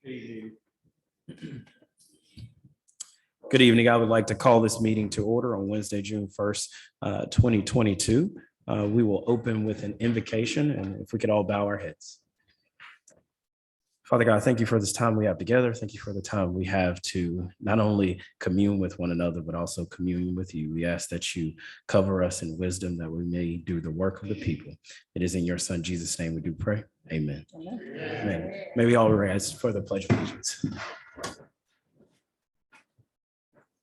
Good evening. I would like to call this meeting to order on Wednesday, June 1st, 2022. We will open with an invocation, and if we could all bow our heads. Father God, thank you for this time we have together. Thank you for the time we have to not only commune with one another, but also commune with you. We ask that you cover us in wisdom, that we may do the work of the people. It is in your Son, Jesus' name, we do pray. Amen. Amen. May we all rise for the Pledge of Allegiance.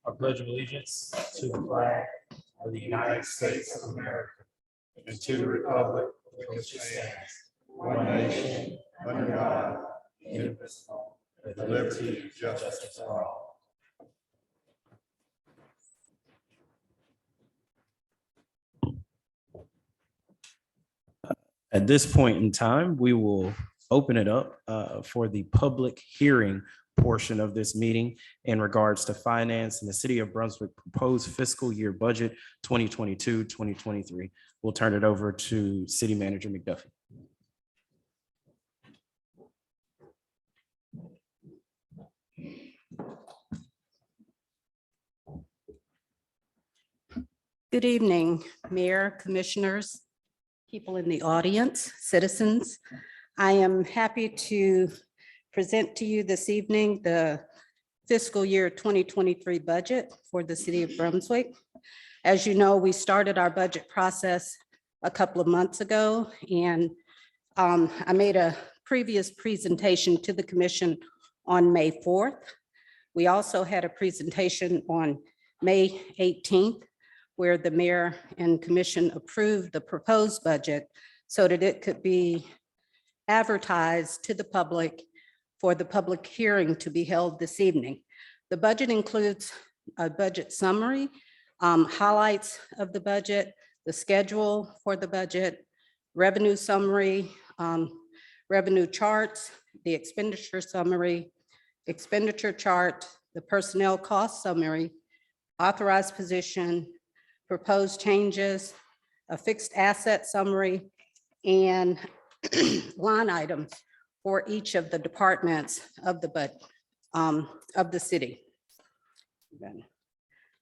I pledge allegiance to the flag of the United States of America and to the republic for which it stands, one nation, under God, indivisible, with liberty and justice for all. At this point in time, we will open it up for the public hearing portion of this meeting in regards to finance and the City of Brunswick proposed fiscal year budget 2022-2023. We'll turn it over to City Manager McDuffie. Good evening, Mayor, Commissioners, people in the audience, citizens. I am happy to present to you this evening the fiscal year 2023 budget for the City of Brunswick. As you know, we started our budget process a couple of months ago, and I made a previous presentation to the Commission on May 4th. We also had a presentation on May 18th, where the Mayor and Commission approved the proposed budget so that it could be advertised to the public for the public hearing to be held this evening. The budget includes a budget summary, highlights of the budget, the schedule for the budget, revenue summary, revenue charts, the expenditure summary, expenditure chart, the personnel cost summary, authorized position, proposed changes, a fixed asset summary, and line items for each of the departments of the budget of the city. I'm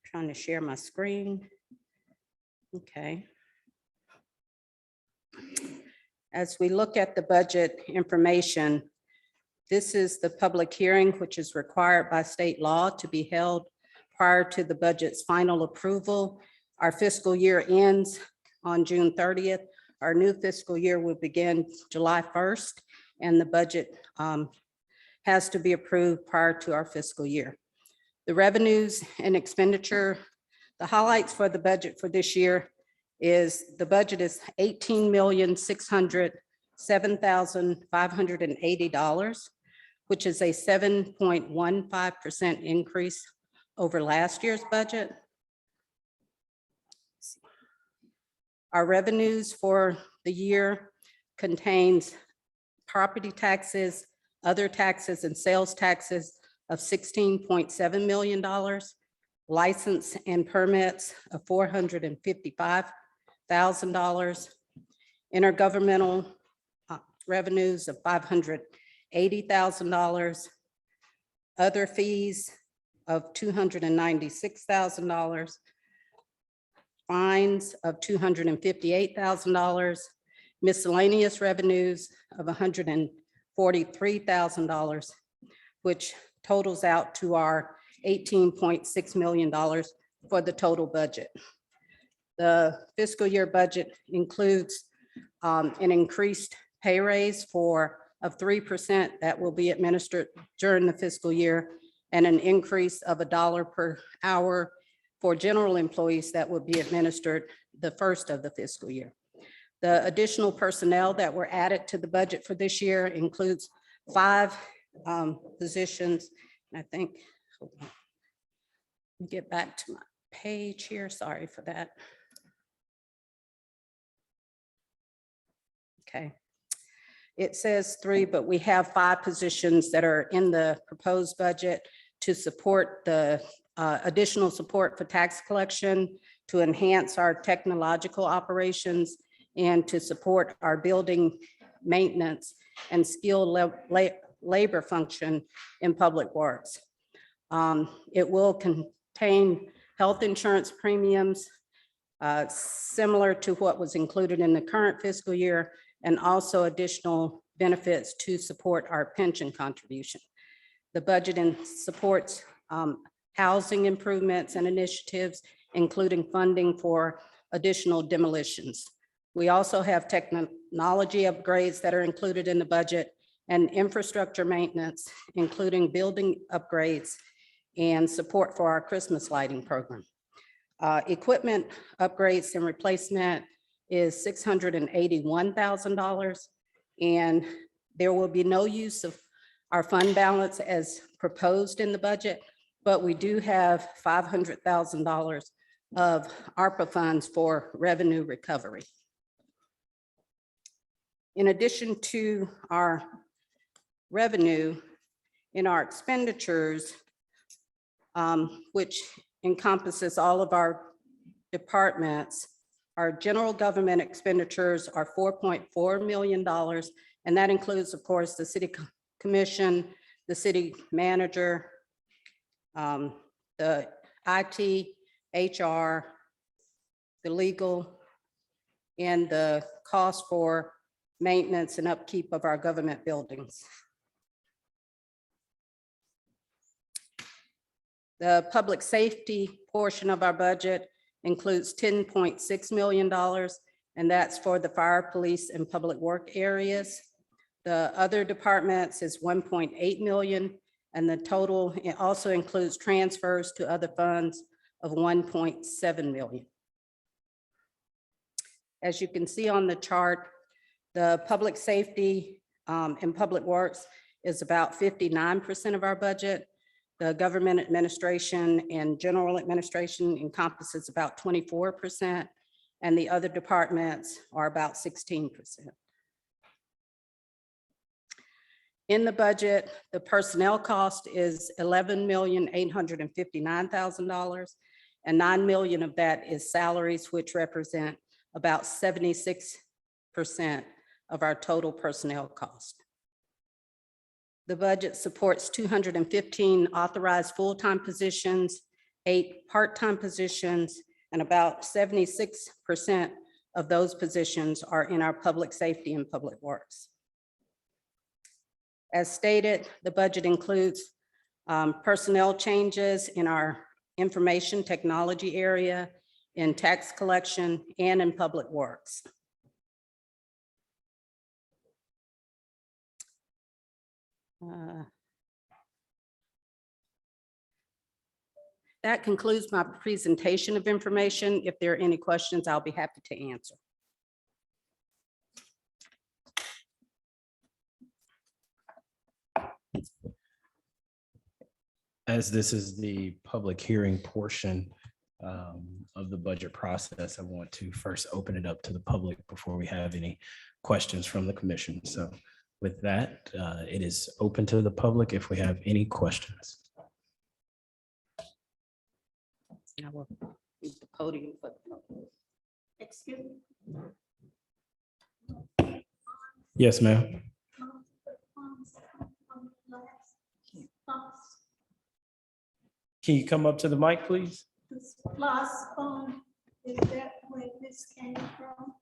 trying to share my screen. Okay. As we look at the budget information, this is the public hearing which is required by state law to be held prior to the budget's final approval. Our fiscal year ends on June 30th. Our new fiscal year will begin July 1st, and the budget has to be approved prior to our fiscal year. The revenues and expenditure, the highlights for the budget for this year is the budget is $18,607,580, which is a 7.15% increase over last year's budget. Our revenues for the year contains property taxes, other taxes, and sales taxes of $16.7 million, license and permits of $455,000, intergovernmental revenues of $580,000, other fees of $296,000, fines of $258,000, miscellaneous revenues of $143,000, which totals out to our $18.6 million for the total budget. The fiscal year budget includes an increased pay raise of 3% that will be administered during the fiscal year, and an increase of $1 per hour for general employees that will be administered the first of the fiscal year. The additional personnel that were added to the budget for this year includes 5 positions. And I think, hold on. Let me get back to my page here. Sorry for that. Okay. It says 3, but we have 5 positions that are in the proposed budget to support the additional support for tax collection, to enhance our technological operations, and to support our building maintenance and skilled labor function in Public Works. It will contain health insurance premiums similar to what was included in the current fiscal year, and also additional benefits to support our pension contribution. The budget supports housing improvements and initiatives, including funding for additional demolitions. We also have technology upgrades that are included in the budget and infrastructure maintenance, including building upgrades and support for our Christmas lighting program. Equipment upgrades and replacement is $681,000, and there will be no use of our fund balance as proposed in the budget, but we do have $500,000 of ARPA funds for revenue recovery. In addition to our revenue, in our expenditures, which encompasses all of our departments, our general government expenditures are $4.4 million, and that includes, of course, the city commission, the city manager, the IT, HR, the legal, and the cost for maintenance and upkeep of our government buildings. The public safety portion of our budget includes $10.6 million, and that's for the fire, police, and public work areas. The other departments is 1.8 million, and the total, it also includes transfers to other funds of 1.7 million. As you can see on the chart, the public safety and public works is about 59% of our budget. The government administration and general administration encompasses about 24%, and the other departments are about 16%. In the budget, the personnel cost is $11,859,000, and $9 million of that is salaries, which represent about 76% of our total personnel cost. The budget supports 215 authorized full-time positions, 8 part-time positions, and about 76% of those positions are in our public safety and public works. As stated, the budget includes personnel changes in our information technology area, in tax collection, and in public works. That concludes my presentation of information. If there are any questions, I'll be happy to answer. As this is the public hearing portion of the budget process, I want to first open it up to the public before we have any questions from the commission. So with that, it is open to the public if we have any questions. I will use the podium for the public. Excuse me. Yes, ma'am. Can you come up to the mic, please? The SPOS fund, is that where this came from?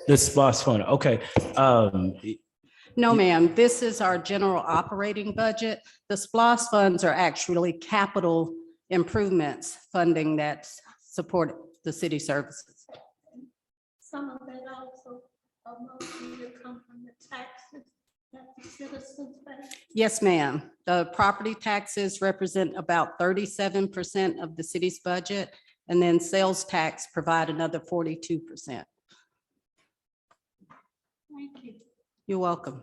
The SPOS fund, okay. No, ma'am, this is our general operating budget. The SPOS funds are actually capital improvements funding that support the city services. Some of that also, mostly come from the taxes that the citizens pay. Yes, ma'am. The property taxes represent about 37% of the city's budget, and then sales tax provide another 42%. Thank you. You're welcome.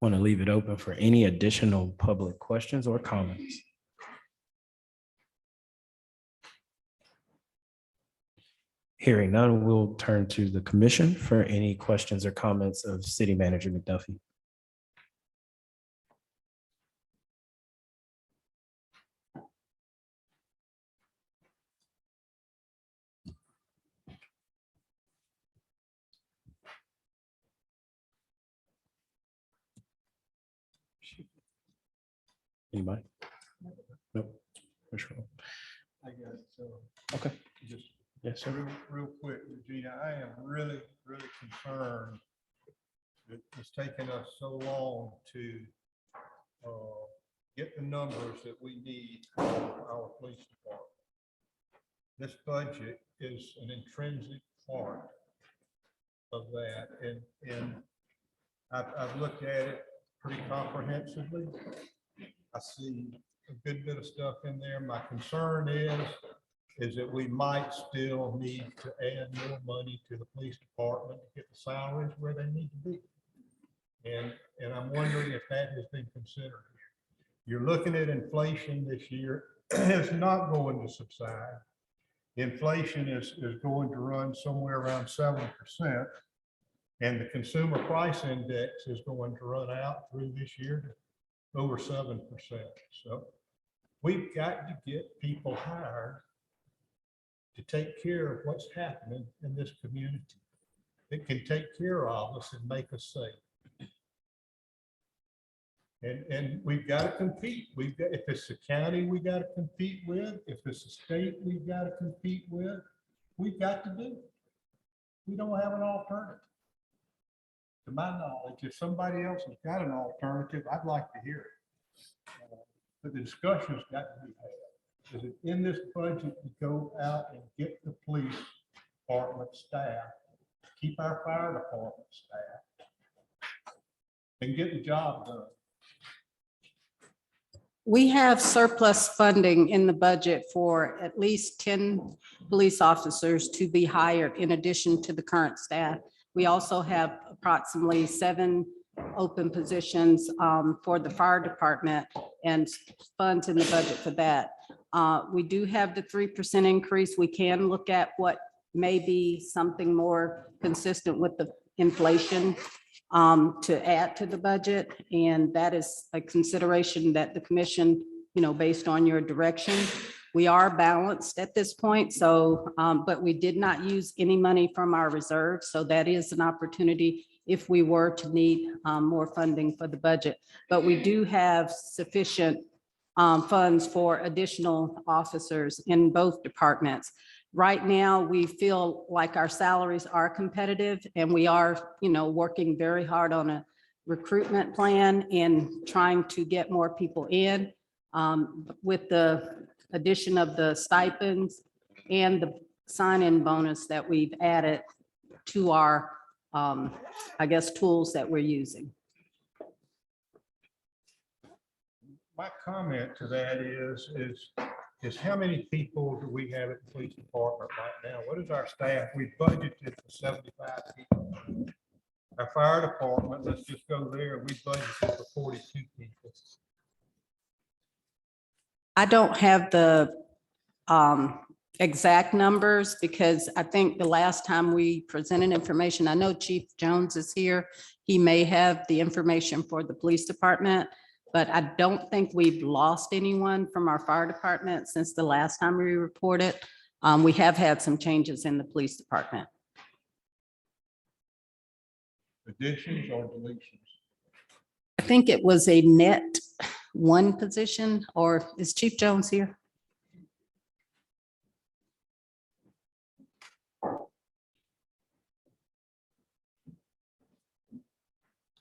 Want to leave it open for any additional public questions or comments. Hearing none, we'll turn to the commission for any questions or comments of City Manager McDuffie. Anybody? Nope. Commissioner Rowe. I got it. So Okay. just Yes, sir. real quick, Regina, I am really concerned that it's taken us so long to get the numbers that we need for our police department. This budget is an intrinsic part of that, and I've looked at it pretty comprehensively. I see a good bit of stuff in there. My concern is that we might still need to add more money to the police department to get the salaries where they need to be. And I'm wondering if that has been considered here. You're looking at inflation this year. It's not going to subside. Inflation is going to run somewhere around 7%. And the consumer price index is going to run out through this year to over 7%. So we've got to get people hired to take care of what's happening in this community. It can take care of us and make us safe. And we've got to compete. We've got, if it's the county we got to compete with, if it's the state we've got to compete with, we've got to do it. We don't have an alternative. To my knowledge, if somebody else has got an alternative, I'd like to hear it. But the discussion's got to be had. Is it in this budget to go out and get the police department staff, keep our fire department staff, and get the job done? We have surplus funding in the budget for at least 10 police officers to be hired in addition to the current staff. We also have approximately 7 open positions for the fire department and funds in the budget for that. We do have the 3% increase. We can look at what may be something more consistent with the inflation to add to the budget. And that is a consideration that the commission, based on your direction, we are balanced at this point. So, but we did not use any money from our reserve. So that is an opportunity if we were to need more funding for the budget. But we do have sufficient funds for additional officers in both departments. Right now, we feel like our salaries are competitive and we are, working very hard on a recruitment plan and trying to get more people in with the addition of the stipends and the sign-in bonus that we've added to our, tools that we're using. My comment to that is how many people do we have at the police department right now? What is our staff? We budgeted for 75 people. Our fire department, let's just go there, we budgeted for 42 people. I don't have the exact numbers because I think the last time we presented information, I know Chief Jones is here. He may have the information for the police department, but I don't think we've lost anyone from our fire department since the last time we reported. We have had some changes in the police department. Additions or deletions? I think it was a net 1 position, or is Chief Jones here?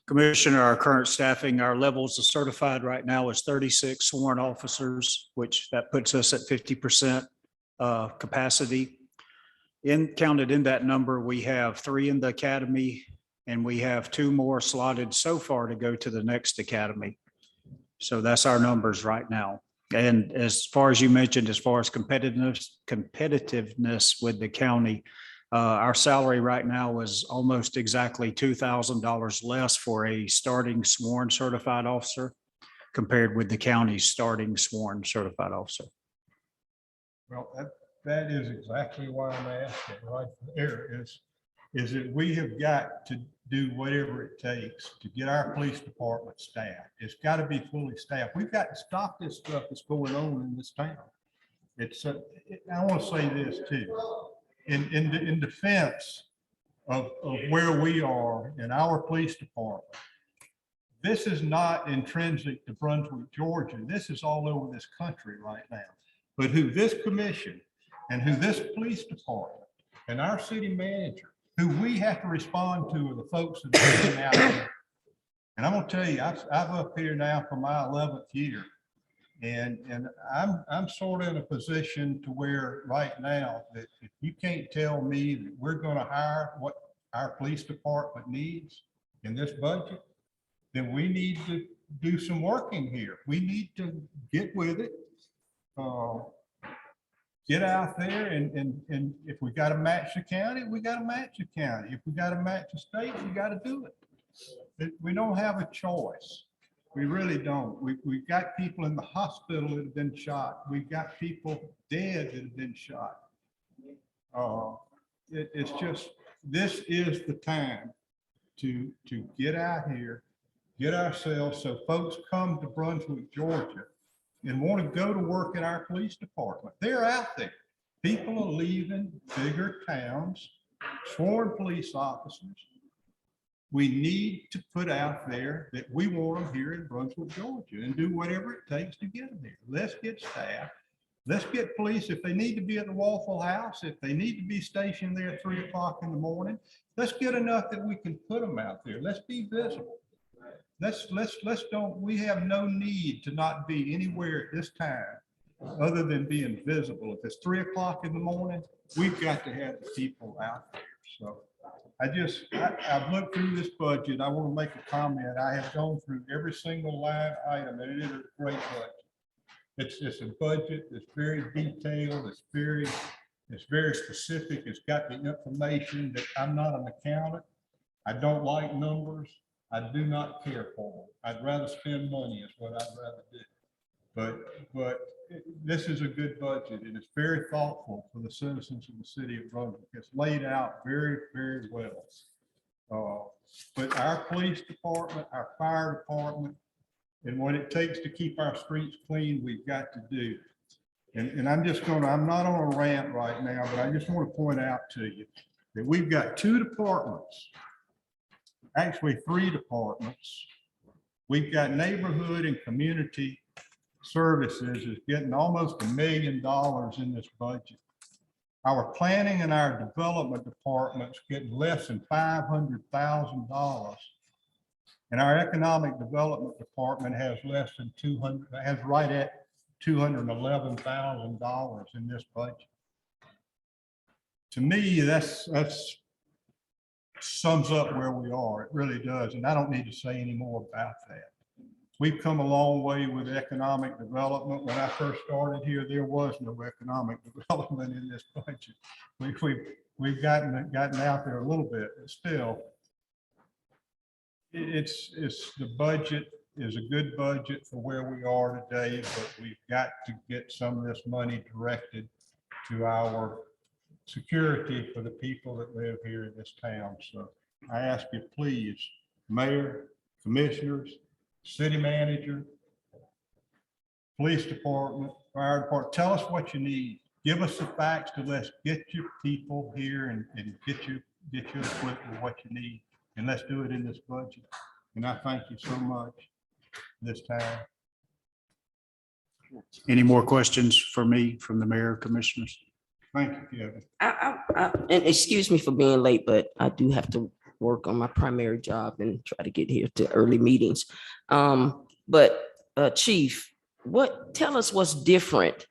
Commissioner, our current staffing, our levels of certified right now is 36 sworn officers, which that puts us at 50% capacity. Counted in that number, we have 3 in the academy and we have 2 more slotted so far to go to the next academy. So that's our numbers right now. And as far as you mentioned, as far as competitiveness with the county, our salary right now is almost exactly $2,000 less for a starting sworn certified officer compared with the county's starting sworn certified officer. Well, that is exactly why I'm asking right there is that we have got to do whatever it takes to get our police department staffed. It's got to be fully staffed. We've got to stop this stuff that's going on in this town. I want to say this too. In defense of where we are in our police department, this is not intrinsic to Brunswick, Georgia. This is all over this country right now. But who this commission and who this police department and our city manager, who we have to respond to, are the folks that are getting out there. And I'm gonna tell you, I'm up here now for my 11th year. And I'm sort of in a position to where right now that if you can't tell me that we're gonna hire what our police department needs in this budget, then we need to do some work in here. We need to get with it. Get out there and if we got to match the county, we got to match the county. If we got to match the state, we got to do it. We don't have a choice. We really don't. We've got people in the hospital that have been shot. We've got people dead that have been shot. It's just, this is the time to get out here, get ourselves, so folks come to Brunswick, Georgia, and want to go to work in our police department. They're out there. People are leaving bigger towns, sworn police officers. We need to put out there that we want them here in Brunswick, Georgia, and do whatever it takes to get them here. Let's get staff. Let's get police. If they need to be at the Waffle House, if they need to be stationed there at 3 o'clock in the morning, let's get enough that we can put them out there. Let's be visible. We have no need to not be anywhere at this time other than being visible. If it's 3 o'clock in the morning, we've got to have the people out there. So I've looked through this budget. I want to make a comment. I have gone through every single line item, and it is a great budget. It's a budget that's very detailed. It's very specific. It's got the information that I'm not an accountant. I don't like numbers. I do not care for them. I'd rather spend money is what I'd rather do. But this is a good budget, and it's very thoughtful for the citizens of the city of Brunswick. It's laid out very, very well. But our police department, our fire department, and what it takes to keep our streets clean, we've got to do. And I'm not on a rant right now, but I just want to point out to you that we've got 2 departments, actually 3 departments. We've got neighborhood and community services is getting almost $1 million in this budget. Our planning and our development departments getting less than $500,000. And our economic development department has right at $211,000 in this budget. To me, that's sums up where we are. It really does. And I don't need to say any more about that. We've come a long way with economic development. When I first started here, there was no economic development in this budget. We've gotten out there a little bit, but still, the budget is a good budget for where we are today, but we've got to get some of this money directed to our security for the people that live here in this town. So I ask you, please, Mayor, Commissioners, City Manager, Police Department, Fire Department, tell us what you need. Give us the facts to let's get your people here and get you equipped with what you need. And let's do it in this budget. And I thank you so much this time. Any more questions for me from the mayor, commissioners? Thank you, Kevin. And excuse me for being late, but I do have to work on my primary job and try to get here to early meetings. But Chief, tell us what's different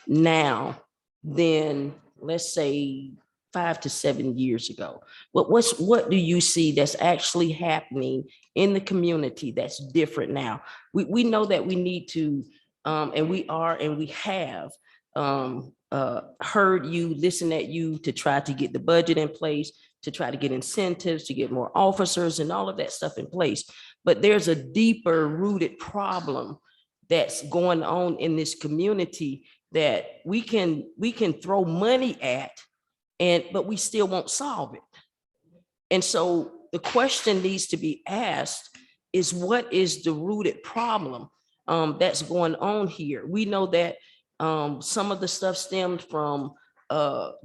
now than, let's say, 5 to 7 years ago? What do you see that's actually happening in the community that's different now? We know that we need to, and we have heard you, listen at you to try to get the budget in place, to try to get incentives, to get more officers and all of that stuff in place. But there's a deeper rooted problem that's going on in this community that we can throw money at, but we still won't solve it. And so the question needs to be asked is, what is the rooted problem that's going on here? We know that some of the stuff stemmed from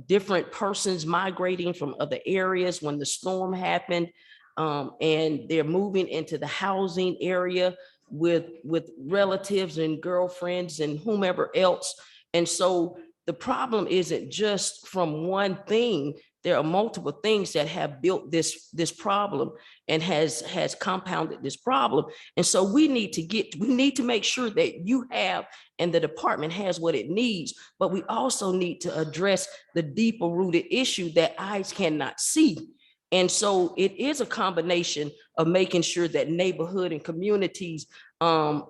different persons migrating from other areas when the storm happened. And they're moving into the housing area with relatives and girlfriends and whomever else. And so the problem isn't just from one thing. There are multiple things that have built this problem and has compounded this problem. And so we need to make sure that you have and the department has what it needs, but we also need to address the deeper rooted issue that eyes cannot see. And so it is a combination of making sure that neighborhood and communities,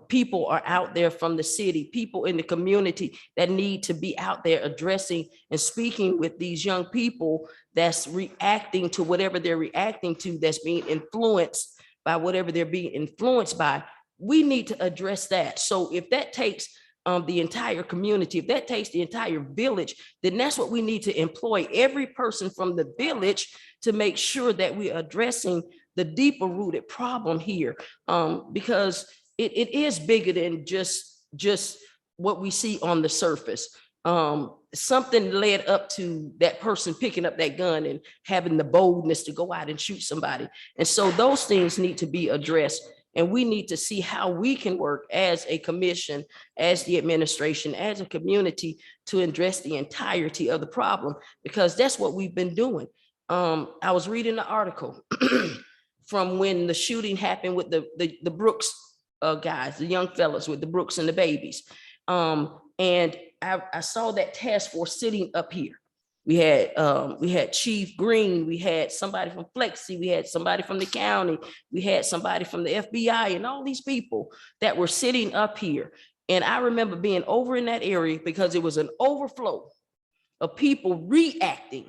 people are out there from the city, people in the community that need to be out there addressing and speaking with these young people that's reacting to whatever they're reacting to, that's being influenced by whatever they're being influenced by. We need to address that. So if that takes the entire community, if that takes the entire village, then that's what we need to employ every person from the village to make sure that we're addressing the deeper rooted problem here, because it is bigger than just what we see on the surface. Something led up to that person picking up that gun and having the boldness to go out and shoot somebody. And so those things need to be addressed. And we need to see how we can work as a commission, as the administration, as a community to address the entirety of the problem, because that's what we've been doing. I was reading the article from when the shooting happened with the Brooks guys, the young fellas with the Brooks and the babies. And I saw that task force sitting up here. We had Chief Green, we had somebody from Flexi, we had somebody from the county, we had somebody from the FBI, and all these people that were sitting up here. And I remember being over in that area because it was an overflow of people reacting.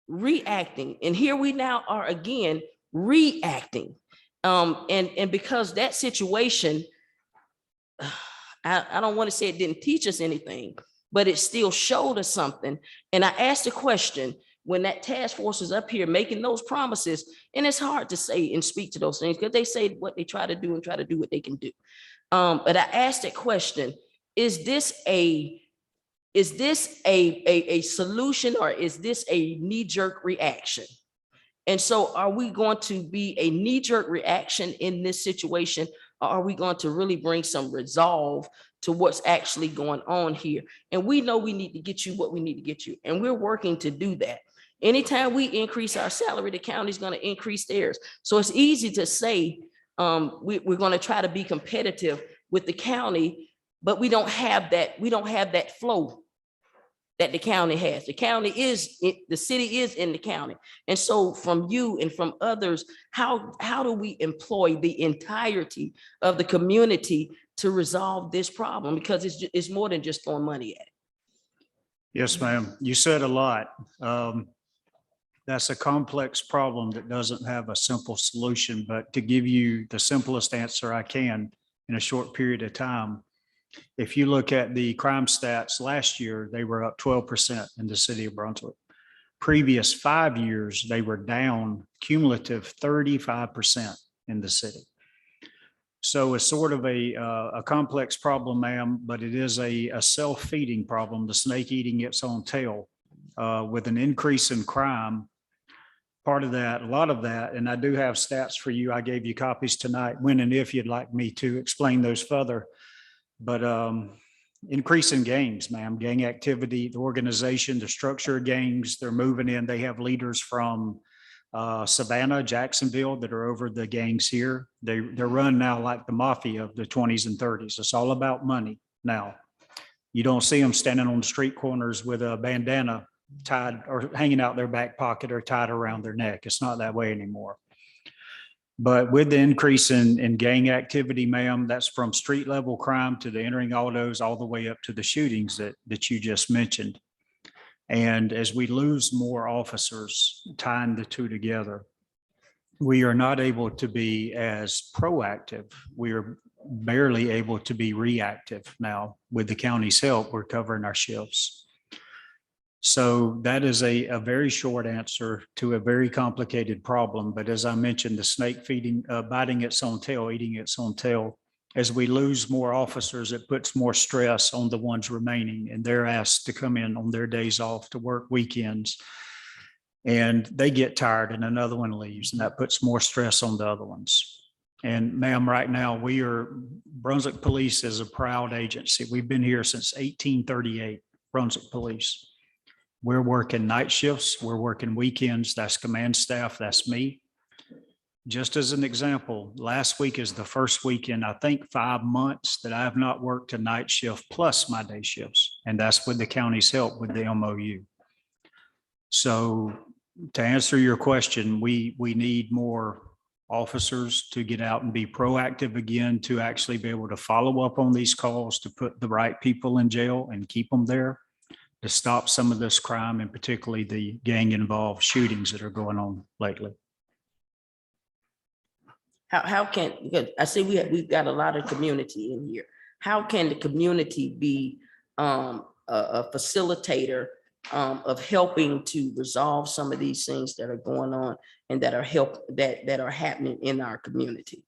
And here we now are again reacting. And because that situation, I don't want to say it didn't teach us anything, but it still showed us something. And I asked a question when that task force is up here making those promises, and it's hard to say and speak to those things because they say what they try to do and try to do what they can do. But I asked that question, is this a solution, or is this a knee-jerk reaction? And so are we going to be a knee-jerk reaction in this situation, or are we going to really bring some resolve to what's actually going on here? And we know we need to get you what we need to get you, and we're working to do that. Anytime we increase our salary, the county's going to increase theirs. So it's easy to say we're going to try to be competitive with the county, but we don't have that flow that the county has. The county is, the city is in the county. And so from you and from others, how do we employ the entirety of the community to resolve this problem? Because it's more than just throwing money at it. Yes, ma'am. You said a lot. That's a complex problem that doesn't have a simple solution, but to give you the simplest answer I can in a short period of time, if you look at the crime stats last year, they were up 12% in the city of Brunswick. Previous 5 years, they were down cumulative 35% in the city. So it's sort of a complex problem, ma'am, but it is a self-feeding problem, the snake eating its own tail. With an increase in crime, part of that, a lot of that, and I do have stats for you. I gave you copies tonight, when and if you'd like me to explain those further. But increase in gangs, ma'am, gang activity, the organization, the structure of gangs, they're moving in. They have leaders from Savannah, Jacksonville that are over the gangs here. They're run now like the mafia of the 20s and 30s. It's all about money now. You don't see them standing on the street corners with a bandana tied or hanging out their back pocket or tied around their neck. It's not that way anymore. But with the increase in gang activity, ma'am, that's from street level crime to the entering autos all the way up to the shootings that you just mentioned. And as we lose more officers tying the two together, we are not able to be as proactive. We are barely able to be reactive now. With the county's help, we're covering our shifts. So that is a very short answer to a very complicated problem. But as I mentioned, the snake biting its own tail, eating its own tail. As we lose more officers, it puts more stress on the ones remaining, and they're asked to come in on their days off to work weekends. And they get tired and another one leaves, and that puts more stress on the other ones. And ma'am, right now, Brunswick Police is a proud agency. We've been here since 1838, Brunswick Police. We're working night shifts, we're working weekends, that's command staff, that's me. Just as an example, last week is the first week in, I think, 5 months that I have not worked a night shift plus my day shifts. And that's with the county's help with the MOU. So to answer your question, we need more officers to get out and be proactive again, to actually be able to follow up on these calls, to put the right people in jail and keep them there, to stop some of this crime, and particularly the gang involved shootings that are going on lately. How can, because I see we've got a lot of community in here. How can the community be a facilitator of helping to resolve some of these things that are going on and that are happening in our community?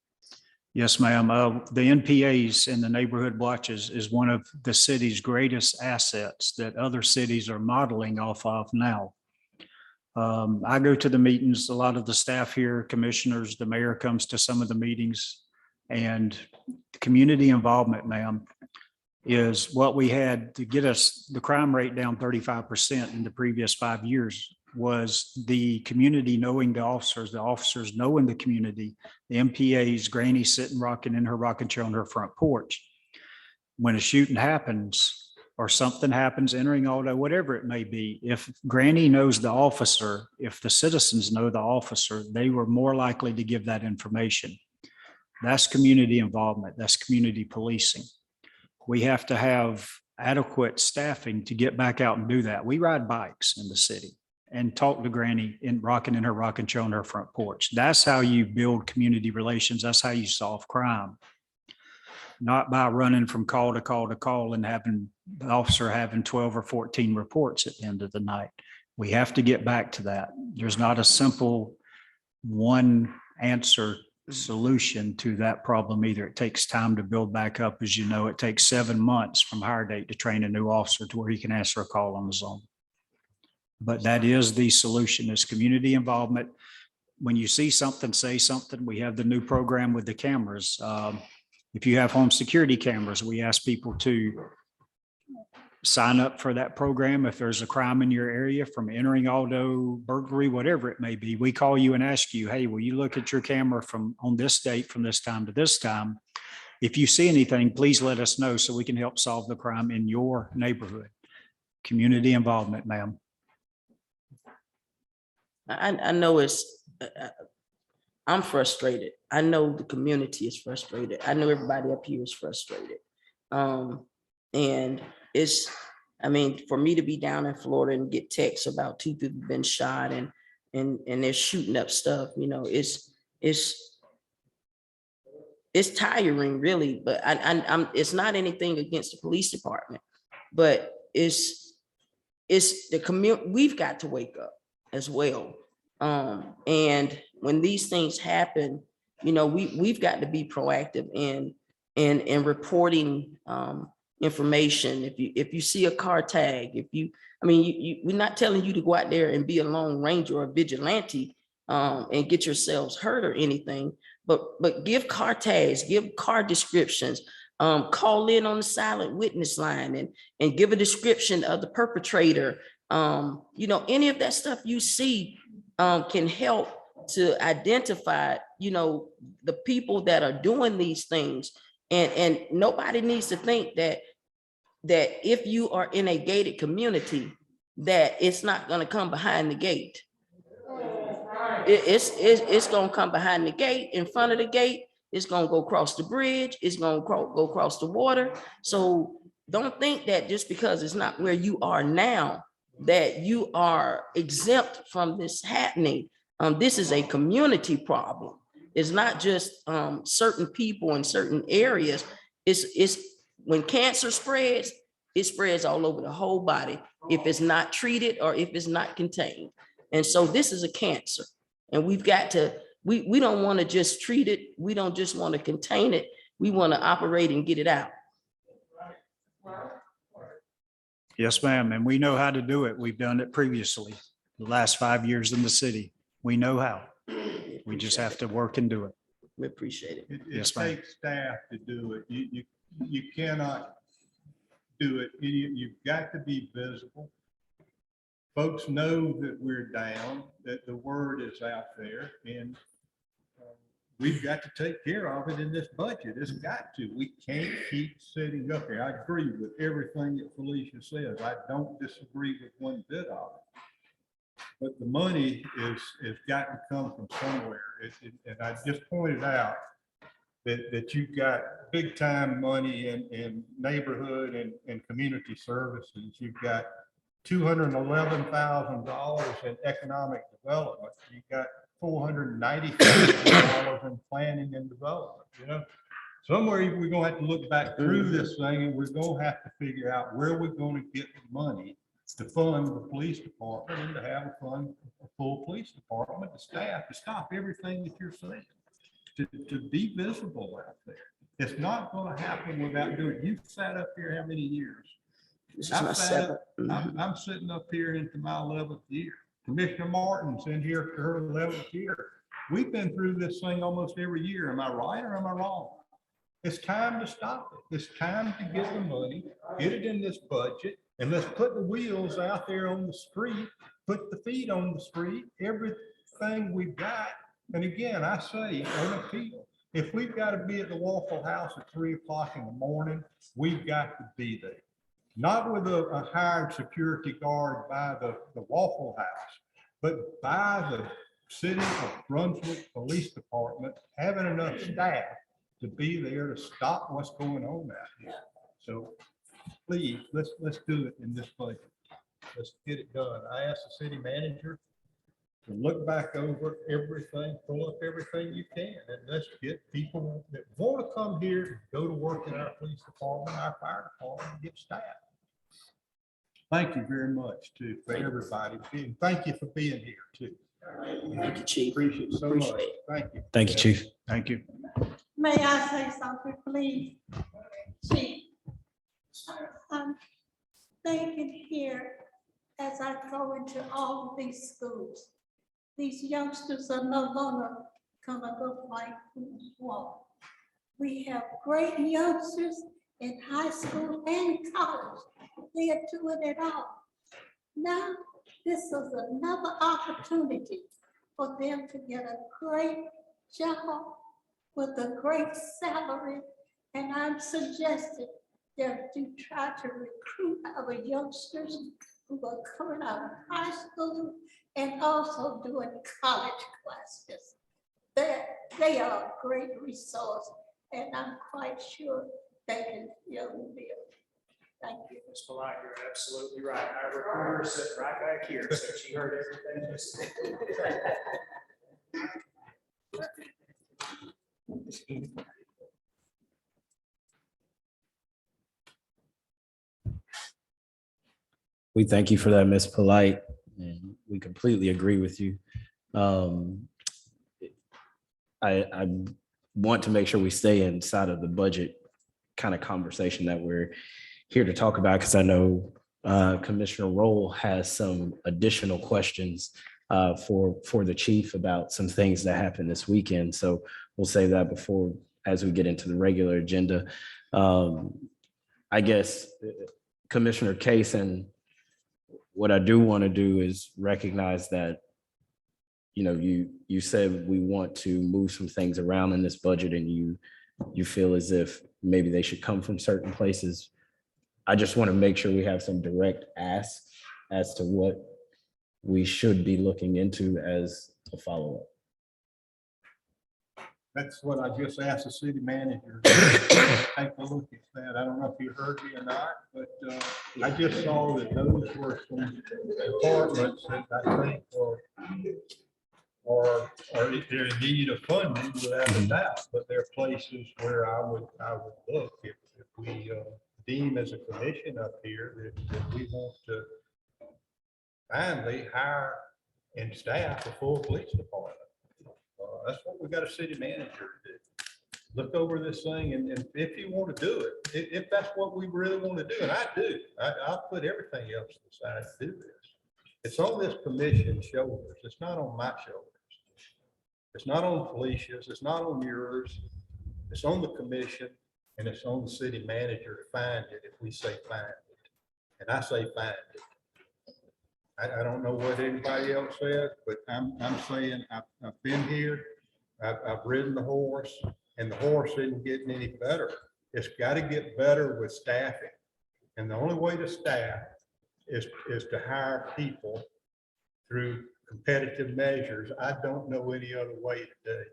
Yes, ma'am. The NPAs and the neighborhood watches is one of the city's greatest assets that other cities are modeling off of now. I go to the meetings, a lot of the staff here, commissioners, the mayor comes to some of the meetings, and community involvement, ma'am, is what we had to get us the crime rate down 35% in the previous 5 years. Was the community knowing the officers knowing the community, the MPAs, Granny sitting rocking in her rocking chair on her front porch. When a shooting happens or something happens, entering auto, whatever it may be, if Granny knows the officer, if the citizens know the officer, they were more likely to give that information. That's community involvement. That's community policing. We have to have adequate staffing to get back out and do that. We ride bikes in the city and talk to Granny rocking in her rocking chair on her front porch. That's how you build community relations. That's how you solve crime. Not by running from call to call to call and having the officer having 12 or 14 reports at the end of the night. We have to get back to that. There's not a simple one answer solution to that problem either. It takes time to build back up. As you know, it takes 7 months from hire date to train a new officer to where he can answer a call on his own. But that is the solution, is community involvement. When you see something, say something. We have the new program with the cameras. If you have home security cameras, we ask people to sign up for that program. If there's a crime in your area, from entering auto, burglary, whatever it may be, we call you and ask you, hey, will you look at your camera from on this date, from this time to this time? If you see anything, please let us know so we can help solve the crime in your neighborhood. Community involvement, ma'am. I know I'm frustrated. I know the community is frustrated. I know everybody up here is frustrated. And I mean, for me to be down in Florida and get texts about 2 people been shot and they're shooting up stuff, you know, it's tiring, really. But it's not anything against the police department, but it's the community. We've got to wake up as well. And when these things happen, you know, we've got to be proactive in reporting information. If you see a car tag, we're not telling you to go out there and be a lone ranger or a vigilante and get yourselves hurt or anything, but give car tags, give car descriptions, call in on the silent witness line and give a description of the perpetrator. You know, any of that stuff you see can help to identify, you know, the people that are doing these things. And nobody needs to think that if you are in a gated community, that it's not going to come behind the gate. It's going to come behind the gate, in front of the gate. It's going to go across the bridge. It's going to go across the water. So don't think that just because it's not where you are now, that you are exempt from this happening. This is a community problem. It's not just certain people in certain areas. It's when cancer spreads, it spreads all over the whole body if it's not treated or if it's not contained. And so this is a cancer, and we've got to, we don't want to just treat it. We don't just want to contain it. We want to operate and get it out. Yes, ma'am. And we know how to do it. We've done it previously. the last 5 years in the city. We know how. We just have to work and do it. We appreciate it. It Yes, ma'am. takes staff to do it. You cannot do it. You've got to be visible. Folks know that we're down, that the word is out there, and we've got to take care of it in this budget. It's got to. We can't keep sitting up here. I agree with everything that Felicia says. I don't disagree with one bit of it. But the money is got to come from somewhere. And I just pointed out that you've got big time money in neighborhood and community services. You've got $211,000 in economic development. You've got $490,000 in planning and development, you know. Somewhere we're gonna have to look back through this thing, and we're gonna have to figure out where we're gonna get the money to fund the police department and to have a full police department, the staff, to stop everything that you're saying, to be visible out there. It's not gonna happen without doing it. You've sat up here how many years? This is my seventh. I'm sitting up here into my 11th year. Commissioner Martin's in here for her 11th year. We've been through this thing almost every year. Am I right or am I wrong? It's time to stop it. It's time to get the money, get it in this budget, and let's put the wheels out there on the street, put the feet on the street, everything we've got. And again, I say on appeal, if we've got to be at the Waffle House at 3 o'clock in the morning, we've got to be there. Not with a hired security guard by the Waffle House, but by the city of Brunswick Police Department, having enough staff to be there to stop what's going on out here. So please, let's do it in this budget. Let's get it done. I asked the city manager to look back over everything, pull up everything you can, and let's get people that want to come here, go to work in our police department, our fire department, and get staff. Thank you very much too, for everybody. And thank you for being here too. Thank you, Chief. Appreciate it so much. Thank you. Thank you, Chief. Thank you. May I say something, please? Chief, I'm thinking here as I go into all of these schools, these youngsters are no longer gonna look like who's what. We have great youngsters in high school and college. They are doing it all. Now, this is another opportunity for them to get a great job with a great salary. And I'm suggesting that you try to recruit our youngsters who are coming out of high school and also doing college classes. They are a great resource, and I'm quite sure they can fill the bill. Thank you. Ms. Polite, you're absolutely right. Our recorder is sitting right back here, so she heard everything you said. We thank you for that, Ms. Polite, and we completely agree with you. I want to make sure we stay inside of the budget kind of conversation that we're here to talk about, because I know Commissioner Roll has some additional questions for the chief about some things that happened this weekend. So we'll say that before, as we get into the regular agenda. I guess Commissioner Case, and what I do want to do is recognize that, you know, you said we want to move some things around in this budget, and you feel as if maybe they should come from certain places. I just want to make sure we have some direct asks as to what we should be looking into as a follow-up. That's what I just asked the city manager. Take a look at that. I don't know if you heard me or not, but I just saw that those were some departments that I think are in need of funding without a doubt, but there are places where I would look if we deem as a commission up here that we want to finally hire and staff a full police department. That's what we got a city manager to do. Look over this thing, and if you want to do it, if that's what we really want to do, and I do, I'll put everything else aside to do this. It's on this commission's shoulders. It's not on my shoulders. It's not on Felicia's. It's not on yours. It's on the commission, and it's on the city manager to find it if we say find it. And I say find it. I don't know what anybody else says, but I'm saying I've been here. I've ridden the horse, and the horse isn't getting any better. It's got to get better with staffing. And the only way to staff is to hire people through competitive measures. I don't know any other way to do it.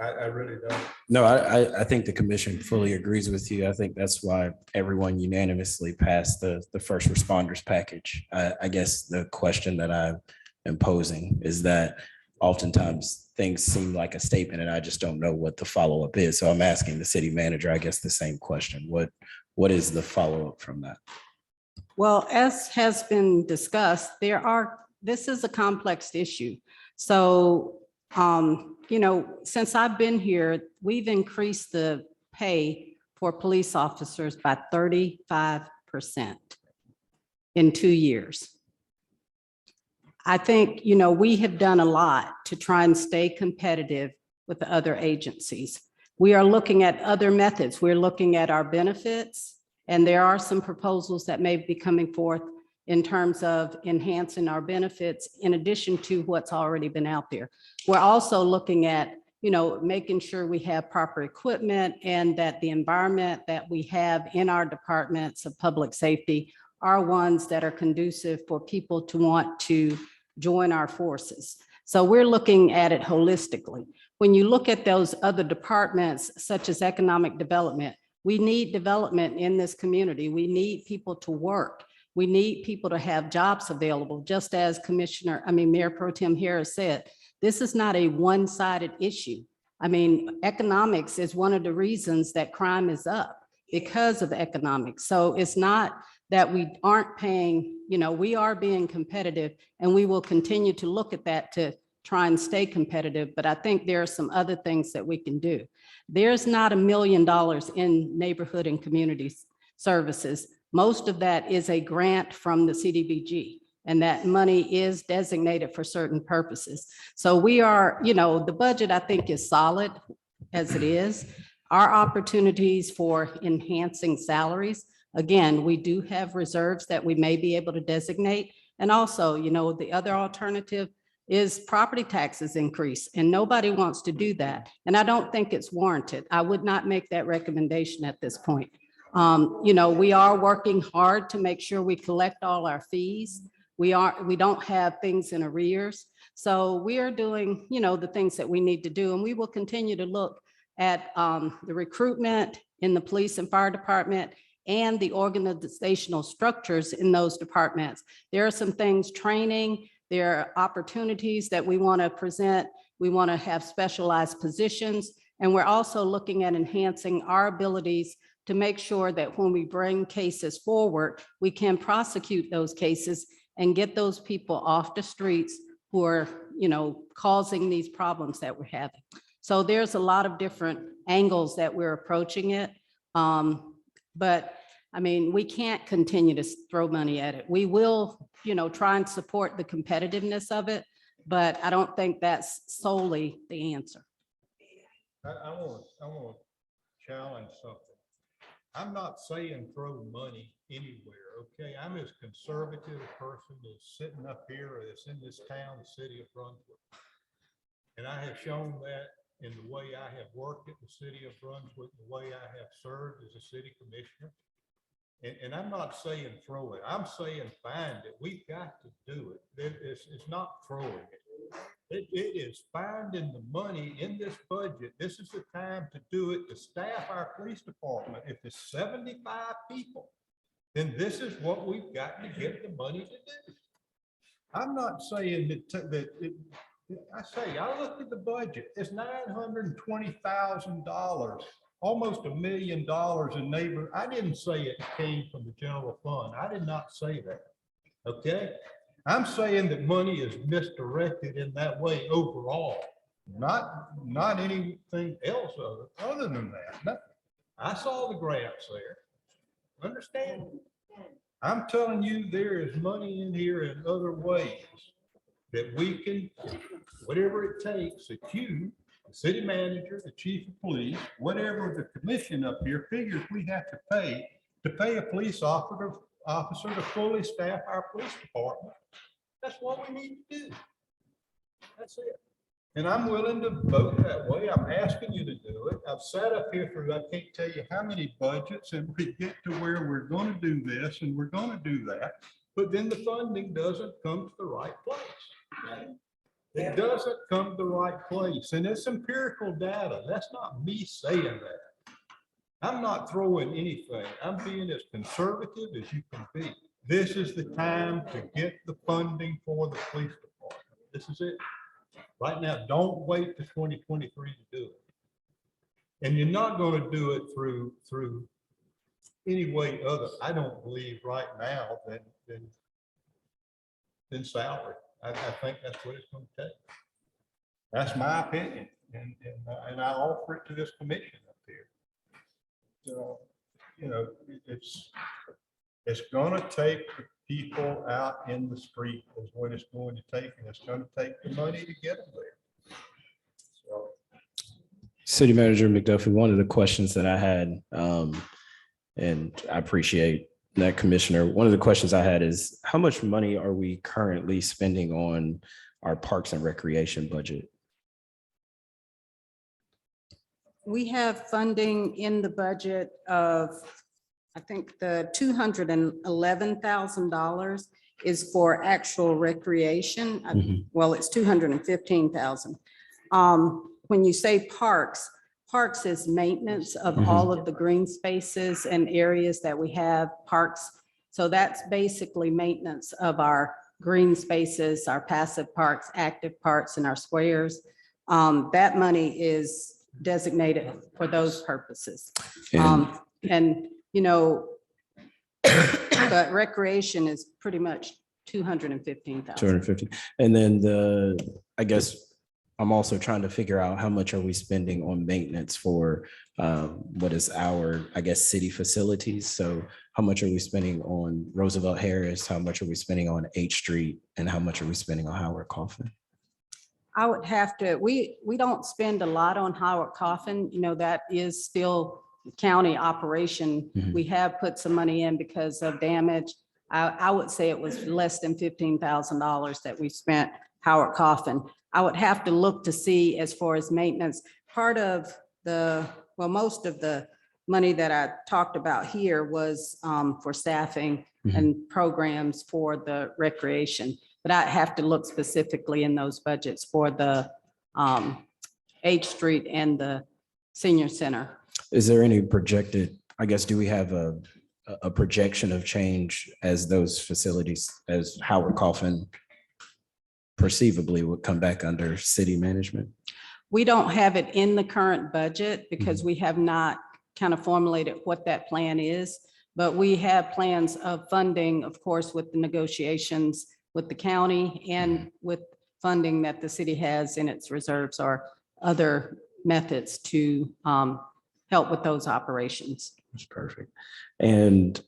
I really don't. No, I think the commission fully agrees with you. I think that's why everyone unanimously passed the first responders package. I guess the question that I am posing is that oftentimes things seem like a statement and I just don't know what the follow-up is. So I'm asking the city manager, I guess, the same question. What is the follow-up from that? Well, as has been discussed, this is a complex issue. So, since I've been here, we've increased the pay for police officers by 35% in 2 years. I think, we have done a lot to try and stay competitive with the other agencies. We are looking at other methods. We're looking at our benefits, and there are some proposals that may be coming forth in terms of enhancing our benefits in addition to what's already been out there. We're also looking at, making sure we have proper equipment and that the environment that we have in our departments of public safety are ones that are conducive for people to want to join our forces. So we're looking at it holistically. When you look at those other departments, such as economic development, we need development in this community. We need people to work. We need people to have jobs available, just as Mayor Pro Tem Harris said. This is not a one-sided issue. Economics is one of the reasons that crime is up, because of economics. So it's not that we aren't paying, we are being competitive, and we will continue to look at that to try and stay competitive. But I think there are some other things that we can do. There's not $1 million in neighborhood and community services. Most of that is a grant from the CDBG, and that money is designated for certain purposes. So we are, the budget, I think, is solid as it is. Our opportunities for enhancing salaries, again, we do have reserves that we may be able to designate. And also, the other alternative is property taxes increase, and nobody wants to do that. And I don't think it's warranted. I would not make that recommendation at this point. We are working hard to make sure we collect all our fees. We don't have things in arrears. So we are doing, the things that we need to do, and we will continue to look at the recruitment in the police and fire department and the organizational structures in those departments. There are some things, training, there are opportunities that we want to present. We want to have specialized positions, and we're also looking at enhancing our abilities to make sure that when we bring cases forward, we can prosecute those cases and get those people off the streets who are, causing these problems that we're having. So there's a lot of different angles that we're approaching it. But we can't continue to throw money at it. We will, try and support the competitiveness of it, but I don't think that's solely the answer. I want to challenge something. I'm not saying throw money anywhere, okay? I'm as conservative a person as sitting up here as in this town, the city of Brunswick. And I have shown that in the way I have worked at the city of Brunswick, the way I have served as a city commissioner. And I'm not saying throw it. I'm saying find it. We've got to do it. It's not throwing it. It is finding the money in this budget. This is the time to do it, to staff our police department. If it's 75 people, then this is what we've got to get the money to do. I'm not saying I looked at the budget. It's $920,000, almost $1 million in neighbor. I didn't say it came from the general fund. I did not say that. Okay. I'm saying that money is misdirected in that way overall, not anything else other than that. Nothing. I saw the grants there. Understand? I'm telling you, there is money in here in other ways that we can, whatever it takes, that you, the city manager, the chief of police, whatever the commission up here figures we have to pay a police officer to fully staff our police department. That's what we need to do. That's it. And I'm willing to vote that way. I'm asking you to do it. I've sat up here through, I can't tell you how many budgets, and we get to where we're going to do this and we're going to do that. But then the funding doesn't come to the right place. It doesn't come to the right place. And it's empirical data. That's not me saying that. I'm not throwing anything. I'm being as conservative as you can be. This is the time to get the funding for the police department. This is it. Right now, don't wait to 2023 to do it. And you're not going to do it through any way other, I don't believe right now, than salary. I think that's what it's going to take. That's my opinion. And I offer it to this commission up here. So, you know, it's going to take the people out in the street is what it's going to take, and it's going to take the money to get them there. So, City Manager McDuffie, one of the questions that I had, and I appreciate that, Commissioner, one of the questions I had is, how much money are we currently spending on our Parks and Recreation budget? We have funding in the budget of, I think the $211,000 is for actual recreation. Well, it's 215,000. When you say parks is maintenance of all of the green spaces and areas that we have parks. So that's basically maintenance of our green spaces, our passive parks, active parks, and our squares. That money is designated for those purposes. And you know, but recreation is pretty much 215,000. 250. And then I guess I'm also trying to figure out how much are we spending on maintenance for what is our, I guess, city facilities. So how much are we spending on Roosevelt Harris? How much are we spending on 8th Street? And how much are we spending on Howard Coffin? I would have to, we don't spend a lot on Howard Coffin. You know, that is still county operation. We have put some money in because of damage. I would say it was less than $15,000 that we spent Howard Coffin. I would have to look to see as far as maintenance. Part of the, well, most of the money that I talked about here was for staffing and programs for the recreation. But I have to look specifically in those budgets for the 8th Street and the senior center. Is there any projected, I guess, do we have a projection of change as those facilities, as Howard Coffin perceivably would come back under city management? We don't have it in the current budget because we have not kind of formulated what that plan is, but we have plans of funding, of course, with the negotiations with the county and with funding that the city has in its reserves or other methods to help with those operations. That's perfect. And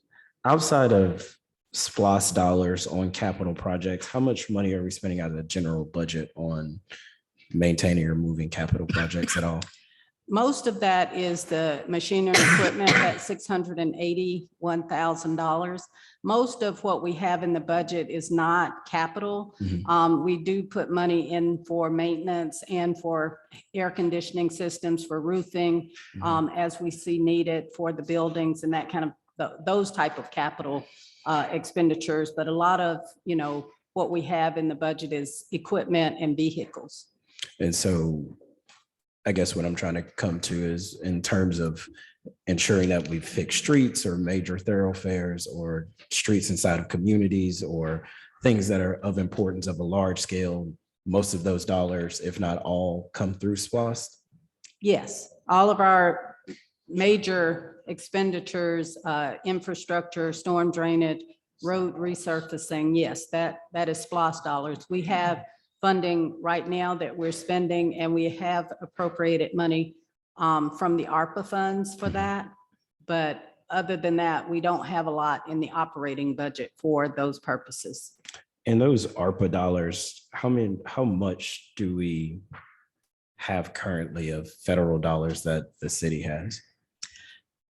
outside of SPLOST dollars on capital projects, how much money are we spending out of the general budget on maintaining or moving capital projects at all? Most of that is the machinery and equipment at $681,000. Most of what we have in the budget is not capital. We do put money in for maintenance and for air conditioning systems, for roofing, as we see needed for the buildings and that kind of those type of capital expenditures. But a lot of, you know, what we have in the budget is equipment and vehicles. And so I guess what I'm trying to come to is in terms of ensuring that we fix streets or major thoroughfares or streets inside of communities or things that are of importance of a large scale, most of those dollars, if not all, come through SPLOST? Yes, all of our major expenditures, infrastructure, storm drainage, road resurfacing, yes, that is SPLOST dollars. We have funding right now that we're spending, and we have appropriated money from the ARPA funds for that. But other than that, we don't have a lot in the operating budget for those purposes. And those ARPA dollars, how much do we have currently of federal dollars that the city has?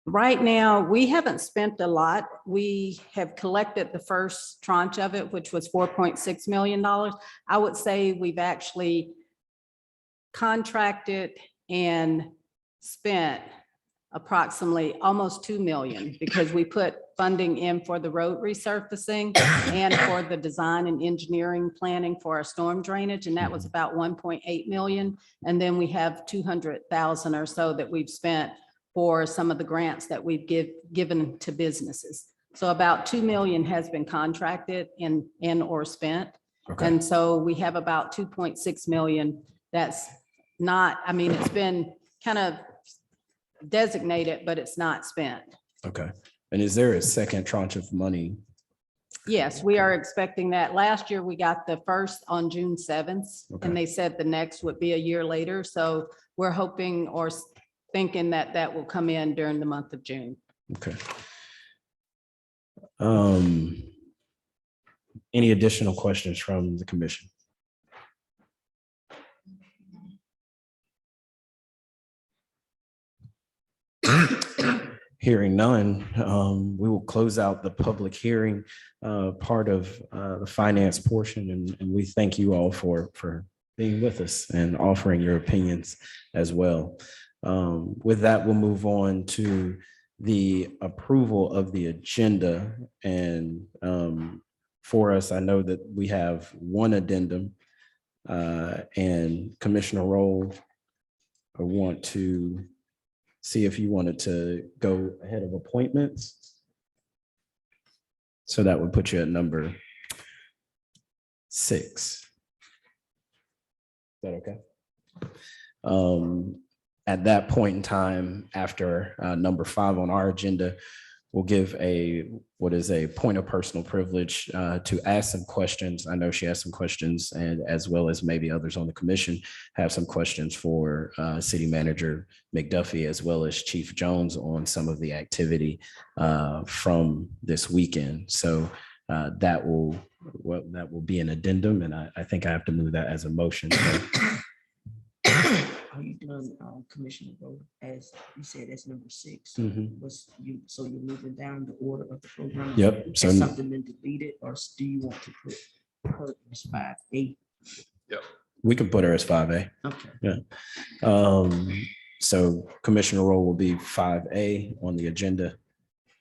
Right now, we haven't spent a lot. We have collected the first tranche of it, which was $4.6 million. I would say we've actually contracted and spent approximately almost 2 million because we put funding in for the road resurfacing and for the design and engineering planning for our storm drainage, and that was about 1.8 million. And then we have 200,000 or so that we've spent for some of the grants that we've given to businesses. So about 2 million has been contracted and or spent. Okay. And so we have about 2.6 million that's not, I mean, it's been kind of designated, but it's not spent. Okay. And is there a second tranche of money? Yes, we are expecting that. Last year, we got the first on June 7th, Okay. and they said the next would be a year later. So we're hoping or thinking that that will come in during the month of June. Okay. Any additional questions from the commission? Hearing none, we will close out the public hearing part of the finance portion, and we thank you all for being with us and offering your opinions as well. With that, we'll move on to the approval of the agenda. And for us, I know that we have one addendum, and Commissioner Roll, I want to see if you wanted to go ahead of appointments. So that would put you at number 6. Is that okay? At that point in time, after number 5 on our agenda, we'll give what is a point of personal privilege to ask some questions. I know she has some questions, and as well as maybe others on the commission have some questions for City Manager McDuffie, as well as Chief Jones on some of the activity from this weekend. So that will be an addendum, and I think I have to move that as a motion. So, Are you done, Commissioner Rowe, as you said, that's number 6? mhm. So you're moving down the order of the program? Yep. Has So something been deleted, or do you want to put her as 5A? we can put her as 5A. Okay. So Commissioner Roll will be 5A on the agenda.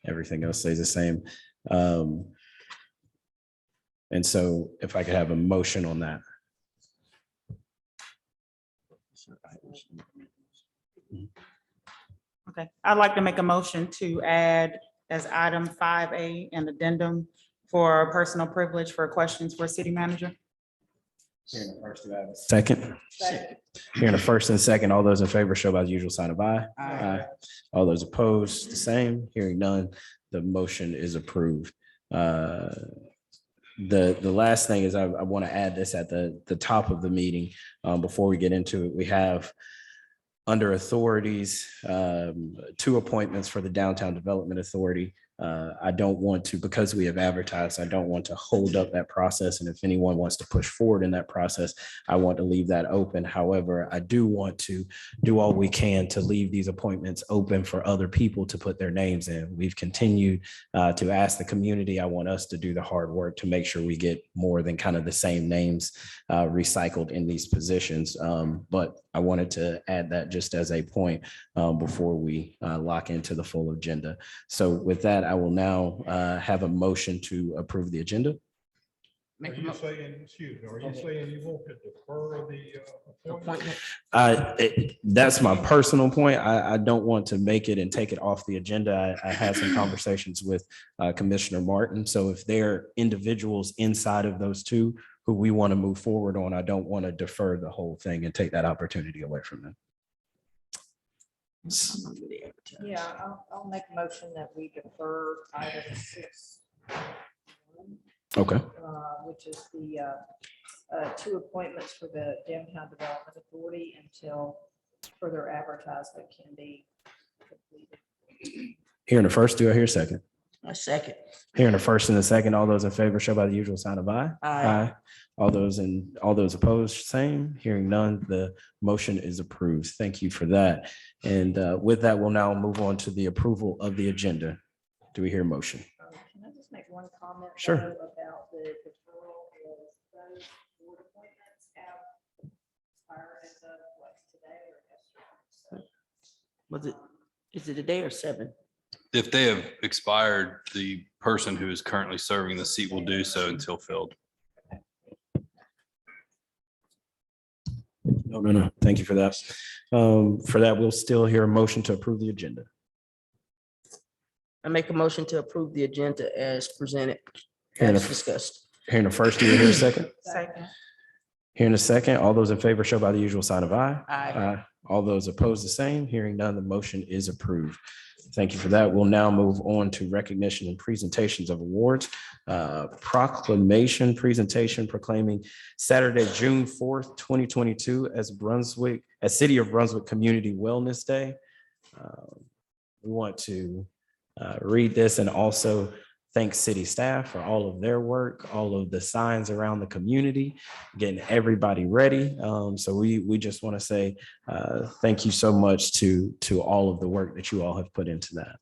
Everything else stays the same. And so if I could have a motion on that. Okay, I'd like to make a motion to add as item 5A an addendum for personal privilege for questions for city manager. Second. Hearing a first and second, all those in favor show by the usual sign of aye. Aye. All those opposed, the same. Hearing none, the motion is approved. The last thing is I want to add this at the top of the meeting. Before we get into it, we have under authorities, 2 appointments for the Downtown Development Authority. I don't want to, because we have advertised, I don't want to hold up that process. And if anyone wants to push forward in that process, I want to leave that open. However, I do want to do all we can to leave these appointments open for other people to put their names in. We've continued to ask the community. I want us to do the hard work to make sure we get more than kind of the same names recycled in these positions. But I wanted to add that just as a point before we lock into the full agenda. So with that, I will now have a motion to approve the agenda. Are you saying, excuse me, are you saying you want to defer the appointment? That's my personal point. I don't want to make it and take it off the agenda. I had some conversations with Commissioner Martin. So if there are individuals inside of those 2 who we want to move forward on, I don't want to defer the whole thing and take that opportunity away from them. Yeah, I'll make a motion that we defer item 6. Okay. Which is the 2 appointments for the Downtown Development Authority until further advertisement can be completed. Hearing the first, do I hear a second? A second. Hearing the first and the second, all those in favor show by the usual sign of aye. Aye. All those opposed, same. Hearing none, the motion is approved. Thank you for that. And with that, we'll now move on to the approval of the agenda. Do we hear a motion? Can I just make one comment? Sure. though, About the deferral of those board appointments have expired as of what, today or yesterday? Was it, is it a day or 7? If they have expired, the person who is currently serving the seat will do so until filled. No. Thank you for that. For that, we'll still hear a motion to approve the agenda. I make a motion to approve the agenda as presented, Hearing as a- discussed. Hearing the first, do we hear a second? Second. Hearing a second, all those in favor show by the usual sign of aye. Aye. All those opposed, the same. Hearing none, the motion is approved. Thank you for that. We'll now move on to recognition and presentations of awards. Proclamation presentation proclaiming Saturday, June 4th, 2022 as City of Brunswick Community Wellness Day. We want to read this and also thank city staff for all of their work, all of the signs around the community, getting everybody ready. So we just want to say thank you so much to all of the work that you all have put into that.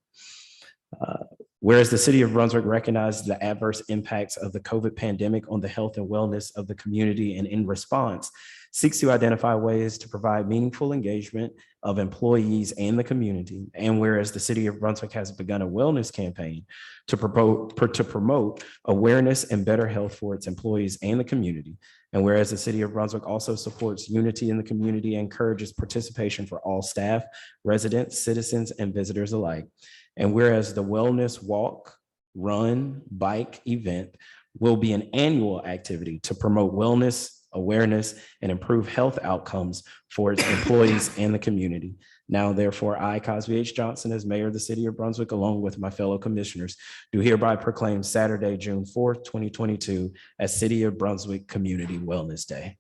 Whereas the City of Brunswick recognizes the adverse impacts of the COVID pandemic on the health and wellness of the community, and in response, seeks to identify ways to provide meaningful engagement of employees and the community. And whereas the City of Brunswick has begun a wellness campaign to promote awareness and better health for its employees and the community. And whereas the City of Brunswick also supports unity in the community and encourages participation for all staff, residents, citizens, and visitors alike. And whereas the Wellness Walk, Run, Bike event will be an annual activity to promote wellness, awareness, and improve health outcomes for its employees and the community. Now, therefore, I, Cosby H. Johnson, as mayor of the City of Brunswick, along with my fellow commissioners, do hereby proclaim Saturday, June 4th, 2022 as City of Brunswick Community Wellness Day.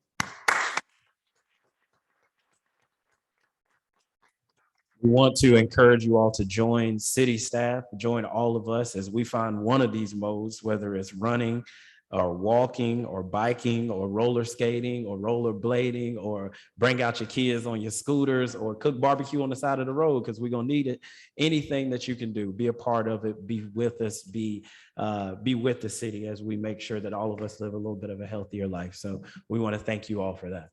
We want to encourage you all to join city staff, join all of us as we find one of these modes, whether it's running or walking or biking or roller skating or roller blading, or bring out your kids on your scooters or cook barbecue on the side of the road, because we're going to need it. Anything that you can do, be a part of it, be with us, be with the city as we make sure that all of us live a little bit of a healthier life. So we want to thank you all for that.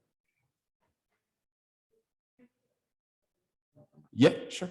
Yeah, sure.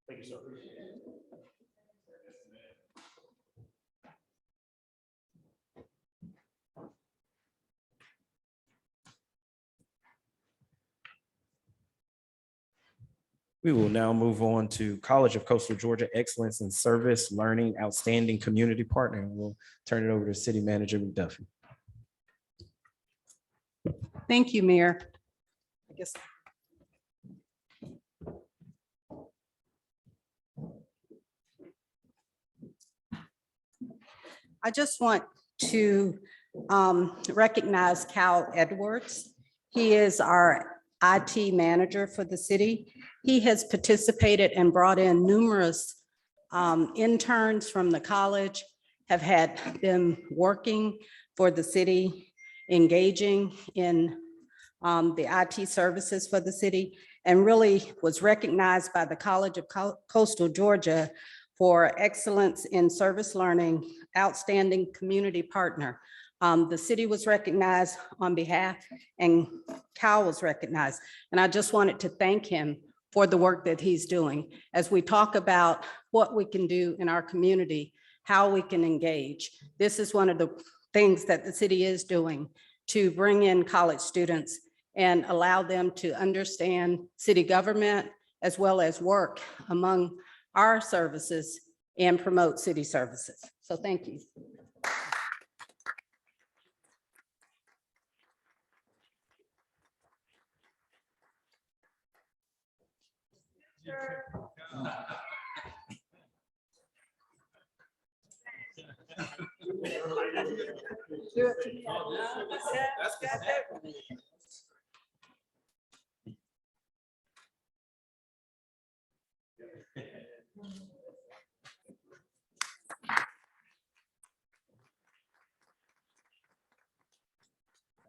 Thank you, sir. We will now move on to College of Coastal Georgia Excellence in Service Learning Outstanding Community Partner. And we'll turn it over to City Manager McDuffie. Thank you, Mayor. I guess. I just want to recognize Cal Edwards. He is our IT manager for the city. He has participated and brought in numerous interns from the college, have had them working for the city, engaging in the IT services for the city, and really was recognized by the College of Coastal Georgia for excellence in service learning, outstanding community partner. The city was recognized on behalf, and Cal was recognized. And I just wanted to thank him for the work that he's doing. As we talk about what we can do in our community, how we can engage. This is one of the things that the city is doing to bring in college students and allow them to understand city government as well as work among our services and promote city services. So thank you.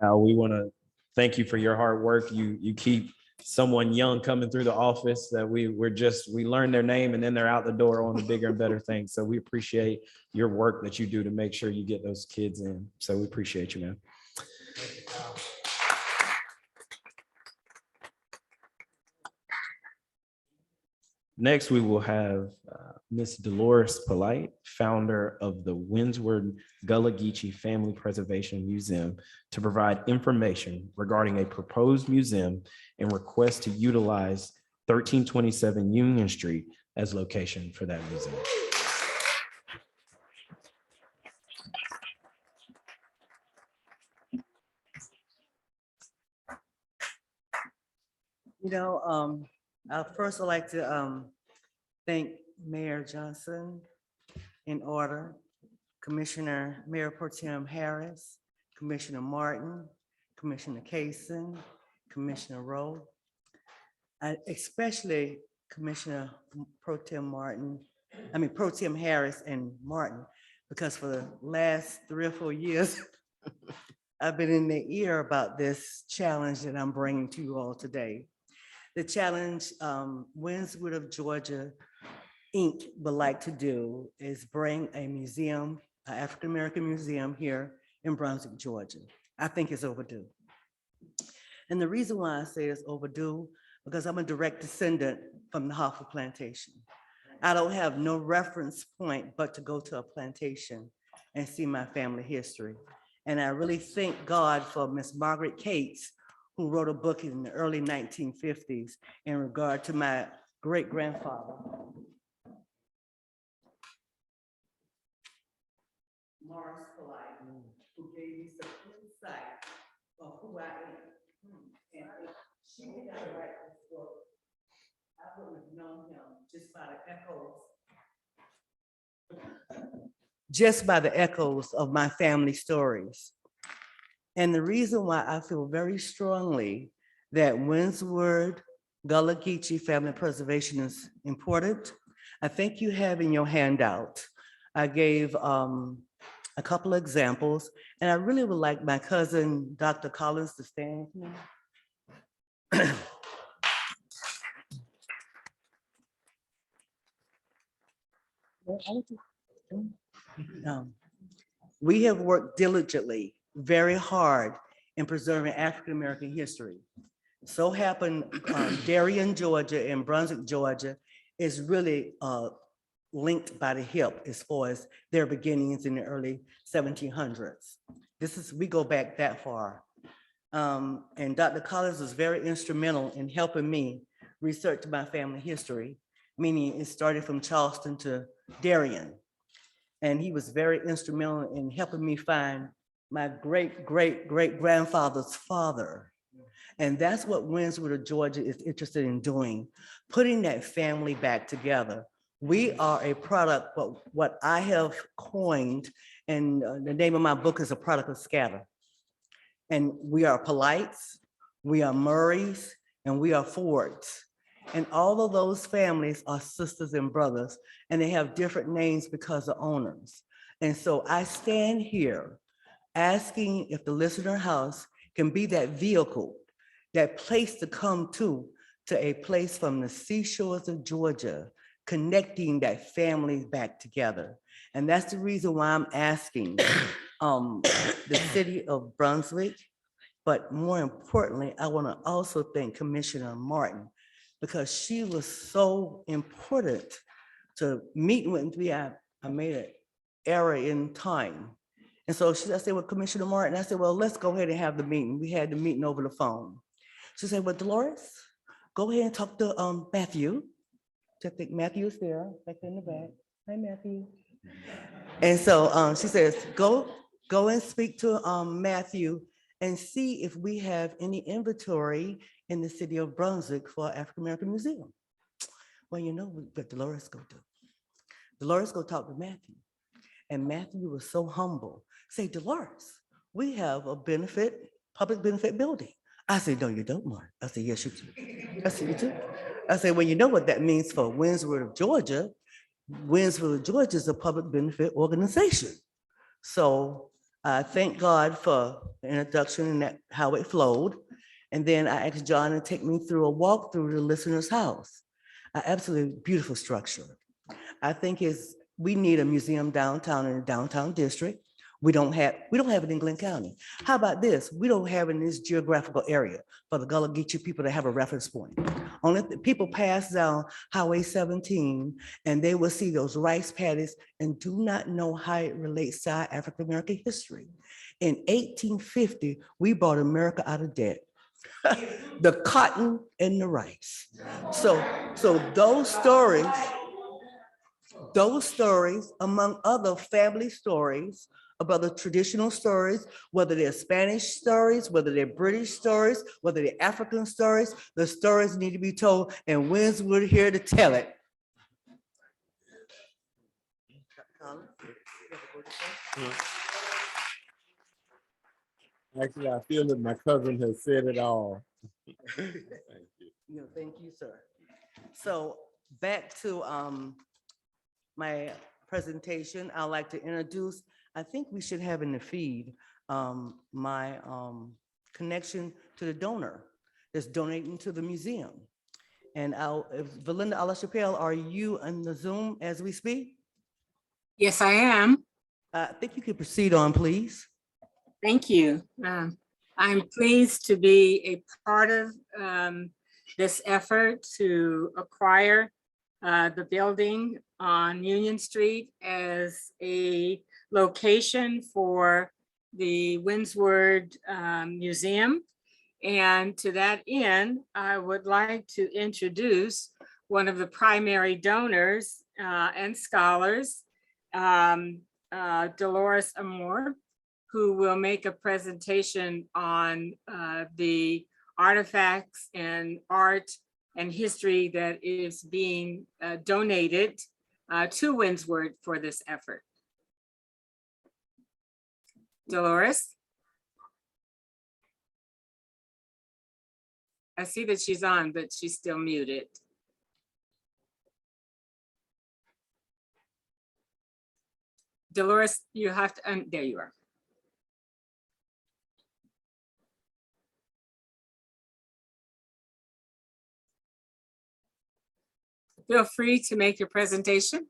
We want to thank you for your hard work. You keep someone young coming through the office that we learn their name and then they're out the door on the bigger and better things. So we appreciate your work that you do to make sure you get those kids in. So we appreciate you, man. Next, we will have Miss Dolores Polite, founder of the Windsor Gullah Geechee Family Preservation Museum, to provide information regarding a proposed museum and request to utilize 1327 Union Street as location for that museum. First I'd like to thank Mayor Johnson in order, Mayor Pro Tem Harris, Commissioner Martin, Commissioner Kaysen, Commissioner Rowe, especially Commissioner Pro Tem Harris and Martin, because for the last 3 or 4 years, I've been in their ear about this challenge that I'm bringing to you all today. The challenge Windsor of Georgia, Inc. would like to do is bring a museum, an African-American museum here in Brunswick, Georgia. I think it's overdue. And the reason why I say it's overdue, because I'm a direct descendant from the Hartford Plantation. I don't have no reference point but to go to a plantation and see my family history. And I really thank God for Miss Margaret Cates, who wrote a book in the early 1950s in regard to my great-grandfather, Morris Polite, who gave me some insight of who I am. And if she did not write this book, I wouldn't have known him just by the echoes of my family stories. And the reason why I feel very strongly that Windsor Gullah Geechee family preservation is important, I think you have in your handout, I gave a couple of examples, and I really would like my cousin, Dr. Collins, to stand with me. We have worked diligently, very hard in preserving African-American history. So happened Darien, Georgia and Brunswick, Georgia is really linked by the hip as far as their beginnings in the early 1700s. We go back that far. And Dr. Collins was very instrumental in helping me research my family history, meaning it started from Charleston to Darien. And he was very instrumental in helping me find my great-great-great-grandfather's father. And that's what Windsor, Georgia is interested in doing, putting that family back together. We are a product, but what I have coined, and the name of my book is A Product of Scatter. And we are Polites, we are Murrays, and we are Fords. And all of those families are sisters and brothers, and they have different names because of owners. And so I stand here asking if the listener house can be that vehicle, that place to come to a place from the seashores of Georgia, connecting that family back together. And that's the reason why I'm asking the city of Brunswick, but more importantly, I want to also thank Commissioner Martin, because she was so important to meet with me. I made an error in time. And so I said, well, Commissioner Martin, I said, well, let's go ahead and have the meeting. We had the meeting over the phone. She said, well, Dolores, go ahead and talk to Matthew. I think Matthew's there, back in the back. Hi, Matthew. And so she says, go and speak to Matthew and see if we have any inventory in the city of Brunswick for African American Museum. Well, you know what Dolores go do. Dolores go talk to Matthew. And Matthew was so humble. Say, Dolores, we have a public benefit building. I said, no, you don't, Mark. I said, yes, you do. I said, you do. I said, well, you know what that means for Windsor, Georgia. Windsor, Georgia is a public benefit organization. So I thank God for the introduction and that how it flowed. And then I asked John to take me through a walk through the listener's house. An absolutely beautiful structure. I think we need a museum downtown in the downtown district. We don't have it in Glenn County. How about this? We don't have it in this geographical area for the Gullah Geechee people to have a reference point. Only people pass down Highway 17 and they will see those rice paddies and do not know how it relates to our African American history. In 1850, we brought America out of debt. The cotton and the rice. So those stories, among other family stories, about the traditional stories, whether they're Spanish stories, whether they're British stories, whether they're African stories, the stories need to be told, and we're here to tell it. Actually, I feel that my cousin has said it all. Thank you, sir. So back to my presentation, I'd like to introduce, I think we should have in the feed my connection to the donor that's donating to the museum. And Belinda Alashapelle, are you on the Zoom as we speak? Yes, I am. I think you could proceed on, please. Thank you. I'm pleased to be a part of this effort to acquire the building on Union Street as a location for the Windsor Museum. And to that end, I would like to introduce one of the primary donors and scholars, Dolores Amor, who will make a presentation on the artifacts and art and history that is being donated to Windsor for this effort. Dolores? I see that she's on, but she's still muted. Dolores, you have to, there you are. Feel free to make your presentation.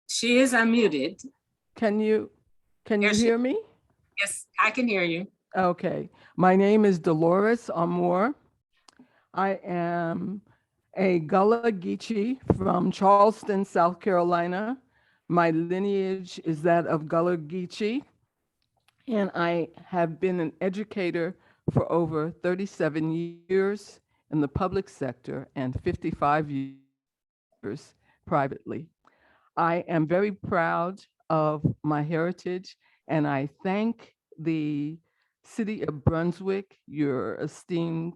She is unmuted. Can you Yes, hear me? Yes, I can hear you. Okay. My name is Dolores Amor. I am a Gullah Geechee from Charleston, South Carolina. My lineage is that of Gullah Geechee, and I have been an educator for over 37 years in the public sector and 55 years privately. I am very proud of my heritage, and I thank the City of Brunswick, your esteemed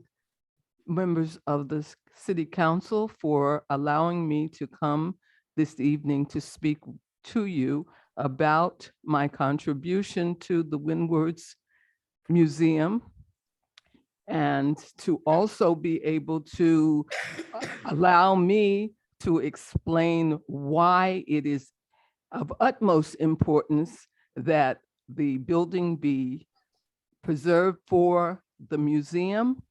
members of the City Council, for allowing me to come this evening to speak to you about my contribution to the Windwards Museum, and to also be able to allow me to explain why it is of utmost importance that the building be preserved for the museum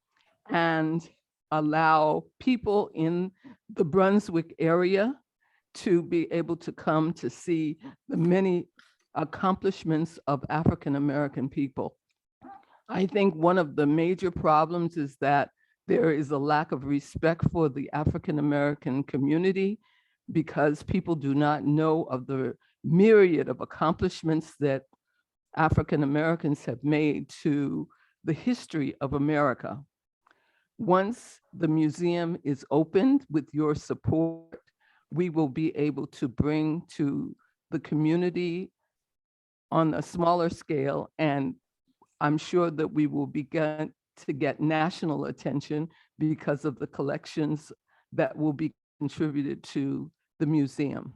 and allow people in the Brunswick area to be able to come to see the many accomplishments of African-American people. I think one of the major problems is that there is a lack of respect for the African-American community because people do not know of the myriad of accomplishments that African-Americans have made to the history of America. Once the museum is opened with your support, we will be able to bring to the community on a smaller scale, and I'm sure that we will begin to get national attention because of the collections that will be contributed to the museum.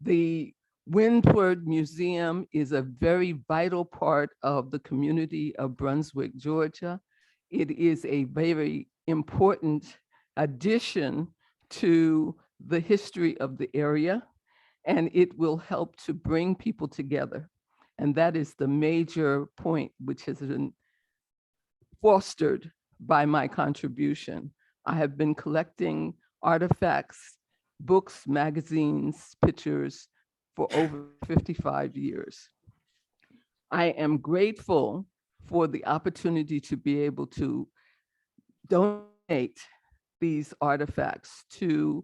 The Windward Museum is a very vital part of the community of Brunswick, Georgia. It is a very important addition to the history of the area, and it will help to bring people together. And that is the major point which has been fostered by my contribution. I have been collecting artifacts, books, magazines, pictures for over 55 years. I am grateful for the opportunity to be able to donate these artifacts to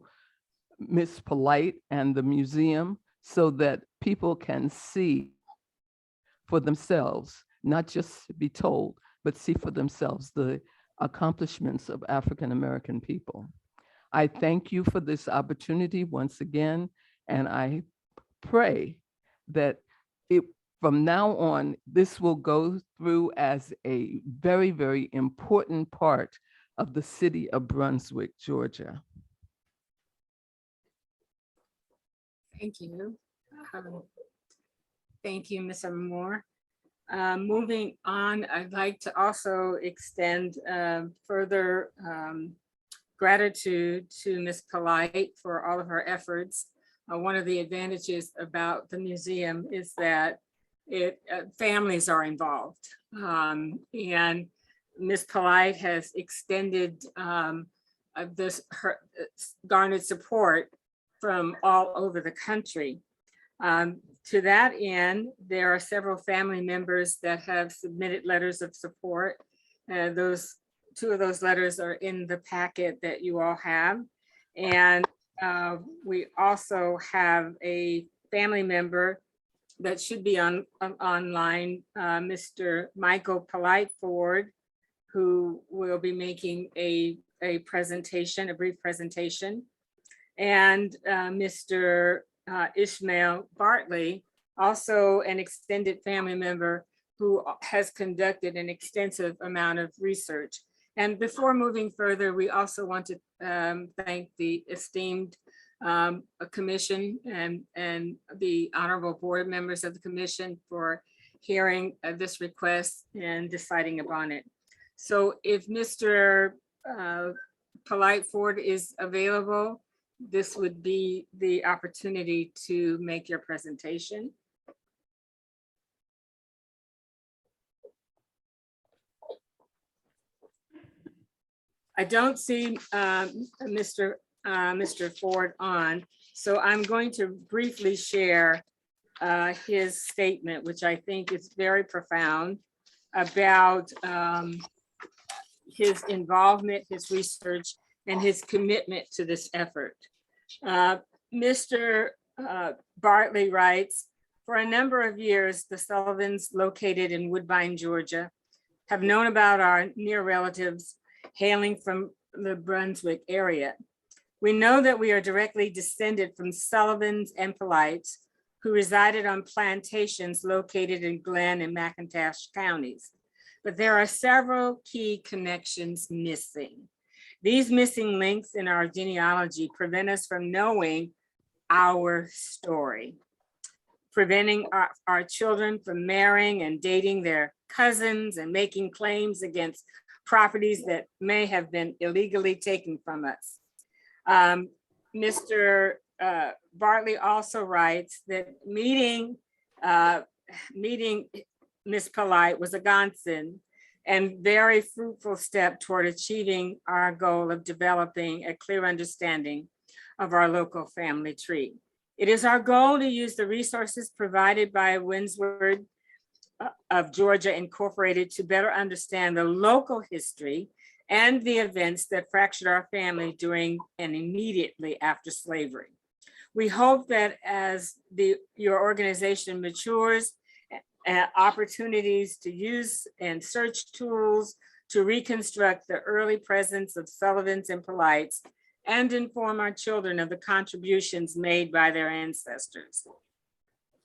Ms. Polite and the museum so that people can see for themselves, not just be told, but see for themselves the accomplishments of African-American people. I thank you for this opportunity once again, and I pray that from now on, this will go through as a very, very important part of the city of Brunswick, Georgia. Thank you. Thank you, Ms. Moore. Moving on, I'd like to also extend further gratitude to Ms. Polite for all of her efforts. One of the advantages about the museum is that families are involved. And Ms. Polite has extended garnered support from all over the country. To that end, there are several family members that have submitted letters of support. Two of those letters are in the packet that you all have. And we also have a family member that should be online, Mr. Michael Polite Ford, who will be making a presentation, a brief presentation. And Mr. Ishmael Bartley, also an extended family member who has conducted an extensive amount of research. And before moving further, we also want to thank the esteemed commission and the honorable board members of the commission for hearing this request and deciding upon it. So if Mr. Polite Ford is available, this would be the opportunity to make your presentation. I don't see Mr. Ford on, so I'm going to briefly share his statement, which I think is very profound about his involvement, his research, and his commitment to this effort. Mr. Bartley writes, for a number of years, the Sullivans located in Woodbine, Georgia, have known about our near relatives hailing from the Brunswick area. We know that we are directly descended from Sullivans and Polites, who resided on plantations located in Glenn and McIntosh counties. But there are several key connections missing. These missing links in our genealogy prevent us from knowing our story, preventing our children from marrying and dating their cousins and making claims against properties that may have been illegally taken from us. Mr. Bartley also writes that meeting Ms. Polite was a godsend and very fruitful step toward achieving our goal of developing a clear understanding of our local family tree. It is our goal to use the resources provided by Windsward of Georgia Incorporated to better understand the local history and the events that fractured our family during and immediately after slavery. We hope that as your organization matures, opportunities to use and search tools to reconstruct the early presence of Sullivans and Polites and inform our children of the contributions made by their ancestors.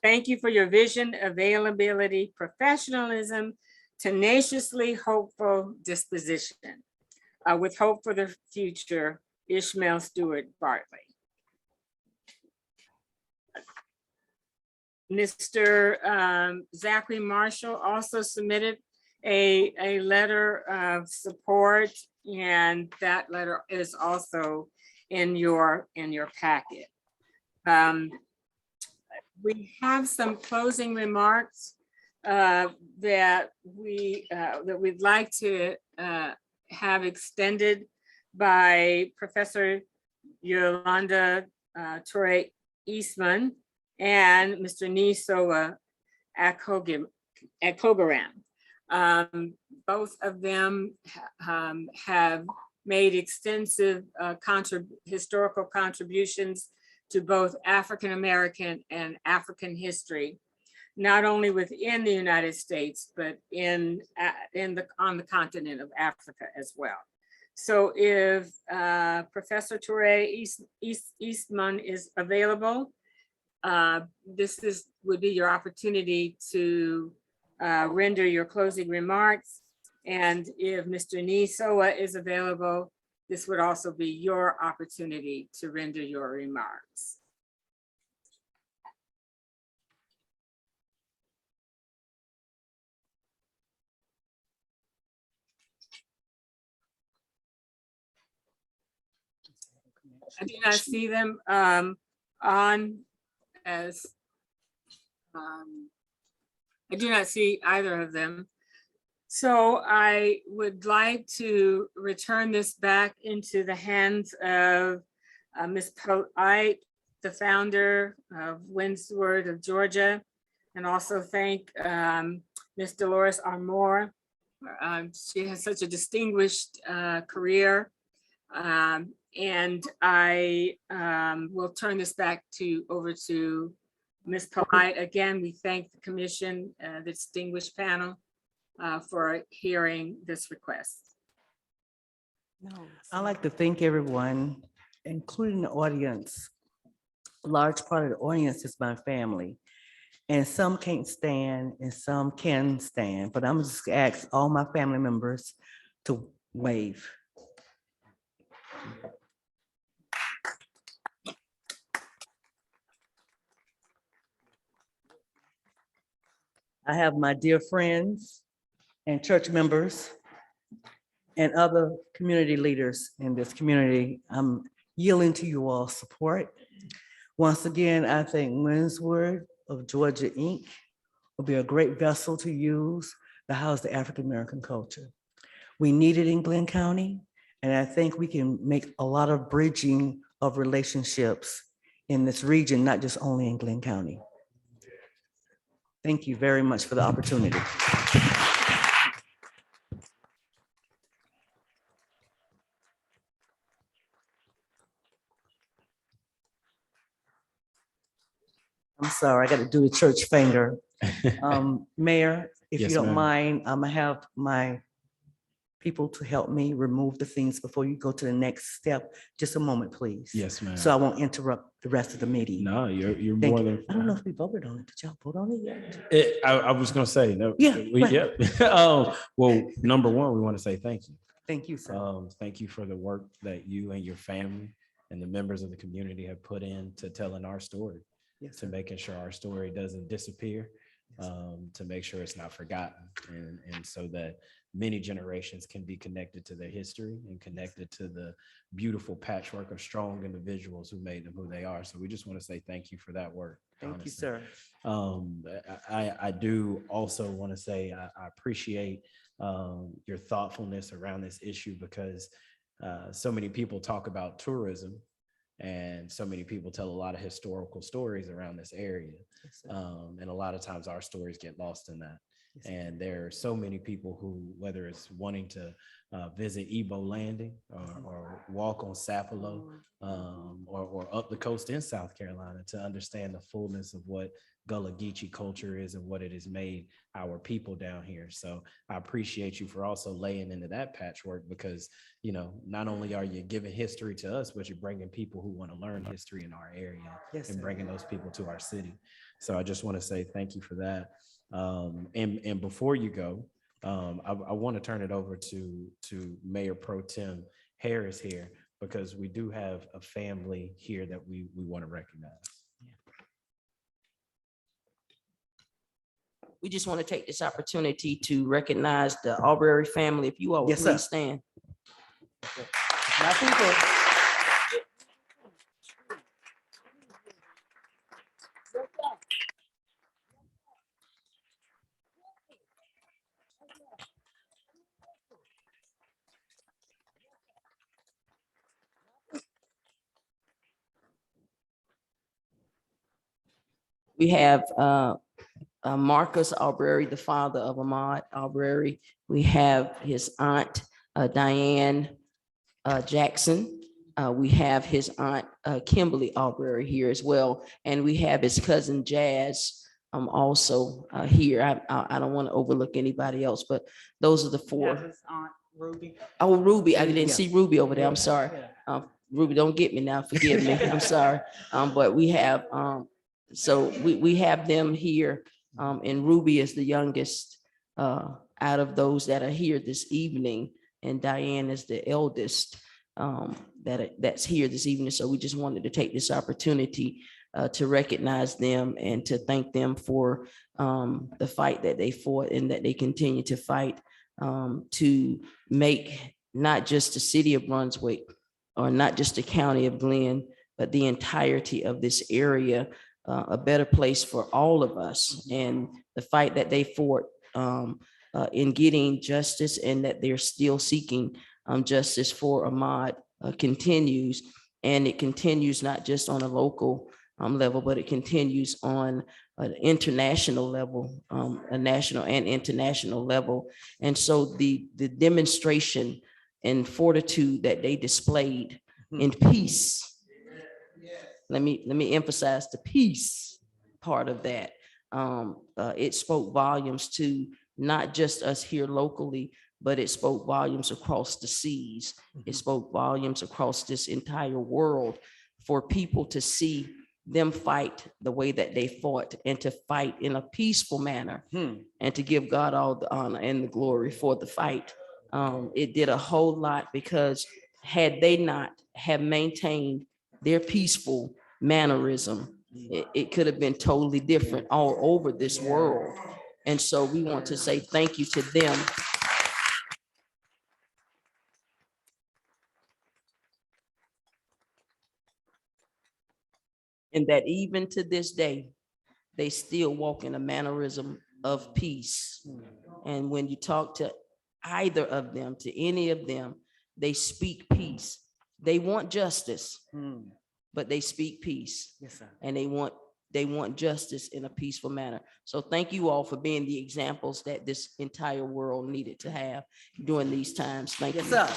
Thank you for your vision, availability, professionalism, tenaciously hopeful disposition. With hope for the future, Ishmael Stewart Bartley. Mr. Zachary Marshall also submitted a letter of support, and that letter is also in your packet. We have some closing remarks that we'd like to have extended by Professor Yolanda Torre Eastman and Mr. Nisoa Akogaram. Both of them have made extensive historical contributions to both African American and African history, not only within the United States, but on the continent of Africa as well. So if Professor Torre Eastman is available, this would be your opportunity to render your closing remarks. And if Mr. Nisoa is available, this would also be your opportunity to render your remarks. I do not see them on as, I do not see either of them. So I would like to return this back into the hands of Ms. Polite, the founder of Windsward of Georgia, and also thank Ms. Dolores Armour. She has such a distinguished career. And I will turn this back over to Ms. Polite. Again, we thank the commission, the distinguished panel, for hearing this request. I'd like to thank everyone, including the audience. A large part of the audience is my family, and some can't stand and some can stand, but I'm just gonna ask all my family members to wave. I have my dear friends and church members and other community leaders in this community. I'm yielding to you all support. Once again, I think Windsward of Georgia, Inc. will be a great vessel to use to house the African American culture. We need it in Glenn County, and I think we can make a lot of bridging of relationships in this region, not just only in Glenn County. Thank you very much for the opportunity. I'm sorry, I got to do the church finger. Mayor, if you Yes, don't ma'am. mind, I'm gonna have my people to help me remove the things before you go to the next step. Just a moment, please. Yes, ma'am. So I won't interrupt the rest of the meeting. No, you're Thank more you. than. I don't know if we voted on it. Did y'all vote on it yet? I was gonna say, no. Yeah, right. Yeah. Oh, well, number one, we want to say thank you. Thank you, sir. Thank you for the work that you and your family and the members of the community have put in to telling our story, Yes, to sir. making sure our story doesn't disappear, to make sure it's not forgotten, and so that many generations can be connected to their history and connected to the beautiful patchwork of strong individuals who made them who they are. So we just want to say thank you for that work. Thank you, honestly. sir. I do also want to say I appreciate your thoughtfulness around this issue, because so many people talk about tourism And so many people tell a lot of historical stories around this area. And a lot of times our stories get lost in that. And there are so many people who, whether it's wanting to visit Ebo Landing or walk on Sapelo or up the coast in South Carolina to understand the fullness of what Gullah Geechee culture is and what it has made our people down here. So I appreciate you for also laying into that patchwork, because, you know, not only are you giving history to us, but you're bringing people who want to learn history in our area and bringing those people to our city. So I just want to say thank you for that. And before you go, I want to turn it over to Mayor Pro Tem Harris here, because we do have a family here that we want to recognize. We just want to take this opportunity to recognize the Aubrey family. If you all would Yes, sir. please stand. My people. We have Marcus Aubrey, the father of Ahmaud Aubrey. We have his aunt, Diane Jackson. We have his aunt, Kimberly Aubrey here as well. And we have his cousin Jazz also here. I don't want to overlook anybody else, but those are the Has four. his aunt Ruby. Oh, Ruby, I didn't Yeah. see Ruby over there. I'm sorry. Ruby, don't get me now. Forgive me. I'm sorry. But we have, so we have them here. And Ruby is the youngest out of those that are here this evening. And Diane is the eldest that's here this evening. So we just wanted to take this opportunity to recognize them and to thank them for the fight that they fought and that they continue to fight to make not just the city of Brunswick or not just the county of Glenn, but the entirety of this area a better place for all of us. And the fight that they fought in getting justice, and that they're still seeking justice for Ahmaud continues. And it continues not just on a local level, but it continues on an international level, a national and international level. And so the demonstration and fortitude that they displayed in peace. Let me emphasize the peace part of that. It spoke volumes to not just us here locally, but it spoke volumes across the seas. It spoke volumes across this entire world for people to see them fight the way that they fought, and to fight in a peaceful manner, and to give God all the honor and the glory for the fight. It did a whole lot, because had they not have maintained their peaceful mannerism, it could have been totally different all over this world. And so we want to say thank you to them. And that even to this day, they still walk in a mannerism of peace. And when you talk to either of them, to any of them, they speak peace. They want justice, but they speak peace. Yes, sir. And they want justice in a peaceful manner. So thank you all for being the examples that this entire world needed to have during these times. Thank you. Yes, sir.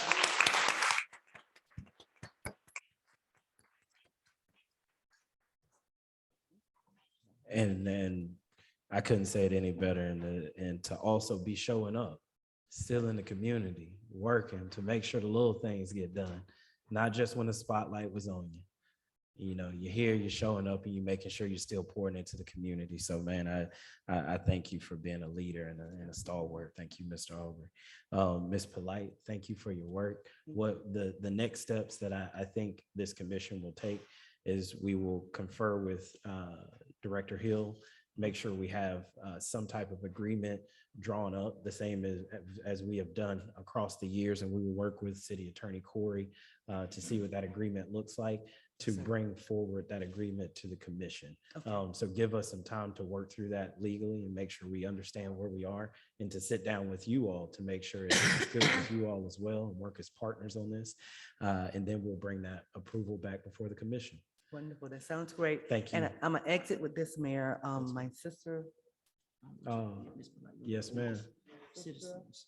And then I couldn't say it any better. And to also be showing up, still in the community, working to make sure the little things get done, not just when the spotlight was on you. You know, you're here, you're showing up, and you're making sure you're still pouring into the community. So, man, I thank you for being a leader and a stalwart. Thank you, Mr. Aubrey. Ms. Polite, thank you for your work. What the next steps that I think this commission will take is we will confer with Director Hill, make sure we have some type of agreement drawn up, the same as we have done across the years, and we will work with City Attorney Corey to see what that agreement looks like. to bring forward that agreement to the commission. Okay. So give us some time to work through that legally and make sure we understand where we are, and to sit down with you all to make sure it's good with you all as well, and work as partners on this. And then we'll bring that approval back before the commission. Wonderful. That sounds great. Thank you. And I'm gonna exit with this, Mayor. My sister, Yes, ma'am.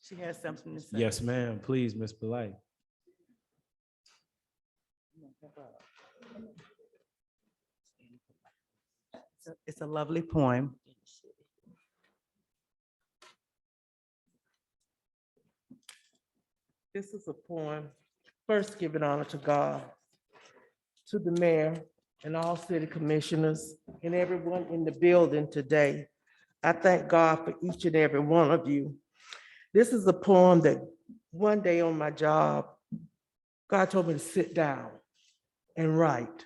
she has something to say. Yes, ma'am. Please, Ms. Belay. It's a lovely poem. This is a poem, first giving honor to God, to the mayor and all city commissioners and everyone in the building today. I thank God for each and every one of you. This is a poem that one day on my job, God told me to sit down and write.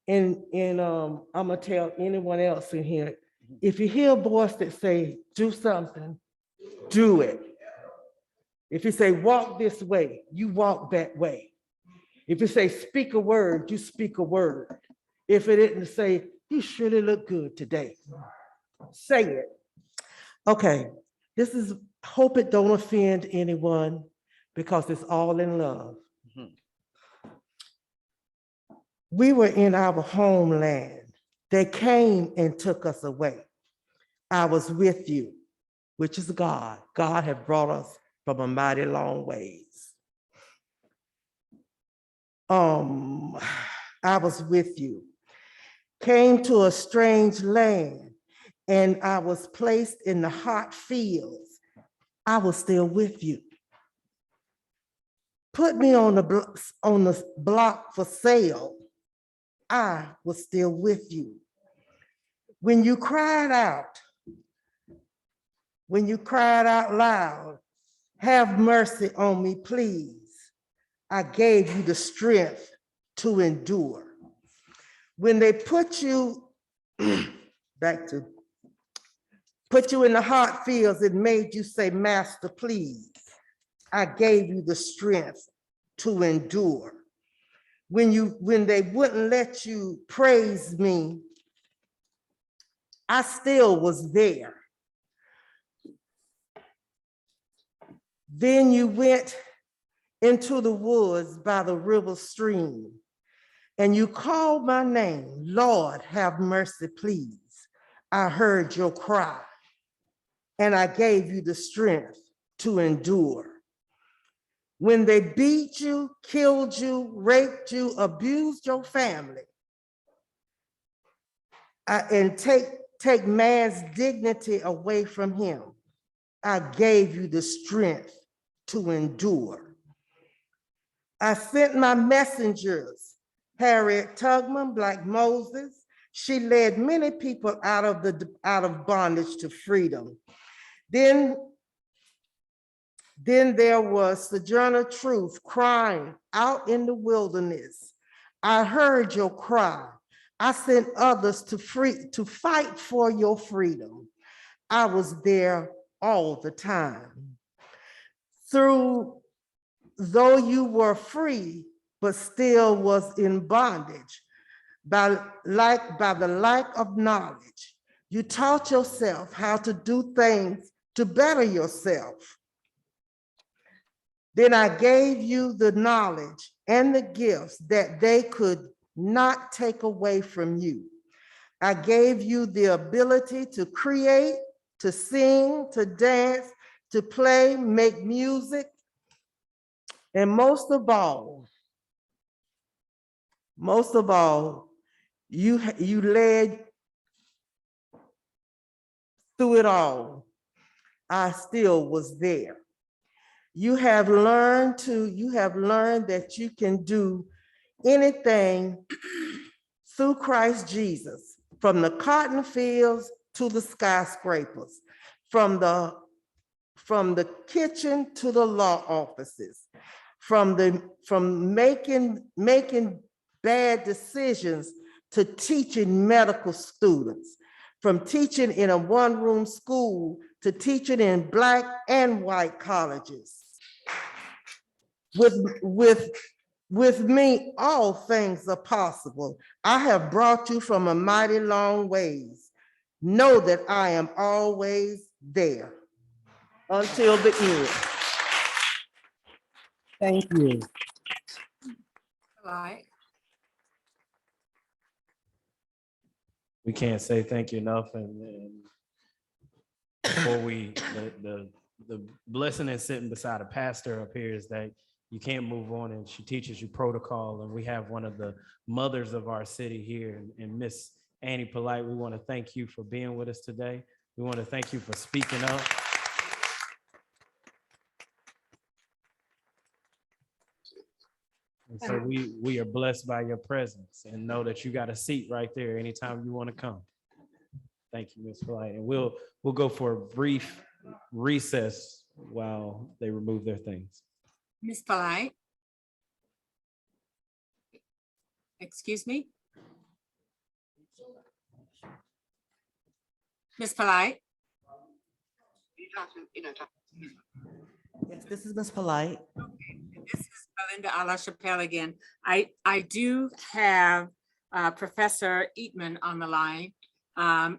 And I'm gonna tell anyone else in here, if you hear a voice that say, do something, do it. If you say, walk this way, you walk that way. If you say, speak a word, you speak a word. If it didn't say, you surely look good today, say it. Okay, this is, hope it don't offend anyone because it's all in love. We were in our homeland. They came and took us away. I was with you, which is God. God had brought us from a mighty long ways. I was with you. Came to a strange land, and I was placed in the hot fields. I was still with you. Put me on the block for sale. I was still with you. When you cried out loud, have mercy on me, please. I gave you the strength to endure. When they put you put you in the hot fields, it made you say, Master, please. I gave you the strength to endure. When they wouldn't let you praise me, I still was there. Then you went into the woods by the river stream, and you called my name, Lord, have mercy, please. I heard your cry, and I gave you the strength to endure. When they beat you, killed you, raped you, abused your family, and take man's dignity away from him, I gave you the strength to endure. I sent my messengers, Harriet Tubman, Black Moses. She led many people out of bondage to freedom. Then there was Sojourner Truth crying out in the wilderness. I heard your cry. I sent others to fight for your freedom. I was there all the time. Though you were free, but still was in bondage, by the lack of knowledge, you taught yourself how to do things to better yourself. Then I gave you the knowledge and the gifts that they could not take away from you. I gave you the ability to create, to sing, to dance, to play, make music, and most of all, you led through it all. I still was there. You have learned that you can do anything through Christ Jesus, from the cotton fields to the skyscrapers, from the kitchen to the law offices, from making bad decisions to teaching medical students, from teaching in a one-room school to teaching in Black and white colleges. With With me, all things are possible. I have brought you from a mighty long ways. Know that I am always there until the end. Thank you. Right. We can't say thank you enough, and before the blessing that's sitting beside a pastor up here is that you can't move on, and she teaches you protocol, and we have one of the mothers of our city here, and Miss Annie Polite. We want to thank you for being with us today. We want to thank you for speaking up. And so we are blessed by your presence, and know that you got a seat right there anytime you want to come. Thank you, Ms. Polite. And we'll go for a brief recess while they remove their things. Ms. Polite? Excuse me? Ms. Polite? Yes, this is Ms. Polite. This is Belinda LaChapelle again. I do have Professor Eatman on the line.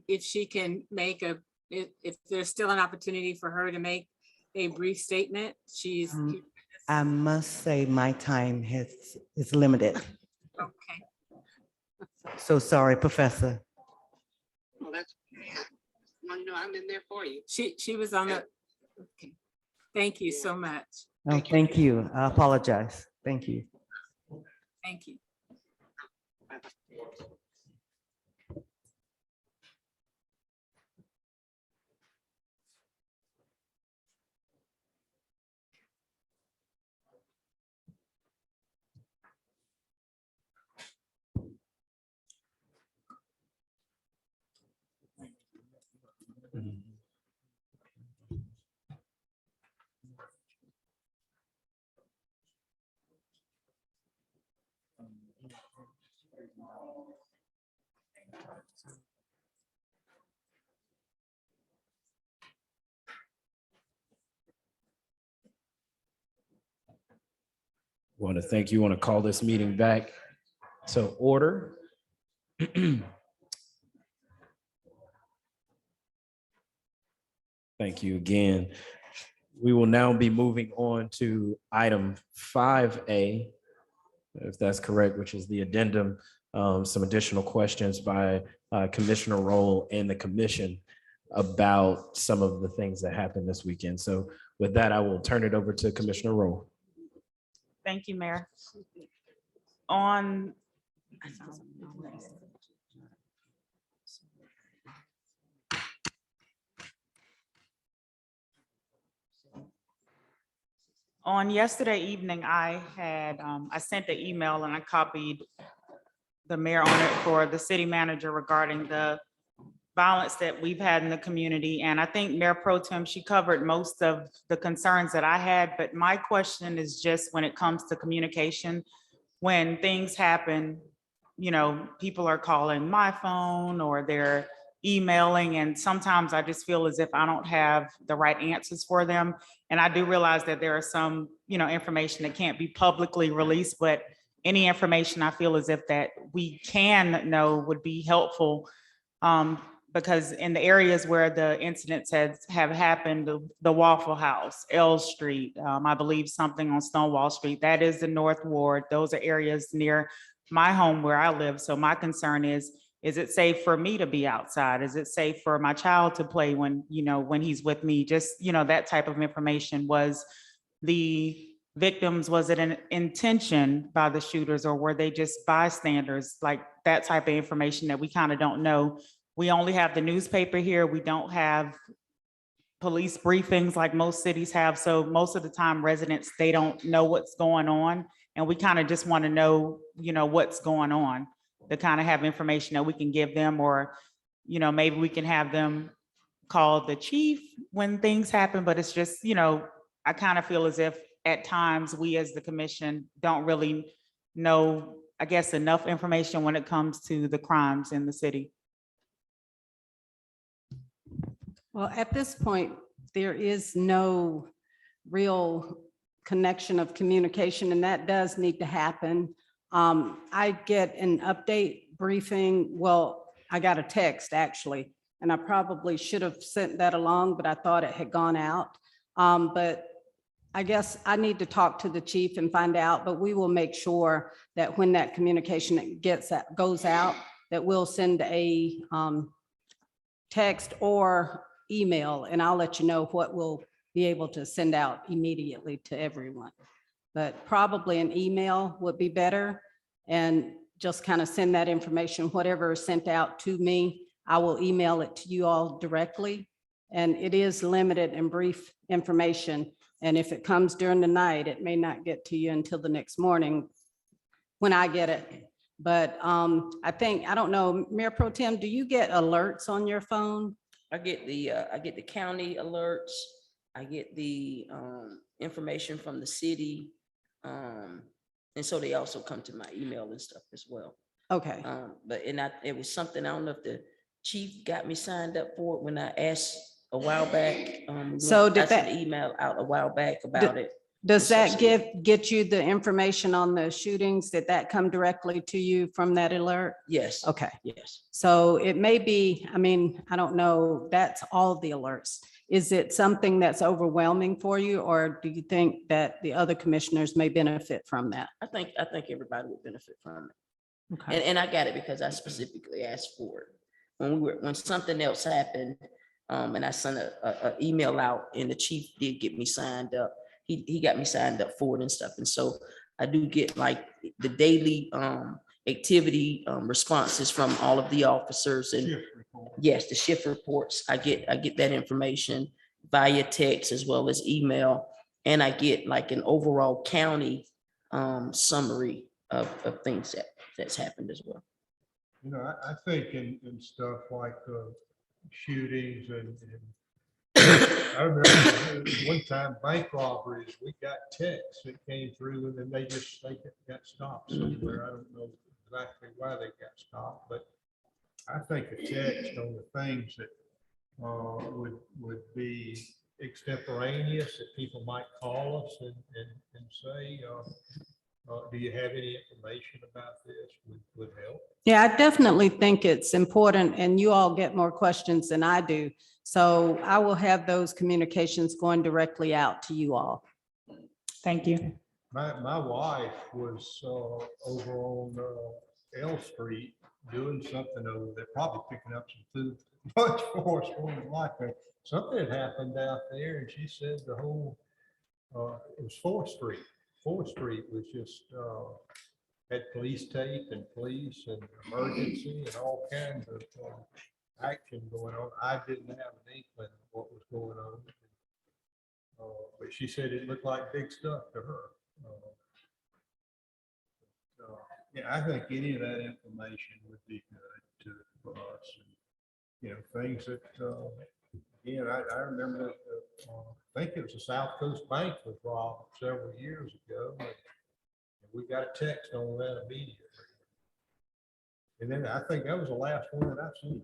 If she can make if there's still an opportunity for her to make a brief statement, she's. I must say my time is limited. Okay. So sorry, Professor. Well, that's, well, no, I'm in there for you. She was on the, okay. Thank you so much. No, thank you. I apologize. Thank you. Thank you. Want to thank you. Want to call this meeting back to order. Thank you again. We will now be moving on to item 5A, if that's correct, which is the addendum. Some additional questions by Commissioner Roll and the commission about some of the things that happened this weekend. So with that, I will turn it over to Commissioner Roll. Thank you, Mayor. On yesterday evening, I sent the email and I copied the mayor on it for the city manager regarding the violence that we've had in the community. And I think Mayor Pro Tem, she covered most of the concerns that I had, but my question is just when it comes to communication, when things happen, you know, people are calling my phone or they're emailing, and sometimes I just feel as if I don't have the right answers for them. And I do realize that there are some, you know, information that can't be publicly released, but any information I feel as if that we can know would be helpful. Because in the areas where the incidents have happened, the Waffle House, L Street, I believe something on Stonewall Street, that is the North Ward. Those are areas near my home where I live. So my concern is it safe for me to be outside? Is it safe for my child to play when he's with me? Just, you know, that type of information. Was the victims, was it an intention by the shooters, or were they just bystanders? Like that type of information that we kind of don't know. We only have the newspaper here. We don't have police briefings like most cities have. So most of the time residents, they don't know what's going on. And we kind of just want to know, you know, what's going on, to kind of have information that we can give them, or, you know, maybe we can have them call the chief when things happen. But it's just, you know, I kind of feel as if at times we as the commission don't really know, I guess, enough information when it comes to the crimes in the city. Well, at this point, there is no real connection of communication, and that does need to happen. I get an update briefing. Well, I got a text actually, and I probably should have sent that along, but I thought it had gone out. But I guess I need to talk to the chief and find out, but we will make sure that when that communication goes out, that we'll send a text or email, and I'll let you know what we'll be able to send out immediately to everyone. But probably an email would be better, and just kind of send that information, whatever is sent out to me, I will email it to you all directly. And it is limited and brief information. And if it comes during the night, it may not get to you until the next morning when I get it. But I think, I don't know, Mayor Pro Tem, do you get alerts on your phone? I get the county alerts. I get the information from the city. And so they also come to my email and stuff as well. Okay, But it was something, I don't know if the chief got me signed up for it when I asked a while back. So did I sent that- an email out a while back about it. does Yes, that yes, get you the information on the shootings? Did that come directly to you from that alert? Yes. Okay. Yes. So it may be, I mean, I don't know, that's all the alerts. Is it something that's overwhelming for you, or do you think that the other commissioners may benefit from that? I think everybody would benefit from it. Okay. And I got it because I specifically asked for it. When something else happened, and I sent a email out, and the chief did get me signed up. He got me signed up for it and stuff. And so I do get like the daily activity responses from all of the officers, and Shift report. yes, the shift reports. I get that information via text as well as email. And I get like an overall county summary of things that's happened as well. You know, I think in stuff like shootings and I remember one time bank robberies, we got texts that came through and then they got stopped somewhere. I don't know exactly why they got stopped, but I think a text on the things that would be extemporaneous, that people might call us and say, do you have any information about this, would help. Yeah, I definitely think it's important, and you all get more questions than I do. So I will have those communications going directly out to you all. Thank you. My wife was over on L Street doing something over there, probably picking up some food much for us like that. Something had happened out there, and she said the whole it was 4th Street. 4th Street was just had police tape and police and emergency and all kinds of action going on. I didn't have an inkling of what was going on. But she said it looked like big stuff to her. Yeah, I think any of that information would be good for us. And, you know, things that, again, I remember, I think it was the South Coast Bank was robbed several years ago. And we got a text on that immediately. And then I think that was the last one that I've seen.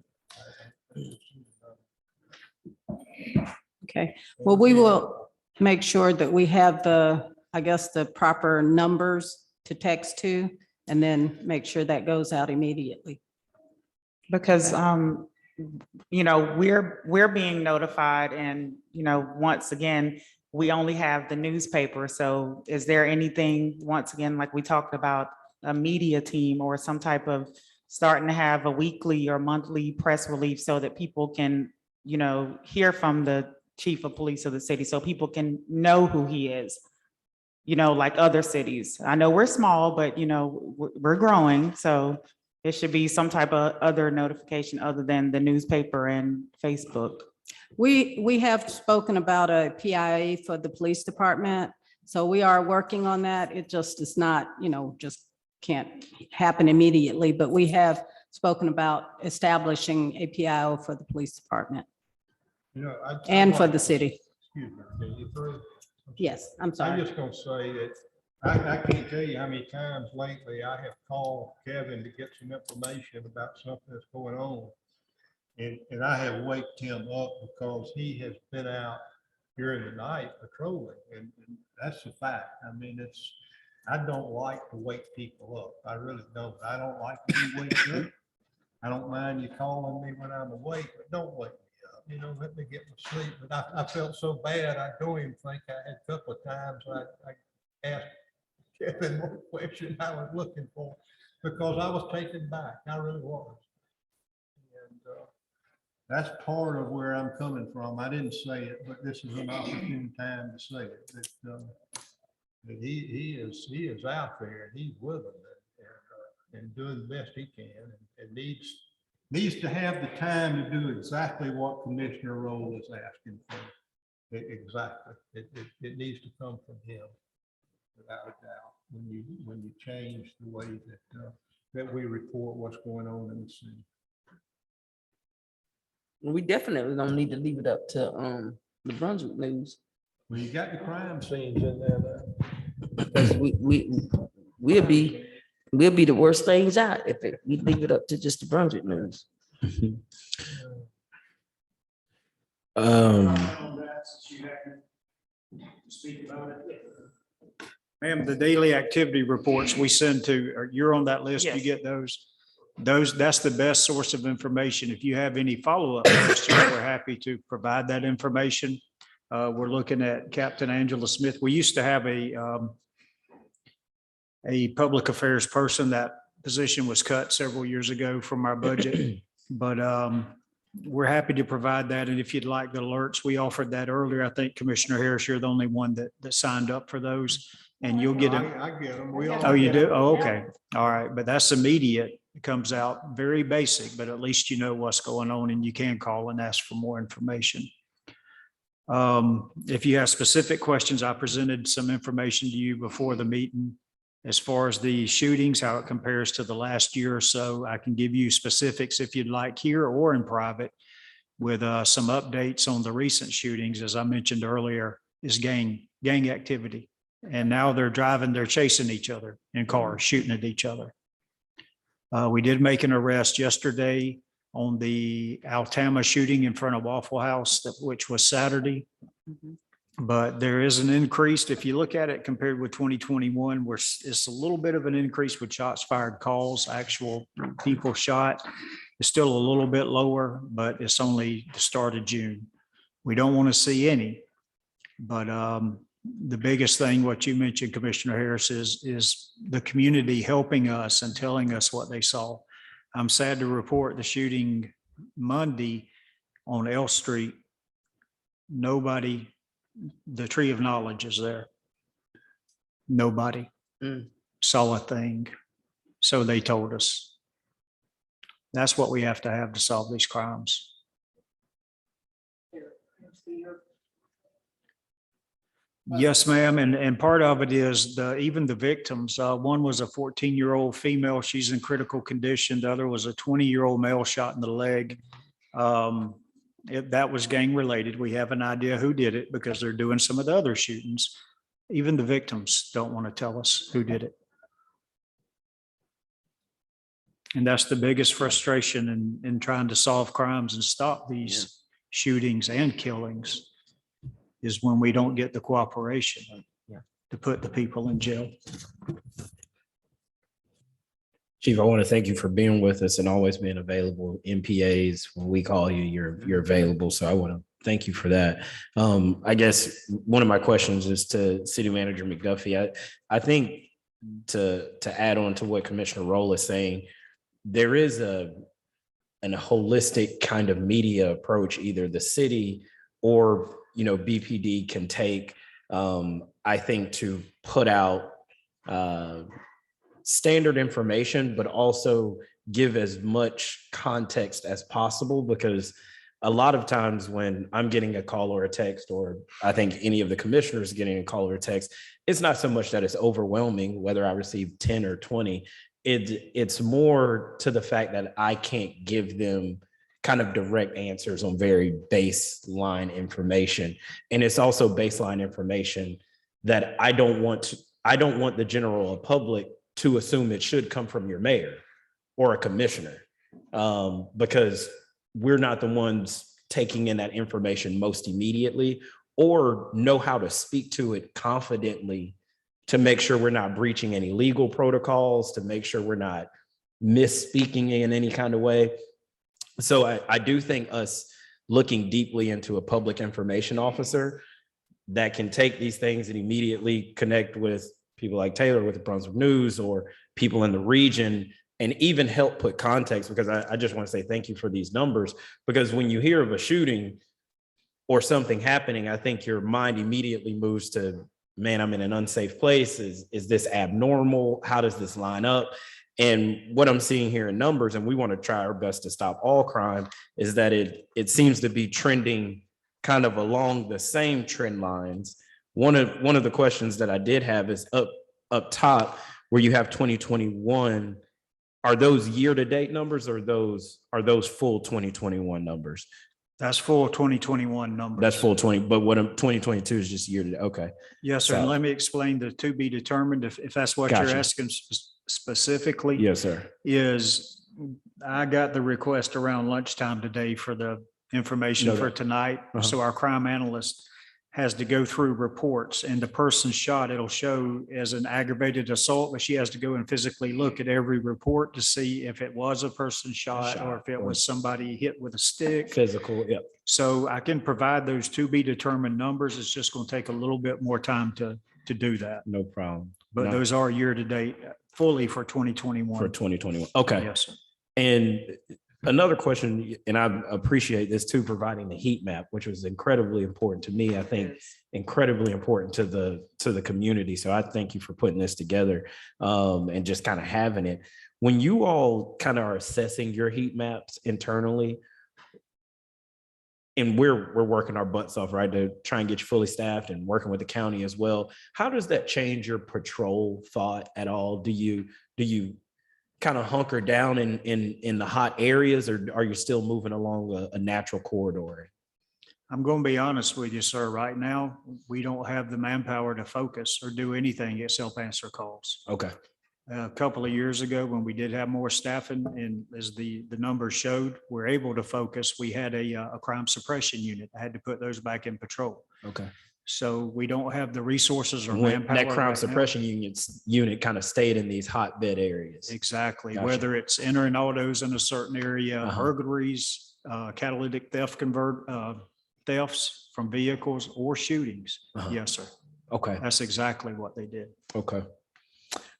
Okay, well, we will make sure that we have I guess, the proper numbers to text to, and then make sure that goes out immediately. Because, you know, we're being notified, and, you know, once again, we only have the newspaper. So is there anything, once again, like we talked about, a media team or some type of starting to have a weekly or monthly press release so that people can, you know, hear from the chief of police of the city, so people can know who he is, you know, like other cities. I know we're small, but, you know, we're growing. So it should be some type of other notification other than the newspaper and Facebook. We have spoken about a PIA for the police department. So we are working on that. It just is not, you know, just can't happen immediately, but we have spoken about establishing a PIO for the police department You know, and for the city. Excuse me, can you through? Yes, I'm I'm sorry. just gonna say that I can't tell you how many times lately I have called Kevin to get some information about something that's going on. And I have waked him up because he has been out during the night patrolling, and that's a fact. I mean, I don't like to wake people up. I really don't. I don't like to be waked up. I don't mind you calling me when I'm awake, but don't wake me up. You know, let me get my sleep. But I felt so bad. I don't even think I had a couple of times I asked Kevin what question I was looking for, because I was taken back. I really was. And that's part of where I'm coming from. I didn't say it, but this is an opportune time to say it. That he is out there and he's with them and doing the best he can, and needs to have the time to do exactly what Commissioner Roll is asking for. Exactly. It needs to come from him, without a doubt, when you change the way that we report what's going on in the city. We definitely don't need to leave it up to the Brunswick News. Well, you got the crime scenes in there now. Because we'll be the worst things out if we leave it up to just the Brunswick News. Ma'am, the daily activity reports we send to, or you're on that list, you Yes. get those? That's the best source of information. If you have any follow-up questions, we're happy to provide that information. We're looking at Captain Angela Smith. We used to have a public affairs person. That position was cut several years ago from our budget. But we're happy to provide that. And if you'd like the alerts, we offered that earlier. I think Commissioner Harris, you're the only one that signed up for those. And you'll get them. I get them. We all Oh, you get do? 'em. Oh, okay. All right. But that's immediate. It comes out very basic, but at least you know what's going on and you can call and ask for more information. If you have specific questions, I presented some information to you before the meeting. As far as the shootings, how it compares to the last year or so, I can give you specifics if you'd like here or in private with some updates on the recent shootings. As I mentioned earlier, is gang activity. And now they're chasing each other in cars, shooting at each other. We did make an arrest yesterday on the Altama shooting in front of Waffle House, which was Saturday. But there is an increase. If you look at it compared with 2021, it's a little bit of an increase with shots fired calls, actual people shot. It's still a little bit lower, but it's only the start of June. We don't want to see any, but the biggest thing, what you mentioned, Commissioner Harris, is the community helping us and telling us what they saw. I'm sad to report the shooting Monday on L Street. Nobody, the tree of knowledge is there. Nobody saw a thing. So they told us. That's what we have to solve these crimes. Yes, ma'am. And part of it is even the victims. One was a 14-year-old female. She's in critical condition. The other was a 20-year-old male shot in the leg. That was gang related. We have an idea who did it because they're doing some of the other shootings. Even the victims don't want to tell us who did it. And that's the biggest frustration in trying to solve crimes and stop these shootings and killings, is when we don't get the cooperation to put the people in jail. Chief, I want to thank you for being with us and always being available. MPAs, when we call you, you're available. So I want to thank you for that. I guess one of my questions is to City Manager McDuffie. I think to add on to what Commissioner Roll is saying, there is a holistic kind of media approach either the city or BPD can take, I think, to put out standard information, but also give as much context as possible, because a lot of times when I'm getting a call or a text, or I think any of the commissioners getting a call or a text, it's not so much that it's overwhelming, whether I receive 10 or 20. It's more to the fact that I can't give them kind of direct answers on very baseline information. And it's also baseline information that I don't want the general public to assume it should come from your mayor or a commissioner, because we're not the ones taking in that information most immediately or know how to speak to it confidently to make sure we're not breaching any legal protocols, to make sure we're not misspeaking in any kind of way. So I do think us looking deeply into a public information officer that can take these things and immediately connect with people like Taylor with the Brunswick News or people in the region, and even help put context, because I just want to say thank you for these numbers, because when you hear of a shooting or something happening, I think your mind immediately moves to, man, I'm in an unsafe place. Is this abnormal? How does this line up? And what I'm seeing here in numbers, and we want to try our best to stop all crime, is that it seems to be trending kind of along the same trend lines. One of the questions that I did have is up top where you have 2021. Are those year-to-date numbers, or are those full 2021 numbers? That's full 2021 numbers. That's full 20, but what 2022 is just year-to-date. Okay. Yes, sir. And So- let me explain the to be determined, if that's what you're Gotcha. asking specifically. Yes, sir. Is I got the request around lunchtime today for the information No, for that- tonight. Uh-huh. So our crime analyst has to go through reports, and the person shot, it'll show as an aggravated assault, but she has to go and physically look at every report to see if it was a person shot or if it was somebody hit with a stick. Physical, yep. So I can provide those to be determined numbers. It's just going to take a little bit more time to do that. No problem. But No. those are year to date fully for 2021. For 2021. Okay. Yes, sir. And another question, and I appreciate this too, providing the heat map, which was incredibly important to me. I think incredibly important to the community. So I thank you for putting this together and just kind of having it. When you all kind of are assessing your heat maps internally, and we're working our butts off, right, to try and get you fully staffed and working with the county as well. How does that change your patrol thought at all? Do you kind of hunker down in the hot areas, or are you still moving along a natural corridor? I'm going to be honest with you, sir. Right now, we don't have the manpower to focus or do anything except answer calls. Okay. A couple of years ago, when we did have more staffing, and as the numbers showed, we're able to focus. We had a crime suppression unit. I had to put those back in patrol. Okay. So we don't have the resources or When manpower. that crime right now. suppression unit kind of stayed in these hotbed areas. Exactly. Gotcha. Whether it's entering autos in a certain area, Uh-huh. burglaries, catalytic thefts from vehicles, or shootings. Uh-huh. Yes, sir. Okay. That's exactly what they did. Okay.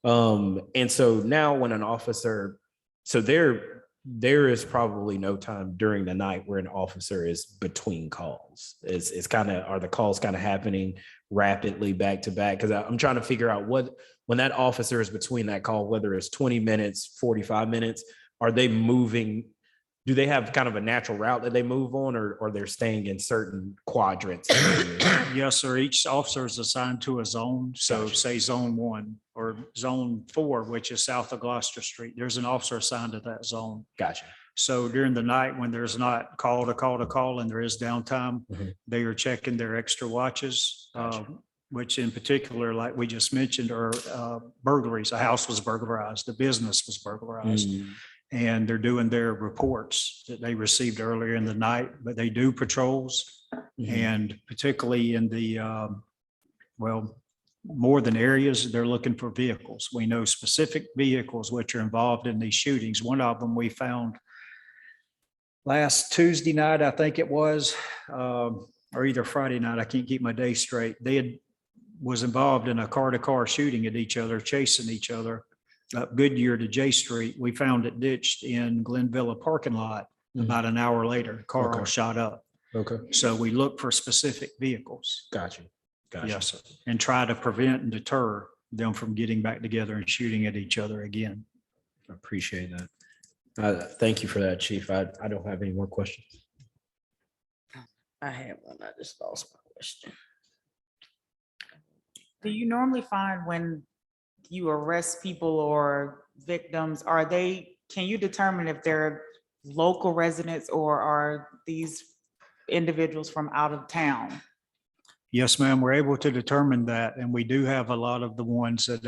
And so now when an officer, so there is probably no time during the night where an officer is between calls. It's kind of, are the calls kind of happening rapidly back to back? Because I'm trying to figure out when that officer is between that call, whether it's 20 minutes, 45 minutes, are they moving? Do they have kind of a natural route that they move on, or they're staying in certain quadrants? Yes, sir. Each officer is assigned to a zone. So Gotcha. say zone 1 or zone 4, which is south of Gloucester Street. There's an officer assigned to that zone. Gotcha. So during the night, when there's not call to call and there is downtime, Mhm. they are checking their extra watches, Gotcha. which in particular, like we just mentioned, are burglaries. A house was burglarized, a business was burglarized. Mm. And they're doing their reports that they received earlier in the night, but they do patrols. Mhm. And particularly in the, more than areas, they're looking for vehicles. We know specific vehicles which are involved in these shootings. One of them we found last Tuesday night, I think it was, or either Friday night, I can't keep my day straight. Was involved in a car-to-car shooting at each other, chasing each other up Goodyear to J Street. We found it ditched in Glenvilla parking lot Mhm. about an hour later. Car all Okay. shot up. Okay. So we look for specific vehicles. Gotcha. Gotcha. Yes, sir. And try to prevent and deter them from getting back together and shooting at each other again. I appreciate that. Thank you for that, Chief. I don't have any more questions. I have one. I just lost my question. Do you normally find when you arrest people or victims, can you determine if they're local residents or are these individuals from out of town? Yes, ma'am. We're able to determine that. And we do have a lot of the ones that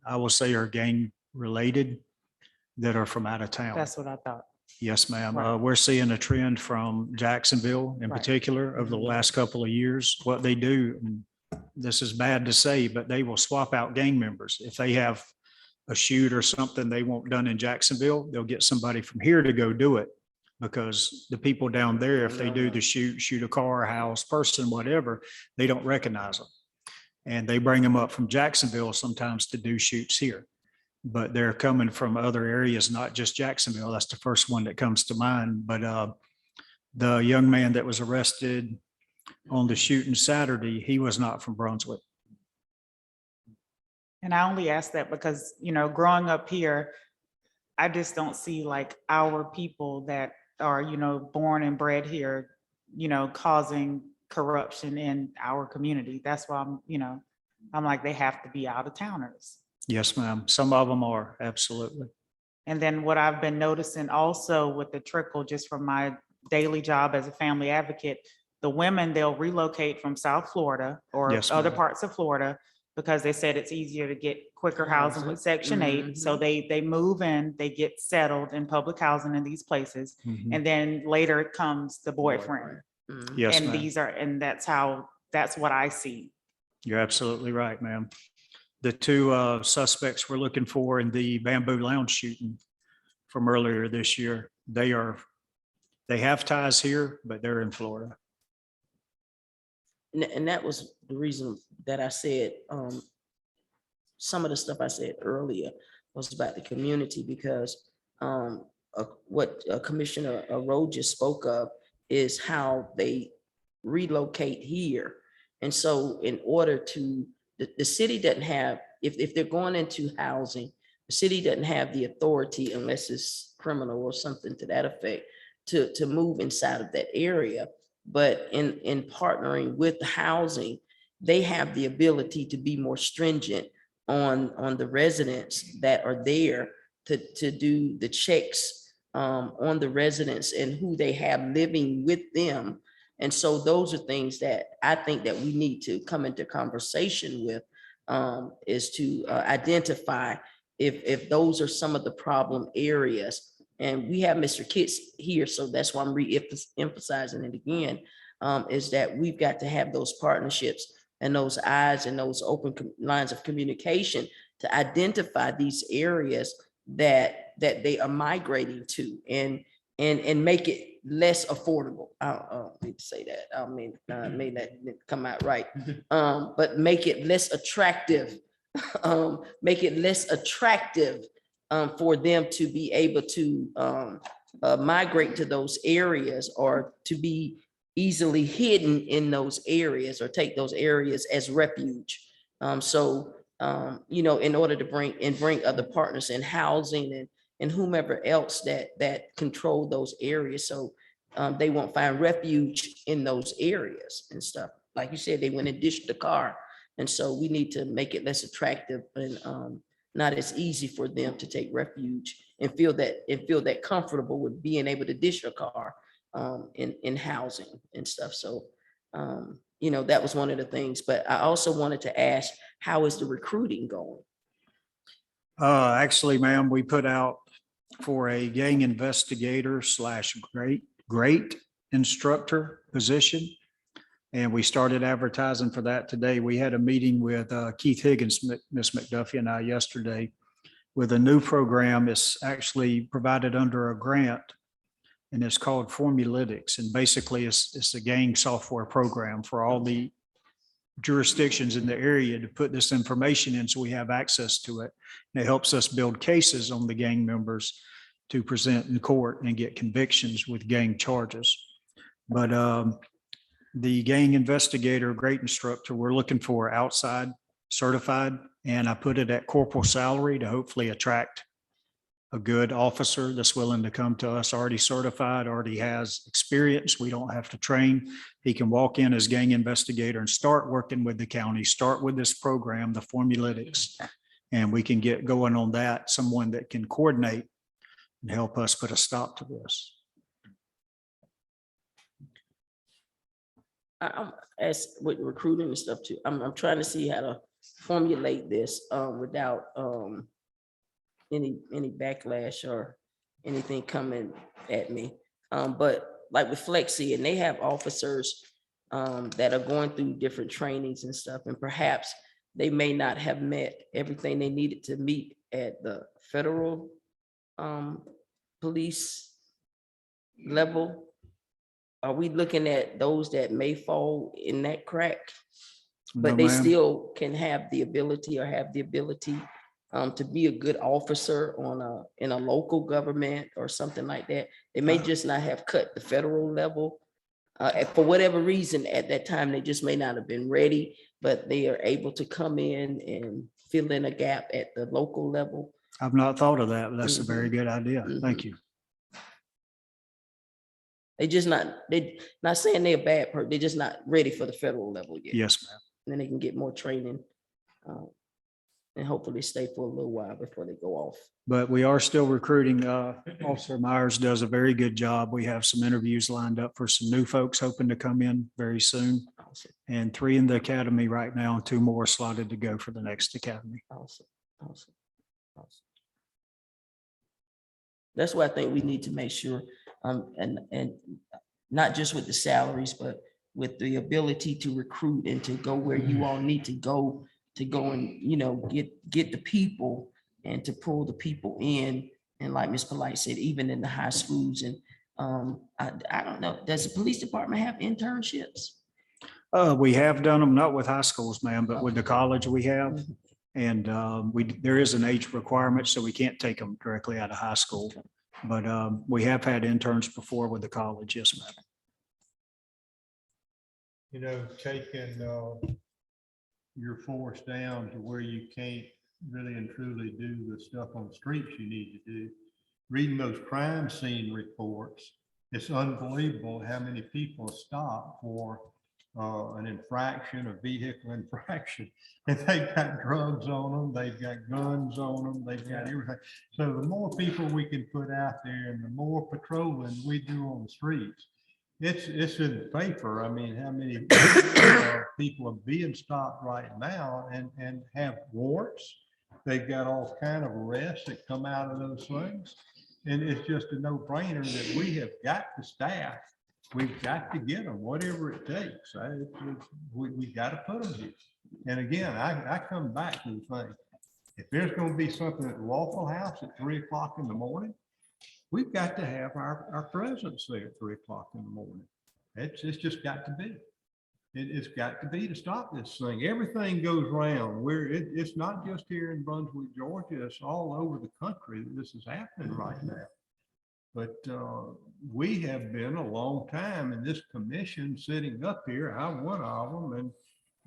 I will say are gang related that are from out of town. That's what I thought. Yes, ma'am. Right. We're seeing a trend from Jacksonville in Right. particular over the last couple of years. What they do, and this is bad to say, but they will swap out gang members. If they have a shoot or something they want done in Jacksonville, they'll get somebody from here to go do it. Because the people down there, if they do the shoot a car, a house, person, whatever, they don't recognize them. And they bring them up from Jacksonville sometimes to do shoots here. But they're coming from other areas, not just Jacksonville. That's the first one that comes to mind. But the young man that was arrested on the shooting Saturday, he was not from Brunswick. And I only ask that because, growing up here, I just don't see like our people that are, born and bred here, causing corruption in our community. That's why I'm like, they have to be out of towners. Yes, ma'am. Some of them are, absolutely. And then what I've been noticing also with the trickle, just from my daily job as a family advocate, the women, they'll relocate from South Florida or Yes, other ma'am. parts of Florida because they said it's easier to get quicker housing with Section 8. So they move in, they get settled in public housing in these places. Mhm. And then later comes the boyfriend. Yes, And ma'am. that's what I see. You're absolutely right, ma'am. The two suspects we're looking for in the Bamboo Lounge shooting from earlier this year, they have ties here, but they're in Florida. And that was the reason that I said, some of the stuff I said earlier was about the community because what Commissioner Rowe just spoke of is how they relocate here. And so in order to, the city doesn't have, if they're going into housing, the city doesn't have the authority unless it's criminal or something to that effect to move inside of that area. But in partnering with the housing, they have the ability to be more stringent on the residents that are there to do the checks on the residents and who they have living with them. And so those are things that I think that we need to come into conversation with, is to identify if those are some of the problem areas. And we have Mr. Kitts here, so that's why I'm re-emphasizing it again, is that we've got to have those partnerships and those eyes and those open lines of communication to identify these areas that they are migrating to and make it less affordable. I don't need to say that. I mean, may not come out right, but make it less attractive. Make it less attractive for them to be able to migrate to those areas or to be easily hidden in those areas or take those areas as refuge. In order to bring other partners in housing and whomever else that control those areas. So they won't find refuge in those areas and stuff. Like you said, they went and dished the car. And so we need to make it less attractive and not as easy for them to take refuge and feel that comfortable with being able to dish a car in housing and stuff. So, that was one of the things, but I also wanted to ask, how is the recruiting going? Actually, ma'am, we put out for a gang investigator / great instructor position. And we started advertising for that today. We had a meeting with Keith Higgins, Miss McDuffie and I yesterday with a new program. It's actually provided under a grant and it's called Formulitics. And basically it's a gang software program for all the jurisdictions in the area to put this information in so we have access to it. And it helps us build cases on the gang members to present in court and get convictions with gang charges. But the gang investigator, great instructor, we're looking for outside certified, and I put it at corporal salary to hopefully attract a good officer that's willing to come to us, already certified, already has experience. We don't have to train. He can walk in as gang investigator and start working with the county, start with this program, the Formulitics, and we can get going on that, someone that can coordinate and help us put a stop to this. I'm as with recruiting and stuff too. I'm trying to see how to formulate this without any backlash or anything coming at me. But like with Flexi, and they have officers that are going through different trainings and stuff, and perhaps they may not have met everything they needed to meet at the federal police level. Are we looking at those that may fall in that crack? But No, they ma'am. still can have the ability to be a good officer in a local government or something like that. They may just not have cut the federal level. For whatever reason, at that time, they just may not have been ready, but they are able to come in and fill in a gap at the local level. I've not thought of that, but that's a very Mhm. good idea. Thank you. They not saying they're a bad person, they're just not ready for the federal level yet. Yes, ma'am. Then they can get more training and hopefully stay for a little while before they go off. But we are still recruiting. Officer Myers does a very good job. We have some interviews lined up for some new folks hoping to come in very soon. Awesome, And 3 in the academy right now, and 2 more slotted to go for the next academy. awesome, awesome, awesome. That's why I think we need to make sure, and not just with the salaries, but with the ability to recruit and to go where you all need to go and, you know, get the people and to pull the people in. And like Ms. Polite said, even in the high schools, and I don't know, does the police department have internships? We have done them, not with high schools, ma'am, but with the college we have. And there is an age requirement, so we can't take them directly out of high school. But we have had interns before with the college, yes, ma'am. You know, taking your force down to where you can't really and truly do the stuff on the streets you need to do. Reading those crime scene reports, it's unbelievable how many people stop for an infraction, a vehicle infraction. And they've got drugs on them, they've got guns on them, they've got everything. So the more people we can put out there and the more patrolling we do on the streets, it's in the paper. I mean, how many people are being stopped right now and have warrants. They've got all kind of arrests that come out of those things. And it's just a no-brainer that we have got the staff. We've got to get them, whatever it takes. We got to put them here. And again, I come back to the thing. If there's going to be something at the Waffle House at 3 o'clock in the morning, we've got to have our presence there at 3 o'clock in the morning. It's just got to be. It's got to be to stop this thing. Everything goes around where it's not just here in Brunswick, Georgia. It's all over the country that this is happening right now. But we have been a long time in this commission sitting up here. I'm one of them,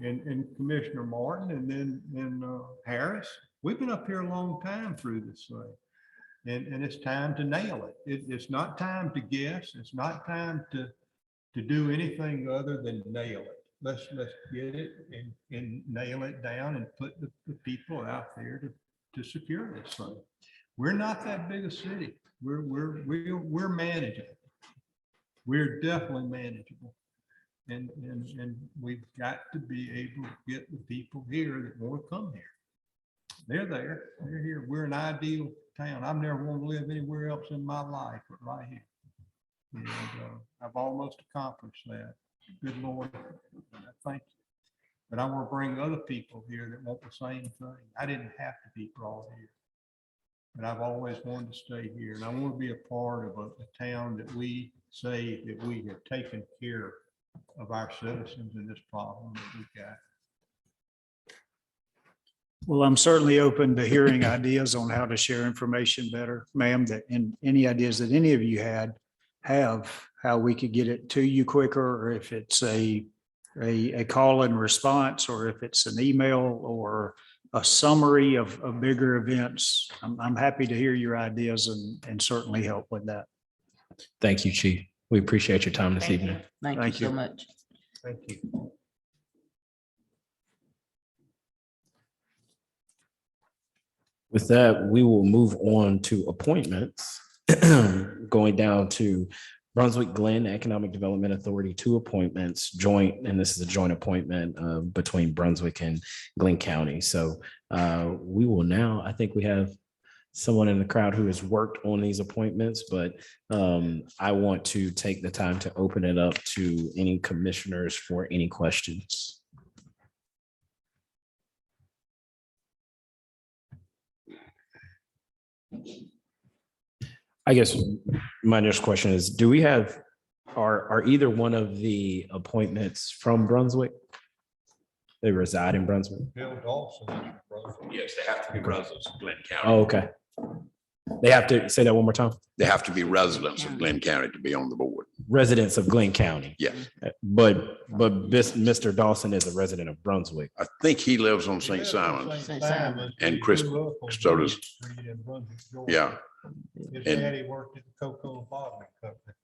and Commissioner Martin, and then Harris. We've been up here a long time through this thing, and it's time to nail it. It's not time to guess. It's not time to do anything other than nail it. Let's get it and nail it down and put the people out there to secure this thing. We're not that big a city. We're manageable. We're definitely manageable. And we've got to be able to get the people here that want to come here. They're there. They're here. We're an ideal town. I've never wanted to live anywhere else in my life but right here. And I've almost accomplished that. Good Lord, thank you. But I want to bring other people here that want the same thing. I didn't have to be brought here, but I've always wanted to stay here. And I want to be a part of a town that we say that we have taken care of our citizens in this problem that we've got. Well, I'm certainly open to hearing ideas on how to share information better, ma'am, and any ideas that any of you have how we could get it to you quicker, or if it's a call and response, or if it's an email or a summary of bigger events. I'm happy to hear your ideas and certainly help with that. Thank you, Chief. We appreciate your time this Thank you. evening. Thank you so much. Thank you. With that, we will move on to appointments. Going down to Brunswick Glen Economic Development Authority, 2 appointments, joint, and this is a joint appointment between Brunswick and Glen County. So we will now, I think we have someone in the crowd who has worked on these appointments, but I want to take the time to open it up to any commissioners for any questions. I guess my next question is, do we have, are either one of the appointments from Brunswick? They reside in Brunswick? Bill Dawson is from Brunswick. Yes, they have to be residents of Glenn County. Oh, okay. They have to say that one more time. They have to be residents of Glenn County to be on the board. Residents of Glenn County. Yes, But Mr. Dawson is a resident of Brunswick. I think he lives on St. Simons. St. Simons. And Chris- He grew up on so does- Brunswick Street in Brunswick, Georgia. Yeah, His and- daddy worked at the cocoa and bottling company.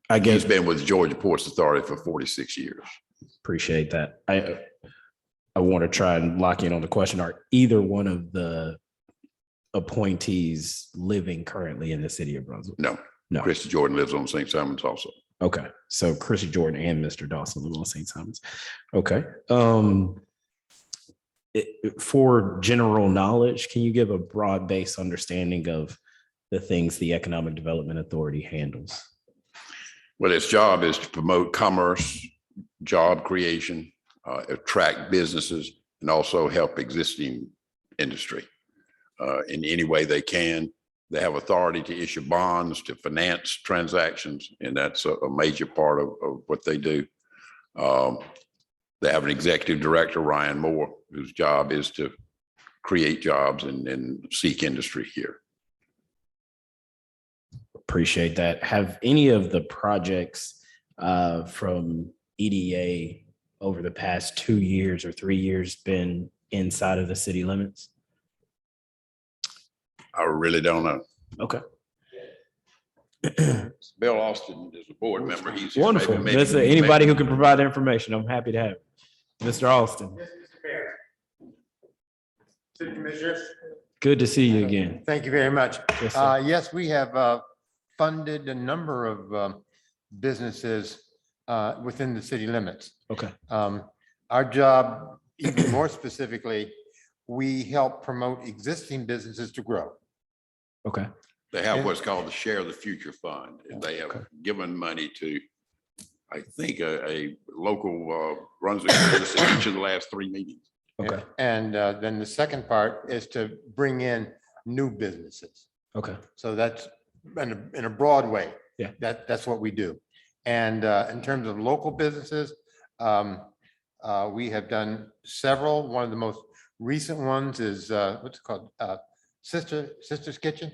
I he's guess, been with Georgia Ports Authority for 46 years. appreciate that. I want to try and lock in on the question. Are either one of the appointees living currently in the city of Brunswick? No, No. Christy Jordan lives on St. Simons also. Okay, so Chrissy Jordan and Mr. Dawson live on St. Simons. Okay. For general knowledge, can you give a broad-based understanding of the things the Economic Development Authority handles? Well, its job is to promote commerce, job creation, attract businesses, and also help existing industry in any way they can. They have authority to issue bonds, to finance transactions, and that's a major part of what they do. They have an executive director, Ryan Moore, whose job is to create jobs and seek industry here. Appreciate that. Have any of the projects from EDA over the past 2 years or 3 years been inside of the city limits? I really don't know. Okay. Bill Austin is a board member. He's here. Wonderful. Maybe- That's anybody who can provide the information. I'm happy to have it. Mr. Austin, City Commissioners, good to see you again. thank you very much. Yes, sir. Yes, we have funded a number of businesses within the city limits. Okay. Our job, even more specifically, we help promote existing businesses to grow. Okay. They have what's called the Share the Future Fund, and they have given money to, I think, a local Brunswick business in each of the last 3 meetings. Okay. And then the second part is to bring in new businesses. Okay. So that's in a broad way. Yeah. That's what we do. And in terms of local businesses, we have done several. One of the most recent ones is what's it called? Sister's Kitchen.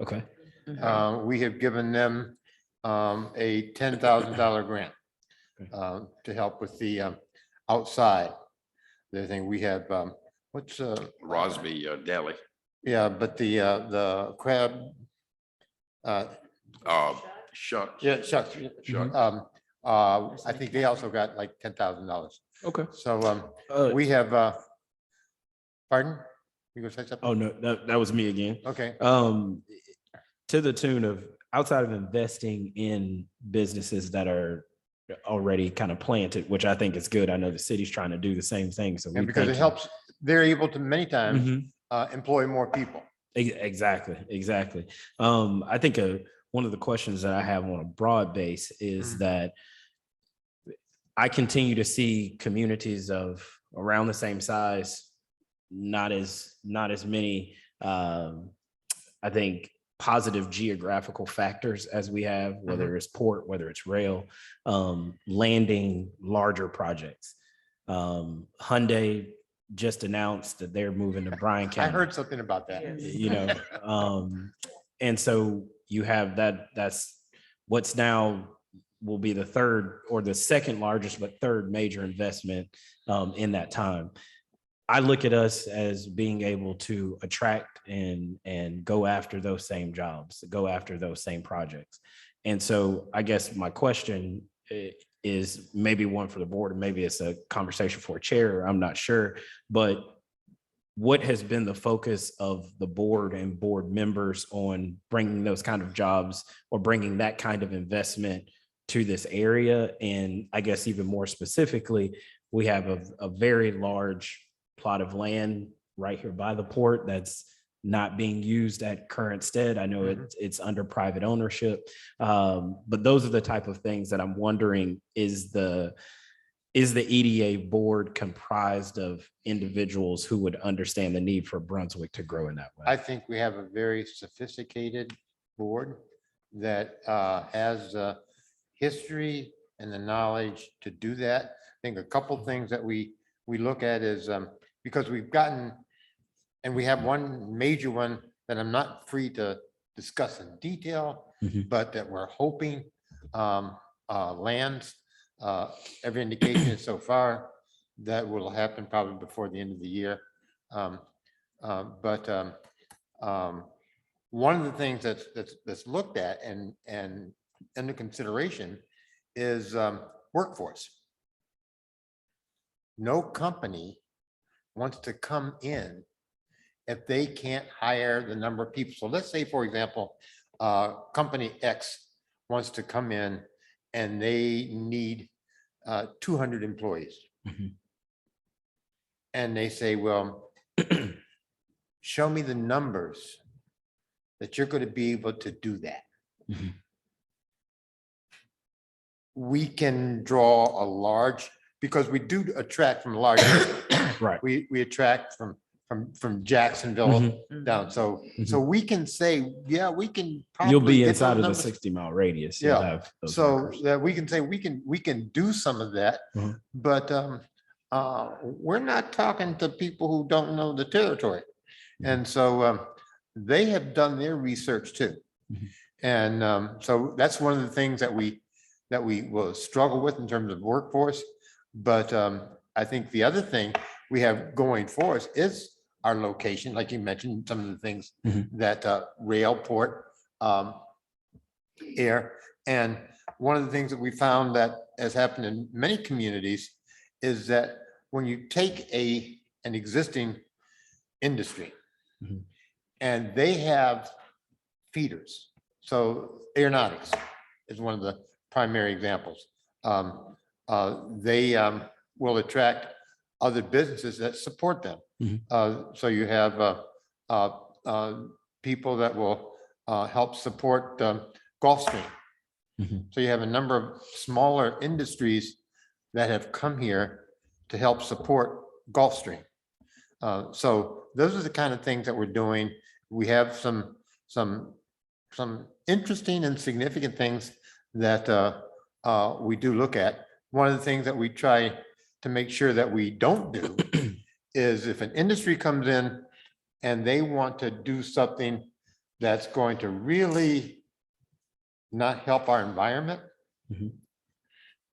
Okay. We have given them a $10,000 grant to help with the outside. The thing we have, what's Rosby Deli. yeah, but the crab. Shucks. Yeah, shucks. Shucks. I think they also got like $10,000. Okay. So we have, pardon? You gonna say something? Oh, no, that was me again. Okay. To the tune of, outside of investing in businesses that are already kind of planted, which I think is good. I know the city's trying to do the same thing. So And we because thank it you. helps, they're able to many times Mhm. employ more people. Exactly. I think one of the questions that I have on a broad base is that I continue to see communities of around the same size, not as many, I think, positive geographical factors as we have, whether it's port, whether it's rail, landing larger projects. Hyundai just announced that they're moving to Bryan I County. heard something about that. And so you have that's what's now will be the third or the second largest, but third major investment in that time. I look at us as being able to attract and go after those same jobs, go after those same projects. And so I guess my question is maybe one for the board, and maybe it's a conversation for a chair, I'm not sure, but what has been the focus of the board and board members on bringing those kind of jobs or bringing that kind of investment to this area? And I guess even more specifically, we have a very large plot of land right here by the port that's not being used at current stead. I know Mhm. it's under private ownership. But those are the type of things that I'm wondering, is the EDA board comprised of individuals who would understand the need for Brunswick to grow in that way? I think we have a very sophisticated board that has the history and the knowledge to do that. I think a couple things that we look at is because we've gotten, and we have one major one that I'm not free to discuss in detail, Mhm. but that we're hoping lands. Every indication is so far that will happen probably before the end of the year. But one of the things that's looked at and under consideration is workforce. No company wants to come in if they can't hire the number of people. So let's say, for example, company X wants to come in and they need 200 employees. Mhm. And they say, well, show me the numbers that you're going to be able to do that. Mhm. We can draw a large, because we do attract from large. Right. We attract from Jacksonville Mhm. down. So we can say, yeah, we can. You'll probably be get inside those of the numbers. 60-mile radius. You'll Yeah. have those So workers. that we can say, we can do some of that, Mhm. but we're not talking to people who don't know the territory. And so they have done their research too. Mhm. And so that's one of the things that we will struggle with in terms of workforce. But I think the other thing we have going for us is our location, like you mentioned, some of the things Mhm. that rail, port, air. And one of the things that we found that has happened in many communities is that when you take an existing industry Mhm. and they have feeders, so aeronautics is one of the primary examples. They will attract other businesses that support them. Mhm. So you have people that will help support Gulfstream. Mhm. So you have a number of smaller industries that have come here to help support Gulfstream. So those are the kind of things that we're doing. We have some interesting and significant things that we do look at. One of the things that we try to make sure that we don't do is if an industry comes in and they want to do something that's going to really not help our environment, Mhm.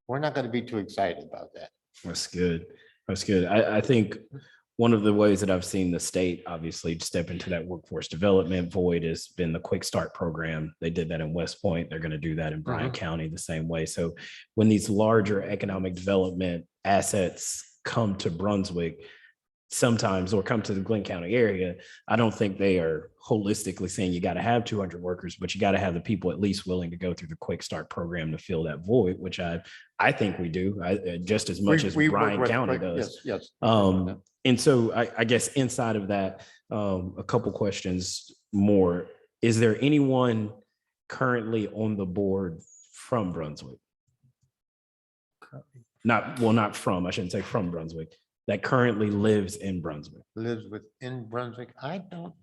we're not going to be too excited about that. That's good. That's good. I think one of the ways that I've seen the state obviously step into that workforce development void has been the Quick Start program. They did that in West Point. They're going to do that in Bryan County the same way. So when these larger economic development assets come to Brunswick sometimes, or come to the Glenn County area, I don't think they are holistically saying you got to have 200 workers, but you got to have the people at least willing to go through the Quick Start program to fill that void, which I think we do just as much as We work Bryan with County Quick- does. Yes. And so I guess inside of that, a couple questions more. Is there anyone currently on the board from Brunswick? Not from, I shouldn't say from Brunswick, that currently lives in Brunswick. Lives within Brunswick. I don't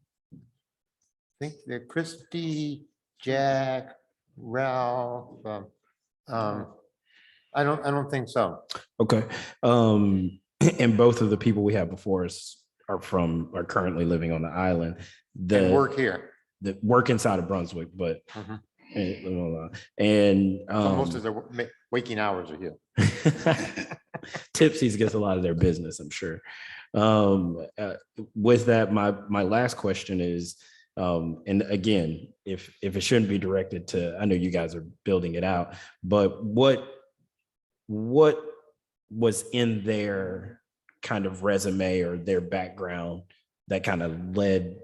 think they're Christy, Jack, Ralph. I don't think so. Okay. And both of the people we have before us are currently living on the island. And work here. That work inside of Brunswick, but Mhm. and So most of their waking hours are here. Tipsy's gets a lot of their business, I'm sure. With that, my last question is, and again, if it shouldn't be directed to, I know you guys are building it out, but what was in their kind of resume or their background that kind of led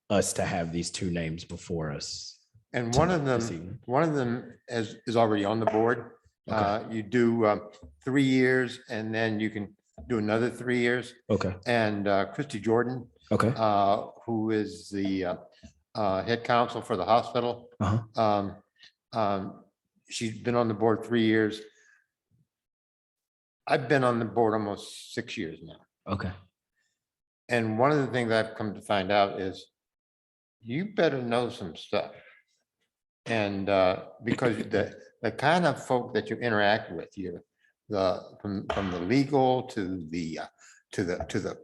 us to have these two names before us? And one of this them evening? is already on the board. Okay. You do 3 years and then you can do another 3 years. Okay, And Christy Jordan, okay. who is the head counsel for the hospital. She's been on the board 3 years. I've been on the board almost 6 years now. Okay. And one of the things I've come to find out is you better know some stuff. And because the kind of folk that you interact with, from the legal to the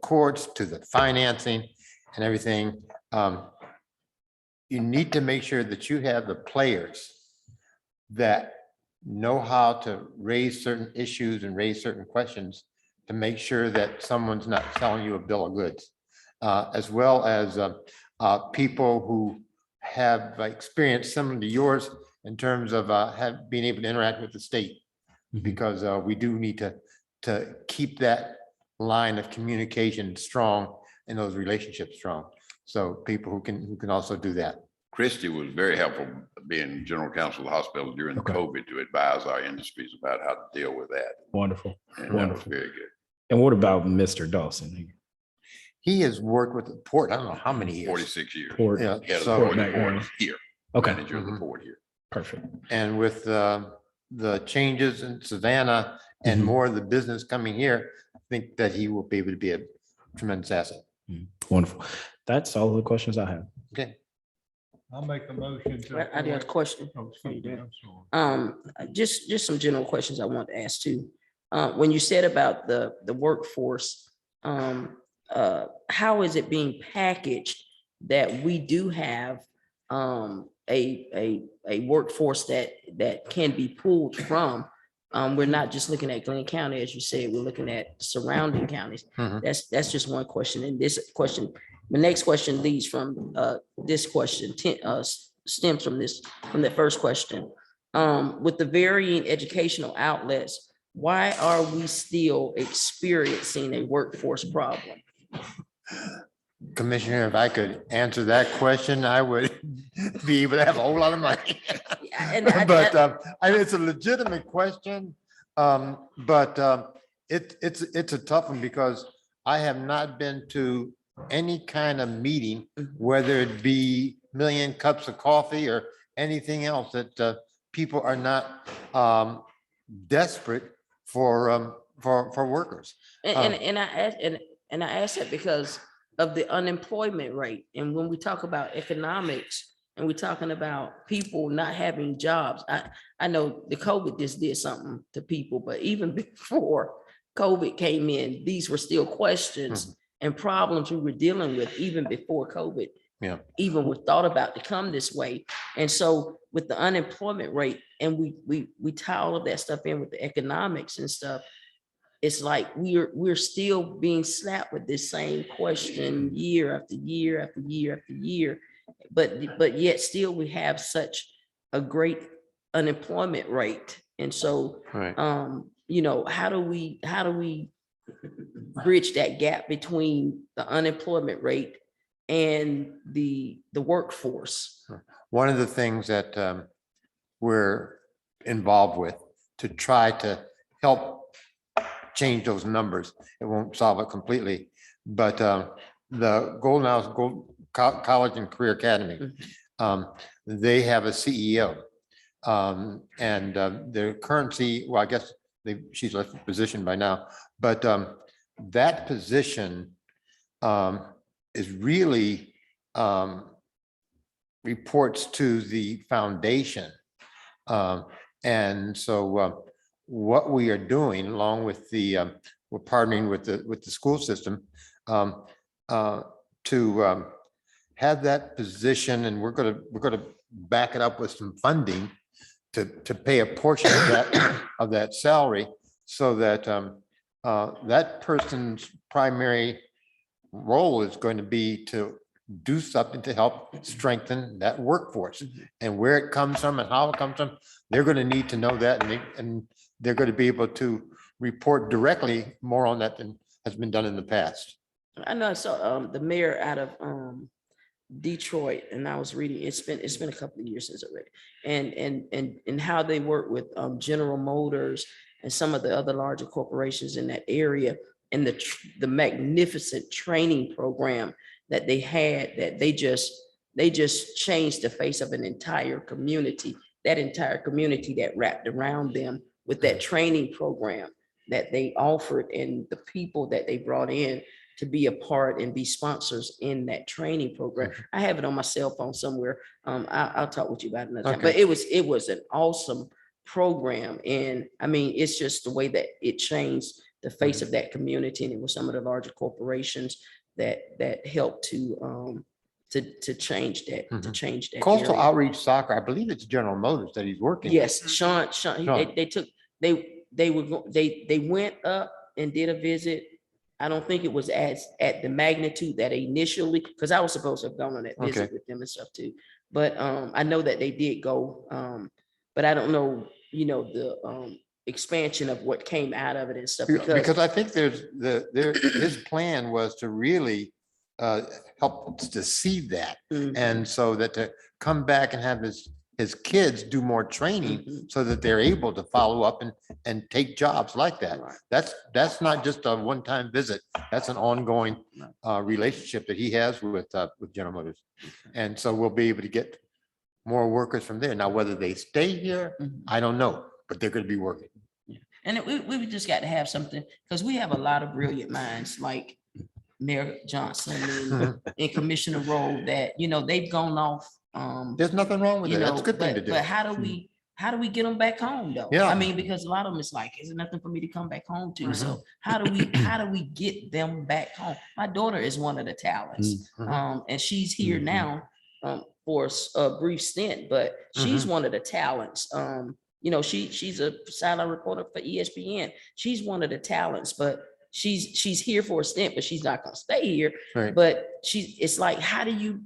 courts, to the financing and everything, you need to make sure that you have the players that know how to raise certain issues and raise certain questions to make sure that someone's not selling you a bill of goods, as well as people who have experience similar to yours in terms of being able to interact with the state, because we do need to keep that line of communication strong and those relationships strong. So people who can also do that. Christie was very helpful being general counsel of the hospital during the COVID to advise our industries about how to deal with that. Wonderful. And Wonderful. that was very good. And what about Mr. Dawson? He has worked with the port, I don't know how many years. 46 years. Port, Yeah, Head of so- the Port board background. here. Okay, Manager of the board here. perfect. And with the changes in Savannah and more of the business coming here, I think that he will be able to be a tremendous asset. Wonderful. That's all the questions I have. Okay. I'll make a motion to. I do have a question. Oh, excuse me, I'm sorry. Just some general questions I want to ask too. When you said about the workforce, how is it being packaged that we do have a workforce that can be pulled from? We're not just looking at Glenn County, as you said, we're looking at surrounding counties. That's just one question. And this question, the next question leads from this question, stems from the first question. With the varying educational outlets, why are we still experiencing a workforce problem? Commissioner, if I could answer that question, I would be able to have a whole lot of money. But it's a legitimate question. But it's a tough one because I have not been to any kind of meeting, whether it be million cups of coffee or anything else, that people are not desperate for workers. And I ask that because of the unemployment rate. And when we talk about economics and we're talking about people not having jobs, I know the COVID just did something to people, but even before COVID came in, these were still questions and problems we were dealing with even before COVID even was thought about to come this way. And so with the unemployment rate, and we tie all of that stuff in with the economics and stuff, it's like we're still being slapped with this same question year after year after year after year, but yet still we have such a great unemployment rate. And so, how do we bridge that gap between the unemployment rate and the workforce? One of the things that we're involved with to try to help change those numbers, it won't solve it completely, but the Golden House College and Career Academy, they have a CEO, and their current CEO, well, I guess she's left the position by now, but that position is really reports to the foundation. And so what we are doing, along with we're partnering with the school system to have that position, and we're gonna back it up with some funding to pay a portion of that salary, so that that person's primary role is going to be to do something to help strengthen that workforce. And where it comes from and how it comes from, they're going to need to know that, and they're going to be able to report directly more on that than has been done in the past. I know I saw the mayor out of Detroit, and I was reading, it's been a couple of years since I read it, and how they work with General Motors and some of the other larger corporations in that area and the magnificent training program that they had, that they just changed the face of an entire community, that entire community that wrapped around them with that training program that they offered and the people that they brought in to be a part and be sponsors in that training program. I have it on my cell phone somewhere. I'll talk with you about it another time, but it was an awesome program. And I mean, it's just the way that it changed the face of that community. And it was some of the larger corporations that helped to change that, to change that. Coastal area. Outreach Soccer, I believe it's General Motors that he's working. with. Yes, Sean, they went up and did a visit. I don't think it was at the magnitude that initially, because I was supposed to have gone on that visit Okay. with them and stuff too. But I know that they did go, but I don't know, the expansion of what came out of it and stuff. Because I think his plan was to really help to see that. And so that to come back and have his kids do more training so that they're able to follow up and take jobs like that. That's not just a one-time visit. That's an ongoing relationship that he has with General Motors. And so we'll be able to get more workers from there. Now, whether they stay here, I don't know, but they're going to be working. And we just got to have something, because we have a lot of brilliant minds like Mayor Johnson and Commissioner Rowe that, they've gone off. There's nothing wrong with it. That's a good thing to do. But how do we get them back home though? Yeah. I mean, because a lot of them, it's like, is there nothing for me to come back home to? So how do we get them back home? My daughter is one of the talents. And she's here now for a brief stint, but she's one of the talents. She's a sideline reporter for ESPN. She's one of the talents, but she's here for a stint, but she's not gonna stay here. Right. But it's like, how do you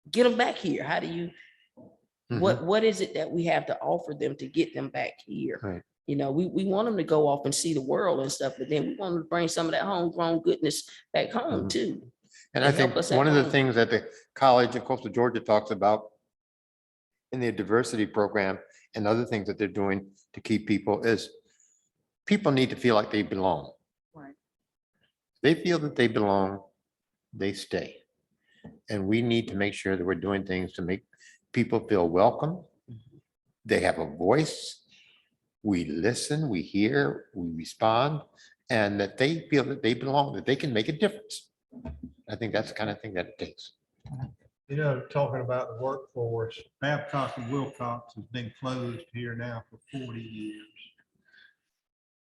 get them back here? How do you, what is it that we have to offer them to get them back here? Right. We want them to go off and see the world and stuff, but then we want them to bring some of that homegrown goodness back home too. And I think help us at one of the home. things that the College of Coastal Georgia talks about in their diversity program and other things that they're doing to keep people is people need to feel like they belong. Right. They feel that they belong, they stay. And we need to make sure that we're doing things to make people feel welcome. They have a voice. We listen, we hear, we respond, and that they feel that they belong, that they can make a difference. I think that's the kind of thing that it takes. Talking about the workforce, Babcock and Wilcox has been closed here now for 40 years.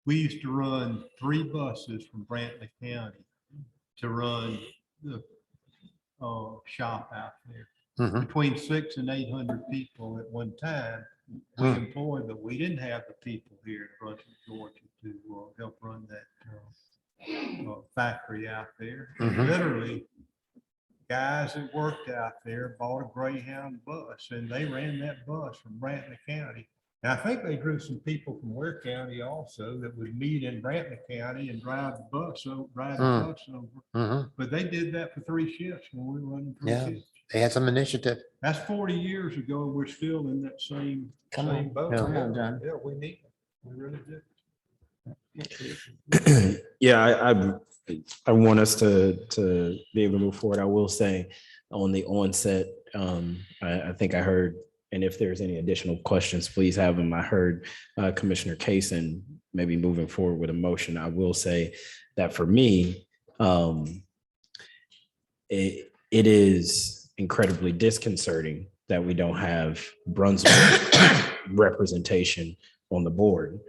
We used to run 3 buses from Brantley County to run the shop out there. Between 600 and 800 people at one time we employed, but we didn't have the people here in Brunswick, Georgia to help run that factory out there. And literally, guys that worked out there bought a Greyhound bus and they ran that bus from Brantley County. And I think they drew some people from Ware County also that would meet in Brantley County and drive the bus over. But they did that for 3 shifts when we were running 3 shifts. They had some initiative. That's 40 years ago. We're still in that same boat. Come on, John. Yeah, we need it. We really do. Yeah, I want us to be able to move forward. I will say on the onset, I think I heard, and if there's any additional questions, please have them. I heard Commissioner Kaysen maybe moving forward with a motion. I will say that for me, it is incredibly disconcerting that we don't have Brunswick representation on the board.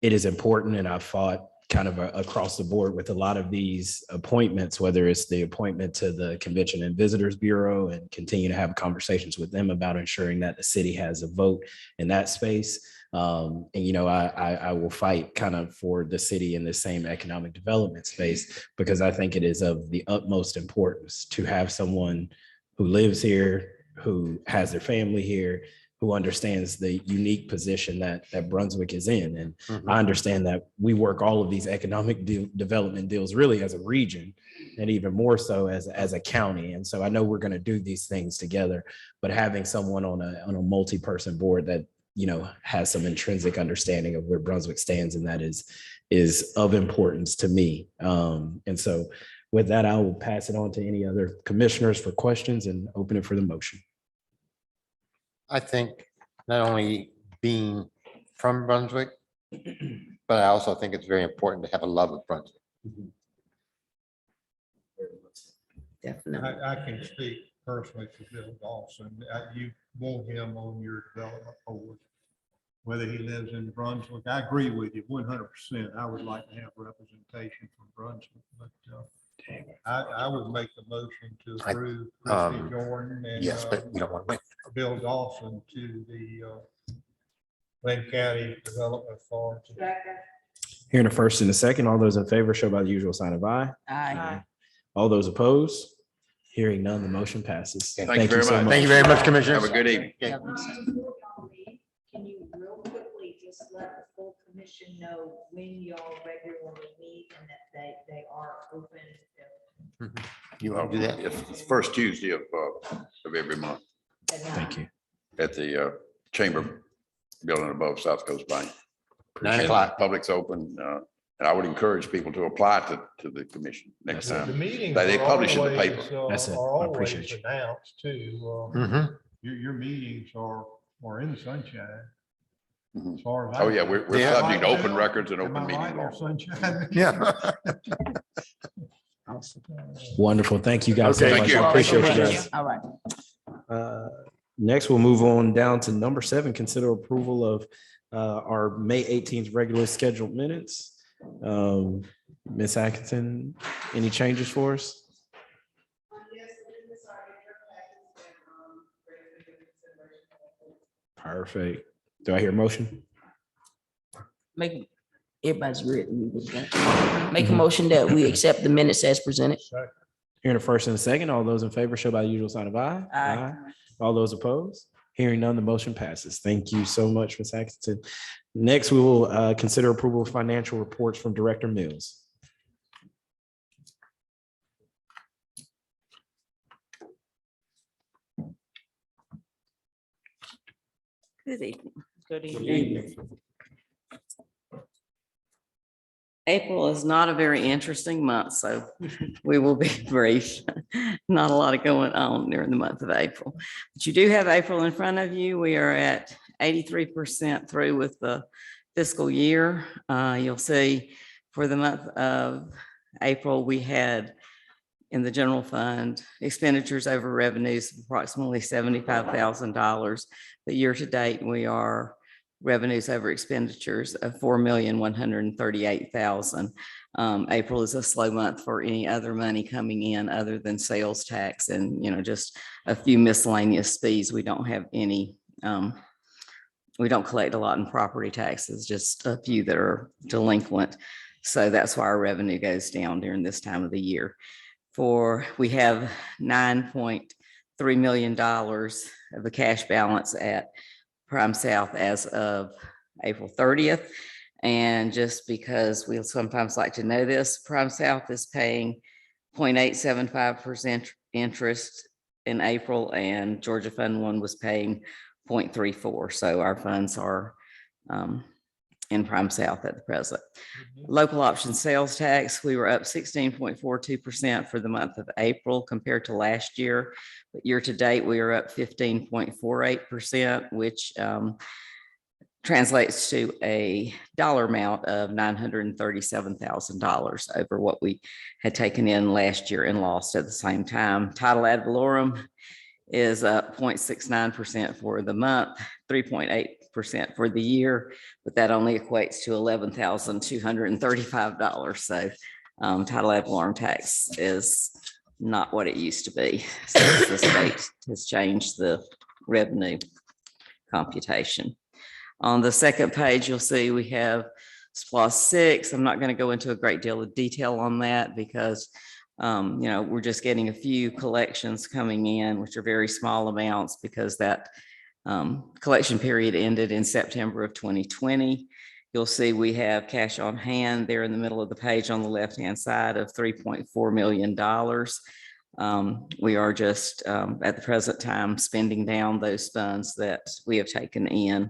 It is important, and I've fought kind of across the board with a lot of these appointments, whether it's the appointment to the Convention and Visitors Bureau, and continue to have conversations with them about ensuring that the city has a vote in that space. And, I will fight kind of for the city in the same economic development space, because I think it is of the utmost importance to have someone who lives here, who has their family here, who understands the unique position that Brunswick is in. And I understand that we work all of these economic development deals really as a region, and even more so as a county. And so I know we're going to do these things together, but having someone on a multi-person board that, has some intrinsic understanding of where Brunswick stands, and that is is of importance to me. And so with that, I will pass it on to any other commissioners for questions and open it for the motion. I think not only being from Brunswick, but I also think it's very important to have a love of Brunswick. Definitely. I can speak personally to Bill Dawson. You want him on your development board, whether he lives in Brunswick. I agree with you 100%. I would like to have representation from Brunswick, but I would make the motion to approve Christie Jordan and Yes, but you don't want to. Bill Dawson to the Lane County Development Authority. Hearing a first and a second, all those in favor show by the usual sign of aye. Aye. All those opposed? Hearing none, the motion passes. Thank you very so much. Thank you very much, Commissioner. Have a good evening. Can you real quickly just let the full commission know when y'all regularly meet and that they are open? You want to do that? It's the first Tuesday of every month Thank you. at the Chamber Building above South Coast Bank. 9 o'clock. Public's open, and I would encourage people to apply to the commission next The time. meetings They are publish in the always, paper. That's it. are I appreciate always you. announced too. Mhm. Your meetings are in the sunshine. Mhm. As far as. Oh, yeah, we're Yeah. subject to open records and Am I open meeting right there, law. Sunshine? Yeah. Wonderful. Thank you guys so Okay, much. thank you. I appreciate you Thank guys. All right. Next, we'll move on down to number 7, consider approval of our May 18th regularly scheduled minutes. Ms. Atkinson, any changes for us? Perfect. Do I hear a motion? Make, everybody's ready. Make a motion that we accept the minutes as presented. Hearing a first and a second, all those in favor show by the usual sign of aye. Aye. All those opposed? Hearing none, the motion passes. Thank you so much, Ms. Atkinson. Next, we will consider approval of financial reports from Director Mills. Good evening. Good evening. April is not a very interesting month, so we will be brief. Not a lot of going on during the month of April. But you do have April in front of you. We are at 83% through with the fiscal year. You'll see for the month of April, we had in the general fund expenditures over revenues of approximately $75,000. But year to date, we are revenues over expenditures of $4,138,000. April is a slow month for any other money coming in other than sales tax and, just a few miscellaneous fees. We don't have any, we don't collect a lot in property taxes, just a few that are delinquent. So that's why our revenue goes down during this time of the year. We have $9.3 million of the cash balance at Prime South as of April 30th. And just because we sometimes like to know this, Prime South is paying 0.875% interest in April, and Georgia Fund 1 was paying 0.34. So our funds are in Prime South at the present. Local option sales tax, we were up 16.42% for the month of April compared to last year. But year to date, we are up 15.48%, which translates to a dollar amount of $937,000 over what we had taken in last year and lost at the same time. Title ad valorem is up 0.69% for the month, 3.8% for the year, but that only equates to $11,235. So title ad valorem tax is not what it used to be. So the state has changed the revenue computation. On the second page, you'll see we have SPLOST 6. I'm not going to go into a great deal of detail on that because we're just getting a few collections coming in, which are very small amounts because that collection period ended in September of 2020. You'll see we have cash on hand there in the middle of the page on the left-hand side of $3.4 million. We are just at the present time spending down those funds that we have taken in.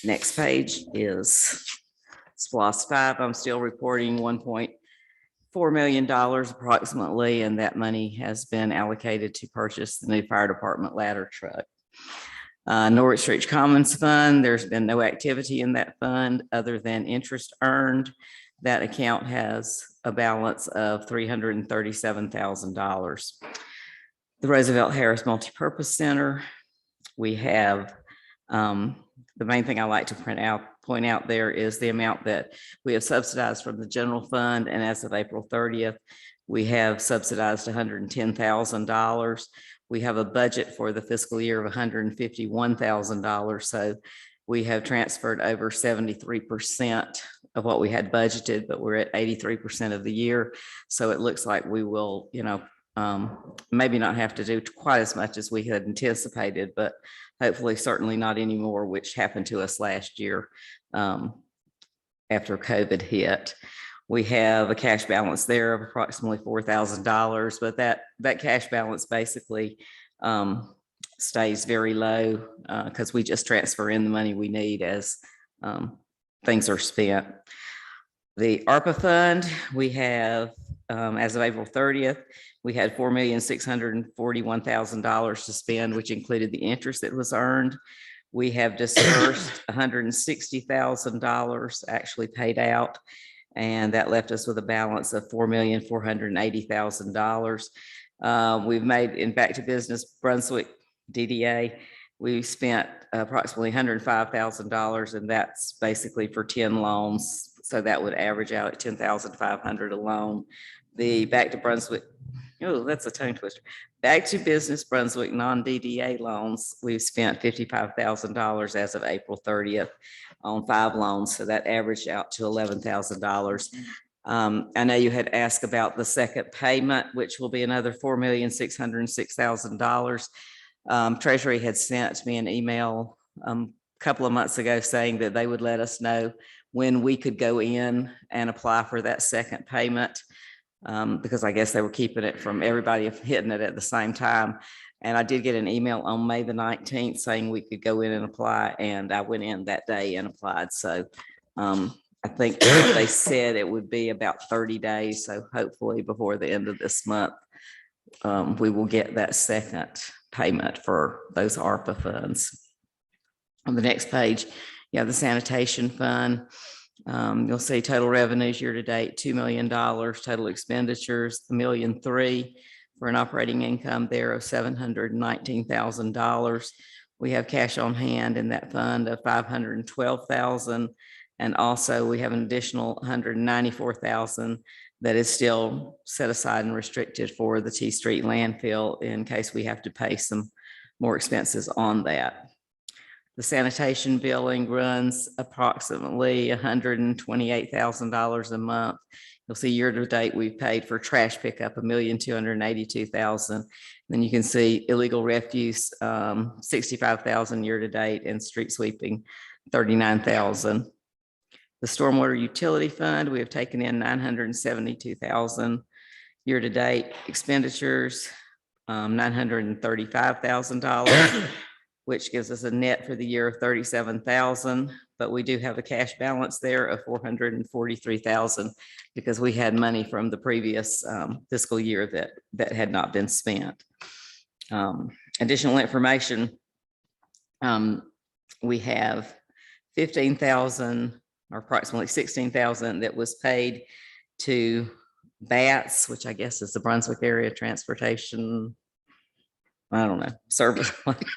Next page is SPOS 5. I'm still reporting $1.4 million approximately, and that money has been allocated to purchase the new fire department ladder truck. Norwich Reach Commons Fund, there's been no activity in that fund other than interest earned. That account has a balance of $337,000. The Roosevelt Harris Multipurpose Center, we have the main thing I like to point out there is the amount that we have subsidized from the general fund. And as of April 30th, we have subsidized $110,000. We have a budget for the fiscal year of $151,000. So we have transferred over 73% of what we had budgeted, but we're at 83% of the year. So it looks like we will, maybe not have to do quite as much as we had anticipated, but hopefully certainly not anymore, which happened to us last year after COVID hit. We have a cash balance there of approximately $4,000, but that cash balance basically stays very low because we just transfer in the money we need as things are spent. The ARPA fund, we have, as of April 30th, we had $4,641,000 to spend, which included the interest that was earned. We have dispersed $160,000 actually paid out, and that left us with a balance of $4,480,000. We've made in Back to Business Brunswick DDA, we spent approximately $105,000, and that's basically for 10 loans. So that would average out at $10,500 a loan. The Back to Brunswick, oh, that's a tongue twister. Back to Business Brunswick non-DDA loans, we've spent $55,000 as of April 30th on 5 loans. So that averaged out to $11,000. I know you had asked about the second payment, which will be another $4,606,000. Treasury had sent me an email a couple of months ago saying that they would let us know when we could go in and apply for that second payment. Because I guess they were keeping it from everybody hitting it at the same time. And I did get an email on May the 19th saying we could go in and apply, and I went in that day and applied. So I think they said it would be about 30 days. So hopefully before the end of this month, we will get that second payment for those ARPA funds. On the next page, you have the sanitation fund. You'll see total revenues year to date, $2 million, total expenditures, $1.3 million, for an operating income there of $719,000. We have cash on hand in that fund of $512,000. And also we have an additional $194,000 that is still set aside and restricted for the T Street landfill in case we have to pay some more expenses on that. The sanitation billing runs approximately $128,000 a month. You'll see year to date, we've paid for trash pickup $1,282,000. Then you can see illegal refuse, $65,000 year to date, and street sweeping, $39,000. The stormwater utility fund, we have taken in $972,000 year to date. Expenditures, $935,000. Which gives us a net for the year of $37,000, but we do have a cash balance there of $443,000 because we had money from the previous fiscal year that had not been spent. Additional information, we have $15,000 or approximately $16,000 that was paid to BATS, which I guess is the Brunswick Area Transportation, I don't know, service,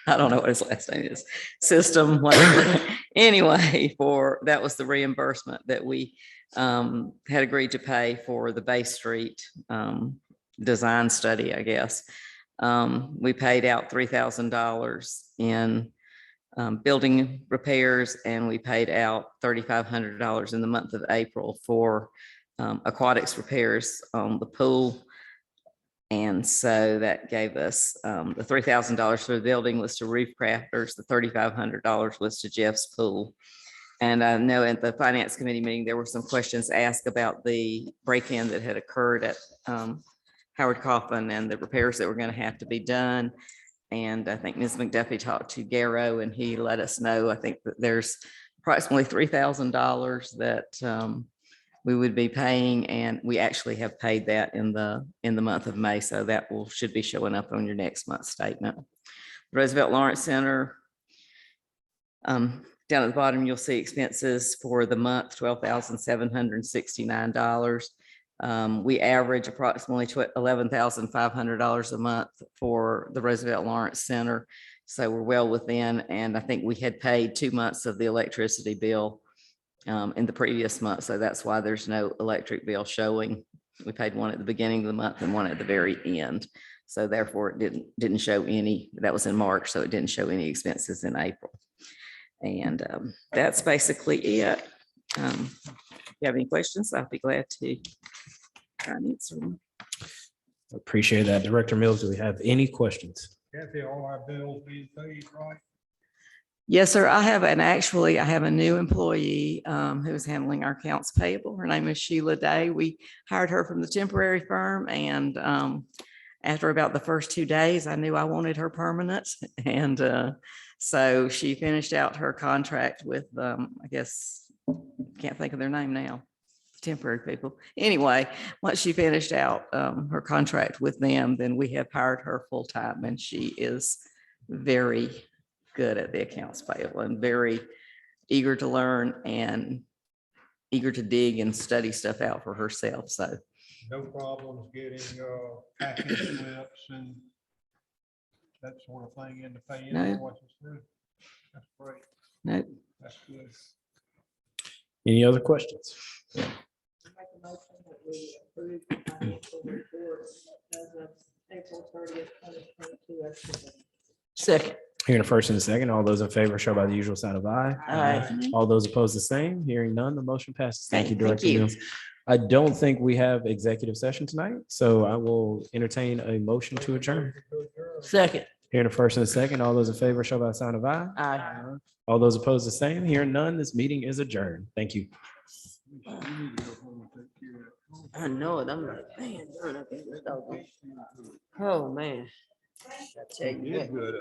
I don't know what his last name is, system, whatever. Anyway, that was the reimbursement that we had agreed to pay for the Bay Street design study, I guess. We paid out $3,000 in building repairs, and we paid out $3,500 in the month of April for aquatics repairs on the pool. And so that gave us the $3,000 for the building was to roof crafters, the $3,500 was to Jeff's pool. And I know at the finance committee meeting, there were some questions asked about the break-in that had occurred at Howard Coffin and the repairs that were going to have to be done. And I think Ms. McDuffie talked to Garrow and he let us know, I think that there's approximately $3,000 that we would be paying, and we actually have paid that in the month of May. So that should be showing up on your next month's statement. Roosevelt Lawrence Center. Down at the bottom, you'll see expenses for the month, $12,769. We average approximately $11,500 a month for the Roosevelt Lawrence Center. So we're well within, and I think we had paid 2 months of the electricity bill in the previous month. So that's why there's no electric bill showing. We paid one at the beginning of the month and one at the very end. So therefore it didn't show any, that was in March, so it didn't show any expenses in April. And that's basically it. If you have any questions, I'll be glad to try and answer them. Appreciate that. Director Mills, do we have any questions? Kathy, all our bills being paid, right? Yes, sir. I have a new employee who's handling our accounts payable. Her name is Sheila Day. We hired her from the temporary firm, and after about the first 2 days, I knew I wanted her permanent. And so she finished out her contract with, I guess, can't think of their name now, temporary people. Anyway, once she finished out her contract with them, then we have hired her full time, and she is very good at the accounts payable and very eager to learn and eager to dig and study stuff out for herself. So No problems getting packing slips and that sort of thing in to pay No. invoices through. That's great. no, That's good. Any other questions? Make a motion that we approve the financial report as of April 30th, 2022 as presented. second. Hearing a first and a second, all those in favor show by the usual sign of aye. Aye. All those opposed, the same. Hearing none, the motion passes. Thank you, Okay, thank Director you. Mills. I don't think we have executive session tonight, so I will entertain a motion to adjourn. Second. Hearing a first and a second, all those in favor show by the sign of aye. Aye. All those opposed, the same. Hearing none, this meeting is adjourned. Thank you. I know it. I'm like, man, darn, I can't. Oh, man. I tell you what. Good.